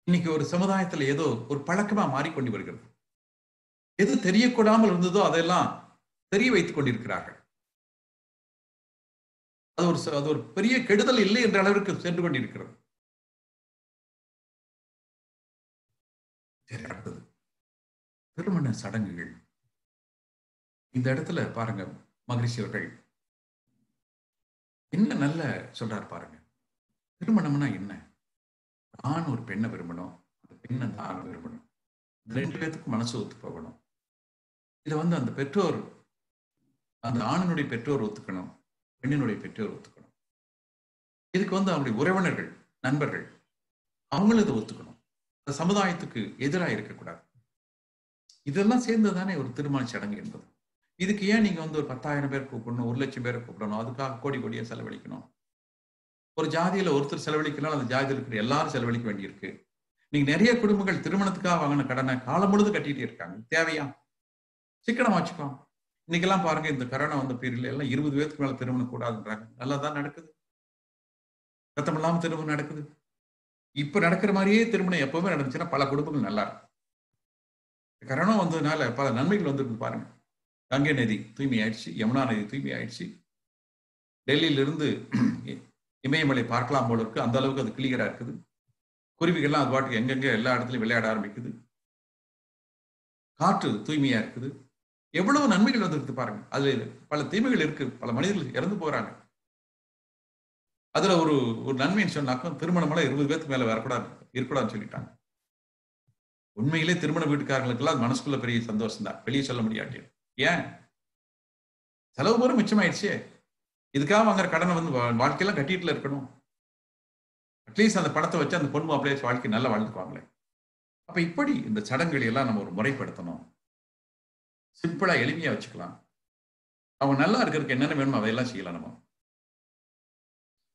இன்னைக்கு ஒரு சமுதாயத்துல ஏதோ ஒரு பழக்கமா மாறிக்கொண்டு வருகிறது. எது தெரியக்கூடாமல் இருந்ததோ அதெல்லாம் தெரிய வைத்துக் கொண்டிருக்கிறார்கள். அது ஒரு பெரிய கெடுதல் இல்லை என்ற அளவிற்கு சென்று கொண்டிருக்கிறது. சரி, அடுத்தது திருமண சடங்குகள். இந்த இடத்துல பாருங்க, மகரிஷி அவர்கள் என்ன நல்ல சொல்றாரு பாருங்க. திருமணம்னா என்ன? ஆண் ஒரு பெண்ணை விரும்பணும், அந்த பெண் அந்த ஆணை விரும்பணும், ரெண்டு பேத்துக்கும் மனசு ஒத்து போகணும். இதை அந்த பெற்றோர், அந்த ஆணினுடைய பெற்றோர் ஒத்துக்கணும், பெண்ணினுடைய பெற்றோர் ஒத்துக்கணும். இதுக்கு அவங்களுடைய உறவினர்கள், நண்பர்கள், அவங்களும் இதை ஒத்துக்கணும். அந்த சமுதாயத்துக்கு எதிராக இருக்கக்கூடாது. இதெல்லாம் சேர்ந்ததானே ஒரு திருமண சடங்கு என்பது. இதுக்கு ஏன் நீங்க ஒரு 10,000 பேர் கூப்பிடணும், 1,00,000 பேரை கூப்பிடணும், அதுக்காக கோடி கோடியா செலவழிக்கணும்? ஒரு ஜாதியில ஒருத்தர் செலவழிக்கலாம், அந்த ஜாதியில் இருக்கிற எல்லாரும் செலவழிக்க வேண்டியிருக்கு. நீங்க நிறைய குடும்பங்கள் திருமணத்துக்காக வாங்கின கடனை காலம் முழுது கட்டிட்டே இருக்காங்க. தேவையா? சிக்கனமா வச்சுக்கோங்க. இன்னைக்கெல்லாம் பாருங்க, இந்த கரோனா பீரியட்ல எல்லாம் 20 பேருக்கு மேல திருமணம் கூடாதுன்றாங்க. நல்லதான் நடக்குது. சத்தம் இல்லாம திருமணம் நடக்குது. இப்ப நடக்கிற மாதிரியே திருமணம் எப்பவுமே நடந்துச்சுன்னா பல குடும்பங்கள் நல்லா இருக்கும். கரோனா வந்ததுனால பல நன்மைகள் வந்திருக்கு பாருங்க. கங்கை நதி தூய்மை ஆயிடுச்சு, யமுனா நதி தூய்மை ஆயிடுச்சு. டெல்லியில இருந்து இமயமலை பார்க்கலாம் போல இருக்கு. அந்த அளவுக்கு அது கிளியரா இருக்குது. குருவிகள்லாம் அது பாட்டுக்கு எங்கெங்க எல்லா இடத்துலயும் விளையாட ஆரம்பிக்குது. காற்று தூய்மையா இருக்குது. எவ்வளவு நன்மைகள் வந்திருக்கு பாருங்க. அதுல பல தீமைகள் இருக்கு. பல மனிதர்கள் இறந்து போறாங்க. அதுல ஒரு ஒரு நன்மைன்னு சொன்னாக்கும், திருமணமெல்லாம் 20 பேருக்கு மேல வரக்கூடாது, இருக்கக்கூடாதுன்னு சொல்லிட்டாங்க. உண்மையிலே திருமண வீட்டுக்காரங்களுக்கெல்லாம் அது மனசுக்குள்ள பெரிய சந்தோஷம் தான், வெளியே சொல்ல முடியாட்டி. ஏன்? செலவு போற மிச்சமாயிடுச்சே. இதுக்காக வாங்குற கடனை வாழ்க்கையெல்லாம் கட்டிட்டுல இருக்கணும். அட்லீஸ்ட் அந்த படத்தை வச்சு அந்த பொண்ணு அப்படியே வாழ்க்கை நல்லா வாழ்ந்துக்குவாங்களே. அப்ப இப்படி இந்த சடங்குகளை எல்லாம் நம்ம ஒரு முறைப்படுத்தணும். சிம்பிளா எளிமையா வச்சுக்கலாம். அவங்க நல்லா இருக்கிறதுக்கு என்னென்ன வேணுமோ அதையெல்லாம் செய்யலாம். நம்ம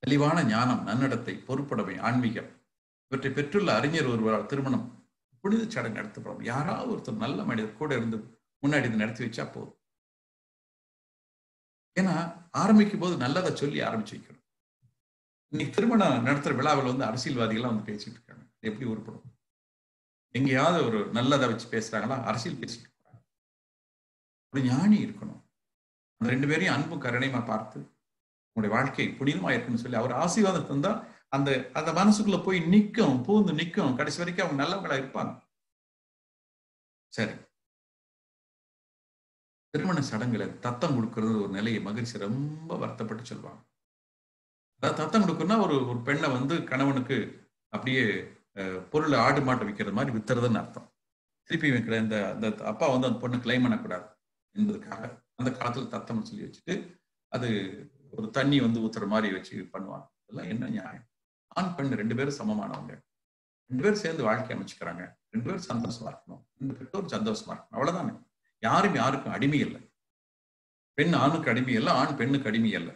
தெளிவான ஞானம், நன்னடத்தை, பொறுப்புடைமை, ஆன்மீகம் இவற்றை பெற்றுள்ள அறிஞர் ஒருவரால் திருமணம் புனித சடங்கு நடத்தப்படும். யாராவது ஒருத்தர் நல்ல மனிதர் கூட இருந்து முன்னாடி இதை நடத்தி வச்சா போதும். ஏன்னா ஆரம்பிக்கும் போது நல்லதை சொல்லி ஆரம்பிச்சு வைக்கணும். இன்னைக்கு திருமணம் நடத்துற விழாவில் அரசியல்வாதிகள் பேசிட்டு இருக்காங்க. எப்படி உருப்படும்? எங்கேயாவது ஒரு நல்லதை வச்சு பேசுறாங்களா? அரசியல் பேசிட்டு இருக்காங்க. ஒரு ஞானி இருக்கணும். அந்த 2 பேரையும் அன்பும் கருணையுமா பார்த்து உங்களுடைய வாழ்க்கை புனிதமா இருக்குன்னு சொல்லி அவர் ஆசீர்வாதம் தந்தா அந்த அந்த மனசுக்குள்ள போய் நிற்கும், பூந்து நிற்கும். கடைசி வரைக்கும் அவங்க நல்லவங்களா இருப்பாங்க. சரி, திருமண சடங்குல தத்தம் கொடுக்கிறது ஒரு நிலையை மகிழ்ச்சி ரொம்ப வருத்தப்பட்டு சொல்லுவாங்க. அதாவது தத்தம் கொடுக்கணும்னா ஒரு ஒரு பெண்ணை கணவனுக்கு அப்படியே பொருளை ஆடு மாட்டை விற்கிறது மாதிரி வித்துறதுன்னு அர்த்தம். திருப்பி வைக்கிற இந்த அந்த அப்பா அந்த பொண்ணு கிளைம் பண்ணக்கூடாது என்பதுக்காக அந்த காலத்துல தத்தம் சொல்லி வச்சுட்டு அது ஒரு தண்ணி ஊத்துற மாதிரி வச்சு பண்ணுவாங்க. இதெல்லாம் என்ன நியாயம்? ஆண் பெண் 2 பேரும் சமமானவங்க. 2 பேரும் சேர்ந்து வாழ்க்கை அமைச்சுக்கிறாங்க. 2 பேரும் சந்தோஷமா இருக்கணும். 2 பெற்றோரும் சந்தோஷமா இருக்கணும். அவ்வளவுதானே. யாரும் யாருக்கும் அடிமை இல்லை. பெண் ஆணுக்கு அடிமை இல்லை, ஆண் பெண்ணுக்கு அடிமை இல்லை.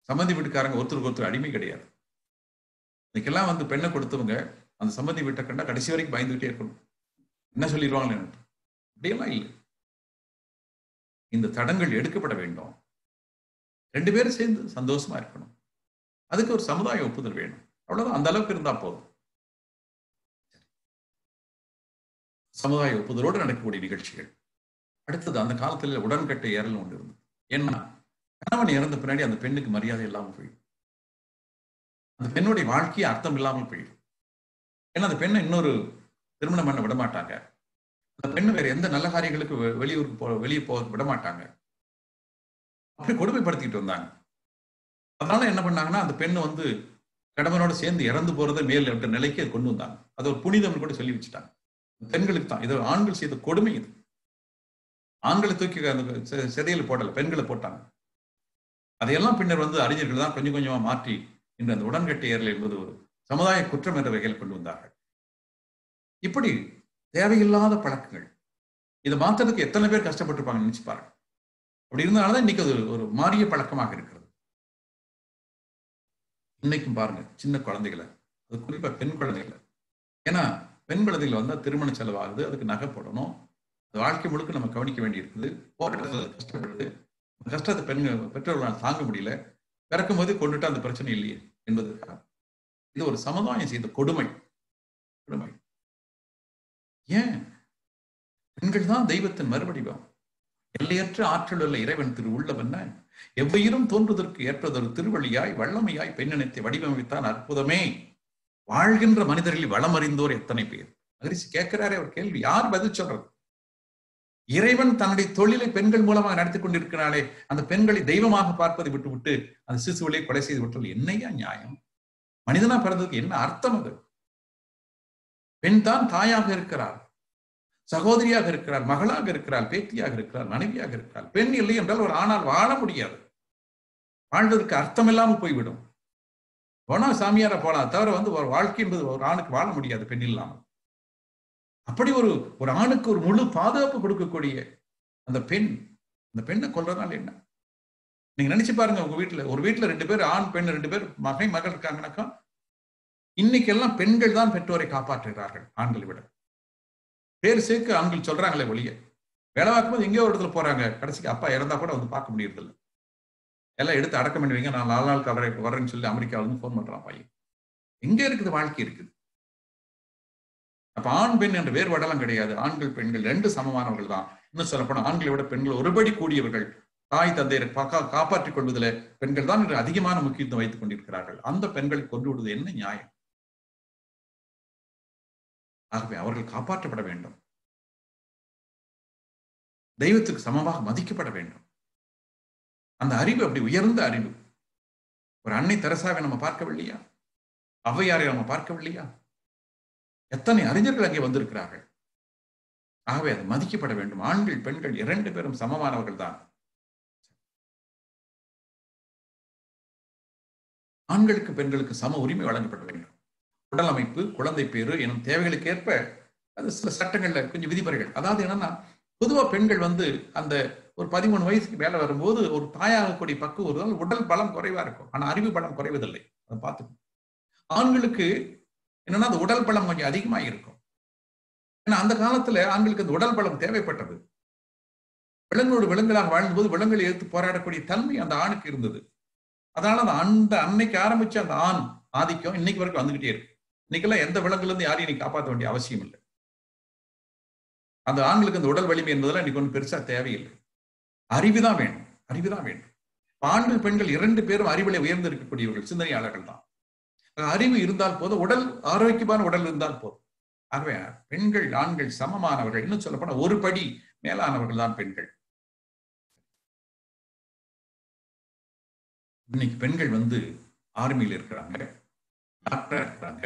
சம்மந்தி வீட்டுக்காரங்க ஒருத்தருக்கு ஒருத்தர் அடிமை கிடையாது. இன்னைக்கெல்லாம் பெண்ணை கொடுத்தவங்க அந்த சம்மந்தி வீட்டை கண்டா கடைசி வரைக்கும் பயந்துகிட்டே இருக்கணும். என்ன சொல்லிடுவாங்களே. அப்படியெல்லாம் இல்லை. இந்த தடங்கள் எடுக்கப்பட வேண்டும். 2 பேரும் சேர்ந்து சந்தோஷமா இருக்கணும். அதுக்கு ஒரு சமுதாய ஒப்புதல் வேணும். அவ்வளவுதான். அந்த அளவுக்கு இருந்தா போதும். சமுதாய ஒப்புதலோடு நடக்கக்கூடிய நிகழ்ச்சிகள். அடுத்தது அந்த காலத்துல உடன்கட்டை ஏறல் ஒன்று இருந்தது. ஏன்னா கணவன் இறந்த பின்னாடி அந்த பெண்ணுக்கு மரியாதை இல்லாமல் போயிடும். அந்த பெண்ணுடைய வாழ்க்கையை அர்த்தம் இல்லாமல் போயிடும். ஏன்னா அந்த பெண்ணை இன்னொரு திருமணம் பண்ண விட மாட்டாங்க. அந்த பெண்ணு வேற எந்த நல்ல காரியங்களுக்கு வெளியே போக விட மாட்டாங்க. அப்படி கொடுமைப்படுத்திட்டு வந்தாங்க. அதனால என்ன பண்ணாங்கன்னா அந்த பெண்ணு கணவனோட சேர்ந்து இறந்து போறதை மேல் என்ற நிலைக்கு கொண்டு வந்தாங்க. அது ஒரு புனிதம் கூட சொல்லி வச்சுட்டாங்க. பெண்களுக்கு தான் இது. ஆண்கள் செய்த கொடுமை இது. ஆண்களை தூக்கி அந்த சிறையில் போடல, பெண்களை போட்டாங்க. அதையெல்லாம் பின்னர் அறிஞர்கள் தான் கொஞ்சம் கொஞ்சமா மாற்றி இன்று அந்த உடன்கட்டை ஏறல் என்பது ஒரு சமுதாய குற்றம் என்ற வகையில் கொண்டு வந்தார்கள். இப்படி தேவையில்லாத பழக்கங்கள். இதை மாத்துறதுக்கு எத்தனை பேர் கஷ்டப்பட்டிருப்பாங்க நினைச்சு பாருங்க. அப்படி இருந்தனாலதான் இன்னைக்கு அது ஒரு மாறிய பழக்கமாக இருக்கிறது. இன்னைக்கும் பாருங்க, சின்ன குழந்தைகளை, அது குறிப்பா பெண் குழந்தைகளை. ஏன்னா பெண் குழந்தைகள் வந்தா திருமண செலவாகுது, அதுக்கு நகை போடணும், வாழ்க்கை முழுக்க நம்ம கவனிக்க வேண்டி இருக்குது. கஷ்டப்படுது. கஷ்டத்தை பெற்றோர்களால் தாங்க முடியல. பிறக்கும் போது கொண்டுட்டு அந்த பிரச்சனை இல்லையே என்பதற்காக இது ஒரு சமுதாயம் செய்த கொடுமை. கொடுமை. ஏன்? பெண்கள் தான் தெய்வத்தின் மறுவடிவம். எல்லையற்ற ஆற்றல் உள்ள இறைவன் திரு உள்ளவன் எவ்வுயிரும் தோன்றுவதற்கு ஏற்றதொரு திருவழியாய் வல்லமையாய் பெண்ணினத்தை வடிவமைத்தான். அற்புதமே. வாழ்கின்ற மனிதர்களில் வளம் அறிந்தோர் எத்தனை பேர்? மகரிஷி கேட்கிறாரே ஒரு கேள்வி, யார் பதில் சொல்றது? இறைவன் தன்னுடைய தொழிலை பெண்கள் மூலமாக நடத்தி கொண்டிருக்கிறாளே, அந்த பெண்களை தெய்வமாக பார்ப்பதை விட்டுவிட்டு அந்த சிசுவலை கொலை செய்து விட்டது என்னையா நியாயம்? மனிதனா பிறந்ததுக்கு என்ன அர்த்தம்? அது பெண் தான் தாயாக இருக்கிறார், சகோதரியாக இருக்கிறார், மகளாக இருக்கிறார், பேத்தியாக இருக்கிறார், மனைவியாக இருக்கிறார். பெண் இல்லை என்றால் ஒரு ஆணால் வாழ முடியாது. வாழ்வதற்கு அர்த்தம் இல்லாமல் போய்விடும். போனா சாமியார போலாம், தவிர ஒரு வாழ்க்கை என்பது ஒரு ஆணுக்கு வாழ முடியாது பெண் இல்லாமல். அப்படி ஒரு ஆணுக்கு ஒரு முழு பாதுகாப்பு கொடுக்கக்கூடிய அந்த பெண்ணை கொல்றதுனால என்ன? நீங்க நினைச்சு பாருங்க, உங்க வீட்டுல ஒரு வீட்டுல 2 பேர் ஆண் பெண் 2 பேர் மகள் இருக்காங்கன்னாக்கா, இன்னைக்கு எல்லாம் பெண்கள் தான் பெற்றோரை காப்பாற்றுகிறார்கள் ஆண்களை விட. பேர் சேர்க்க ஆண்கள் சொல்றாங்களே ஒழிய, வேலை பார்க்கும்போது எங்கேயோ ஒரு இடத்துல போறாங்க, கடைசிக்கு அப்பா இறந்தா கூட வந்து பார்க்க முடியறதில்லை. எல்லாம் எடுத்து அடக்கம் பண்ணுவீங்க, நான் 4 நாள் கவரை வரேன்னு சொல்லி அமெரிக்காவில இருந்து போன் பண்றான் பையன். எங்க இருக்குது வாழ்க்கை இருக்குது? அப்ப ஆண் பெண் என்ற வேறுபாடெல்லாம் கிடையாது. ஆண்கள் பெண்கள் 2 சமமானவர்கள் தான். இன்னும் சொல்ல போனா ஆண்களை விட பெண்கள் ஒருபடி கூடியவர்கள். தாய் தந்தையரை காப்பாற்றிக் கொள்வதில் பெண்கள் தான் இன்று அதிகமான முக்கியத்துவம் வைத்துக் கொண்டிருக்கிறார்கள். அந்த பெண்களை கொண்டு விடுவது என்ன நியாயம்? ஆகவே அவர்கள் காப்பாற்றப்பட வேண்டும், தெய்வத்துக்கு சமமாக மதிக்கப்பட வேண்டும். அந்த அறிவு அப்படி உயர்ந்த அறிவு. ஒரு அன்னை தெரசாவை நம்ம பார்க்கவில்லையா? ஔவையாரை நம்ம பார்க்கவில்லையா? எத்தனை அறிஞர்கள் அங்கே வந்திருக்கிறார்கள். ஆகவே அது மதிக்கப்பட வேண்டும். ஆண்கள் பெண்கள் 2 பேரும் சமமானவர்கள் தான். ஆண்களுக்கு பெண்களுக்கு சம உரிமை வழங்கப்பட வேண்டும். உடல் அமைப்பு, குழந்தை பேரு எனும் தேவைகளுக்கு ஏற்ப அது சில சட்டங்கள்ல கொஞ்சம் விதிமுறைகள். அதாவது என்னன்னா, பொதுவா பெண்கள் அந்த ஒரு 13 வயசுக்கு மேல வரும்போது ஒரு தாயாகக்கூடிய பக்குவம் உடல் பலம் குறைவா இருக்கும், ஆனா அறிவு பலம் குறைவதில்லை. அதை பார்த்துக்கணும். ஆண்களுக்கு என்னன்னா அந்த உடல் பலம் கொஞ்சம் அதிகமாக இருக்கும். ஏன்னா அந்த காலத்துல ஆண்களுக்கு அந்த உடல் பலம் தேவைப்பட்டது. விலங்கோடு விலங்குகளாக வாழ்ந்தபோது விலங்குகளை எதிர்த்து போராடக்கூடிய தன்மை அந்த ஆணுக்கு இருந்தது. அதனால அந்த அன்னைக்கு ஆரம்பிச்ச அந்த ஆண் ஆதிக்கம் இன்னைக்கு வரைக்கும் வந்துகிட்டே இருக்கு. இன்னைக்கெல்லாம் எந்த விலங்குல இருந்து யாரையும் இன்னைக்கு காப்பாற்ற வேண்டிய அவசியம் இல்லை. அந்த ஆண்களுக்கு அந்த உடல் வலிமை என்பதெல்லாம் இன்னைக்கு ஒன்றும் பெருசா தேவையில்லை. அறிவுதான் வேணும், அறிவுதான் வேண்டும். ஆண்கள் பெண்கள் 2 பேரும் அறிவிலை உயர்ந்து இருக்கக்கூடியவர்கள், சிந்தனையாளர்கள் தான். அறிவு இருந்தால் போதும், உடல் ஆரோக்கியமான உடல் இருந்தால் போதும். ஆகவே பெண்கள் ஆண்கள் சமமானவர்கள். இன்னும் சொல்ல போனா ஒரு படி மேலானவர்கள் தான் பெண்கள். இன்னைக்கு பெண்கள் ஆர்மியில் இருக்கிறாங்க, டாக்டரா இருக்கிறாங்க,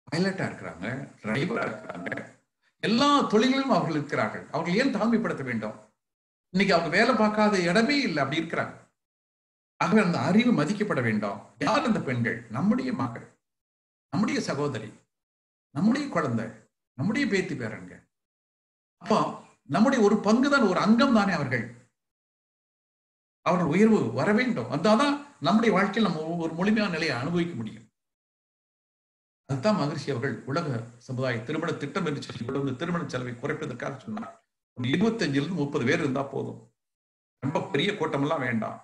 பைலட்டா இருக்கிறாங்க, டிரைவரா இருக்கிறாங்க. எல்லா தொழில்களிலும் அவர்கள் இருக்கிறார்கள். அவர்கள் ஏன் தாழ்மைப்படுத்த வேண்டும்? இன்னைக்கு அவங்க வேலை பார்க்காத இடமே இல்லை, அப்படி இருக்கிறாங்க. ஆகவே அந்த அறிவு மதிக்கப்பட வேண்டும். யார் அந்த பெண்கள்? நம்முடைய மகள், நம்முடைய சகோதரி, நம்முடைய குழந்தை, நம்முடைய பேத்தி பேரங்க. அப்போ நம்முடைய ஒரு பங்குதான், ஒரு அங்கம் தானே அவர்கள். அவர்கள் உயர்வு வர வேண்டும். அதான் நம்முடைய வாழ்க்கையில் நம்ம ஒரு முழுமையான நிலையை அனுபவிக்க முடியும். அதுதான் மகரிஷி அவர்கள் உலக சமுதாய திருமண திட்டம் என்று சொல்லி கொண்டு திருமண செலவை குறைப்பதற்காக சொன்னார். ஒரு 25 - 30 பேர் இருந்தா போதும், ரொம்ப பெரிய கூட்டம் எல்லாம் வேண்டாம்.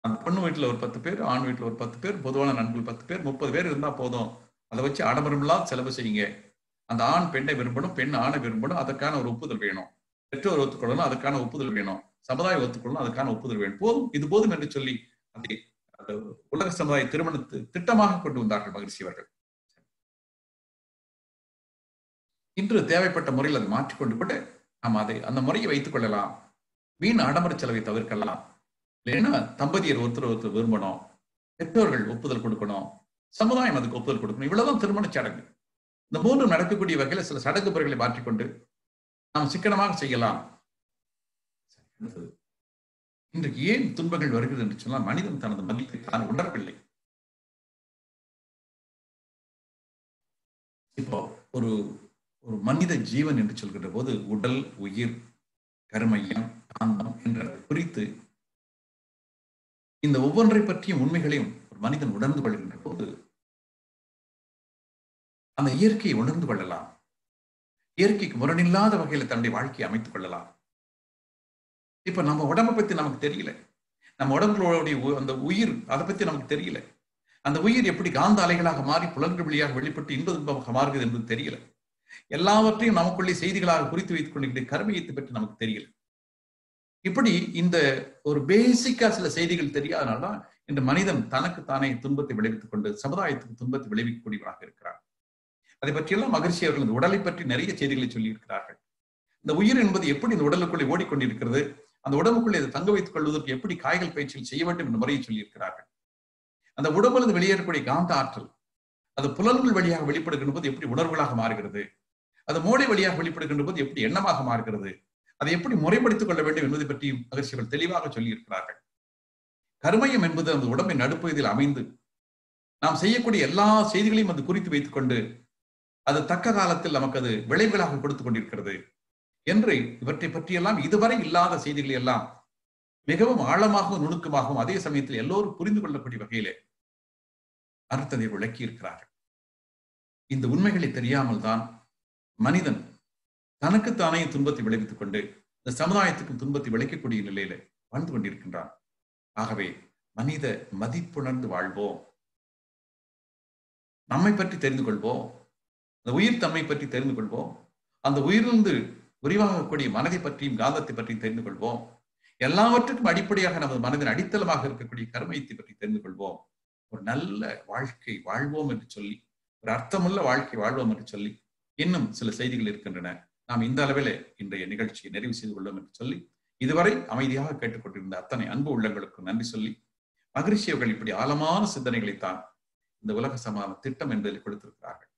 அந்த பொண்ணு வீட்டுல ஒரு 10 பேர், ஆண் வீட்டுல ஒரு 10 பேர், பொதுவான நண்பர்கள் 10 பேர், 30 பேர் இருந்தா போதும். அதை வச்சு ஆடம்பரமில்லாத செலவு செய்யுங்க. அந்த ஆண் பெண்ணை விரும்பணும், பெண் ஆணை விரும்பணும், அதற்கான ஒரு ஒப்புதல் வேணும். பெற்றோர் ஒத்துக்கொள்ளணும், அதுக்கான ஒப்புதல் வேணும். சமுதாயம் ஒத்துக்கொள்ளணும், அதுக்கான ஒப்புதல் வேணும். போதும், இது போதும் என்று சொல்லி அதை உலக சமுதாய திருமண திட்டமாக கொண்டு வந்தார்கள் மகிழ்ச்சி அவர்கள். இன்று தேவைப்பட்ட முறையில் அதை மாற்றிக்கொண்டு கூட நாம் அந்த முறையை வைத்துக் கொள்ளலாம். வீண் ஆடம்பர செலவை தவிர்க்கலாம். இல்லைன்னா தம்பதியர் ஒருத்தர் விரும்பணும், பெற்றோர்கள் ஒப்புதல் கொடுக்கணும், சமுதாயம் அதுக்கு ஒப்புதல் கொடுக்கணும். இவ்வளவுதான் திருமண சடங்கு. இந்த 3 நடக்கக்கூடிய வகையில் சில சடங்கு முறைகளை மாற்றிக்கொண்டு நாம் சிக்கனமாக செய்யலாம். இன்றைக்கு ஏன் துன்பங்கள் வருகிறது என்று சொன்னால், மனிதன் தனது மதிப்பை தான் உணரவில்லை. இப்போ ஒரு ஒரு மனித ஜீவன் என்று சொல்கின்ற போது உடல், உயிர், கருமையம், காந்தம் என்ற குறித்து இந்த ஒவ்வொன்றை பற்றியும் உண்மைகளையும் ஒரு மனிதன் உணர்ந்து கொள்கின்ற போது அந்த இயற்கையை உணர்ந்து கொள்ளலாம். இயற்கைக்கு முரணில்லாத வகையில் தன்னுடைய வாழ்க்கையை அமைத்துக் கொள்ளலாம். இப்ப நம்ம உடம்பை பத்தி நமக்கு தெரியல, நம்ம உடம்புடைய அந்த உயிர், அதை பத்தி நமக்கு தெரியல. அந்த உயிர் எப்படி காந்த அலைகளாக மாறி புலன்கள் வழியாக வெளிப்பட்டு இன்ப துன்பமாக மாறுகிறது என்பது தெரியல. எல்லாவற்றையும் நமக்குள்ளே செய்திகளாக குறித்து வைத்துக் கொண்டிருக்கிற கர்மயத்தை பற்றி நமக்கு தெரியல. இப்படி இந்த ஒரு பேசிக்கா சில செய்திகள் தெரியாதனால்தான் இந்த மனிதன் தனக்கு தானே துன்பத்தை விளைவித்துக் கொண்டு சமுதாயத்துக்கு துன்பத்தை விளைவிக்கக்கூடியவராக இருக்கிறார். அதை பற்றியெல்லாம் மகிழ்ச்சி அவர்கள் இந்த உடலை பற்றி நிறைய செய்திகளை சொல்லி இருக்கிறார்கள். இந்த உயிர் என்பது எப்படி இந்த உடலுக்குள்ளே ஓடிக்கொண்டிருக்கிறது, அந்த உடம்புக்குள்ளே அதை தங்க வைத்துக் கொள்வதற்கு எப்படி காய்கள் பயிற்சியில் செய்ய வேண்டும் என்ற முறையை சொல்லி இருக்கிறார்கள். அந்த உடம்பிலிருந்து வெளியேறக்கூடிய காந்த ஆற்றல் அது புலன்கள் வழியாக வெளிப்படுகின்ற போது எப்படி உணர்வுகளாக மாறுகிறது, அது மூளை வழியாக வெளிப்படுகின்ற போது எப்படி எண்ணமாக மாறுகிறது, அதை எப்படி முறைப்படுத்திக் கொள்ள வேண்டும் என்பதை பற்றி மகிழ்ச்சிகள் தெளிவாக சொல்லி இருக்கிறார்கள். கர்மயம் என்பது அந்த உடம்பின் நடுப்பகுதியில் அமைந்து நாம் செய்யக்கூடிய எல்லா செய்திகளையும் அது குறித்து வைத்துக் கொண்டு அது தக்க காலத்தில் நமக்கு அது விளைவுகளாக கொடுத்துக் கொண்டிருக்கிறது என்று இவற்றை பற்றியெல்லாம் இதுவரை இல்லாத செய்திகளை எல்லாம் மிகவும் ஆழமாகவும் நுணுக்கமாகவும் அதே சமயத்தில் எல்லோரும் புரிந்து கொள்ளக்கூடிய வகையிலே அர்த்தத்தை விளக்கி இருக்கிறார்கள். இந்த உண்மைகளை தெரியாமல் தான் மனிதன் தனக்குத்தானே துன்பத்தை விளைவித்துக் கொண்டு இந்த சமுதாயத்துக்கும் துன்பத்தை விளைக்கக்கூடிய நிலையில வாழ்ந்து கொண்டிருக்கின்றான். ஆகவே மனித மதிப்புணர்ந்து வாழ்வோம், நம்மை பற்றி தெரிந்து கொள்வோம், அந்த உயிர் தன்மை பற்றி தெரிந்து கொள்வோம், அந்த உயிரிலிருந்து விரிவாகக்கூடிய மனதை பற்றியும் காந்தத்தை பற்றியும் தெரிந்து கொள்வோம், எல்லாவற்றுக்கும் அடிப்படையாக நமது மனதின் அடித்தளமாக இருக்கக்கூடிய கர்மயத்தை பற்றி தெரிந்து கொள்வோம். ஒரு நல்ல வாழ்க்கை வாழ்வோம் என்று சொல்லி, ஒரு அர்த்தமுள்ள வாழ்க்கை வாழ்வோம் என்று சொல்லி இன்னும் சில செய்திகள் இருக்கின்றன. நாம் இந்த அளவில் இன்றைய நிகழ்ச்சியை நிறைவு செய்து கொள்வோம் என்று சொல்லி இதுவரை அமைதியாக கேட்டுக்கொண்டிருந்த அத்தனை அன்பு உள்ளங்களுக்கு நன்றி சொல்லி, மகிழ்ச்சி அவர்கள் இப்படி ஆழமான சிந்தனைகளைத்தான் இந்த உலக சமாதான திட்டம் என்பதில் கொடுத்திருக்கிறார்கள்.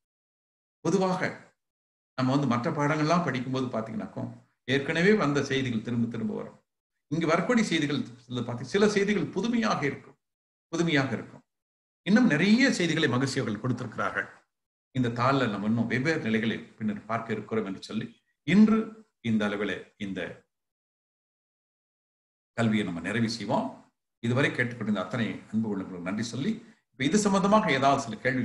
பொதுவாக நம்ம மற்ற பாடங்கள்லாம் படிக்கும்போது பார்த்தீங்கன்னாக்கும் ஏற்கனவே வந்த செய்திகள் திரும்ப திரும்ப வரும். இங்கு வரக்கூடிய செய்திகள் சில செய்திகள் புதுமையாக இருக்கும். இன்னும் நிறைய செய்திகளை மகிழ்ச்சி அவர்கள் கொடுத்திருக்கிறார்கள். இந்த தாளில் நம்ம இன்னும் வெவ்வேறு நிலைகளில் பின்னர் பார்க்க இருக்கிறோம் என்று சொல்லி இன்று இந்த அளவில் இந்த கல்வியை நம்ம நிறைவு செய்வோம். இதுவரை கேட்டுக்கொண்டிருந்த அத்தனை அன்பு உள்ளவர்களுக்கு நன்றி சொல்லி, இது சம்பந்தமாக ஏதாவது சில கேள்விகள்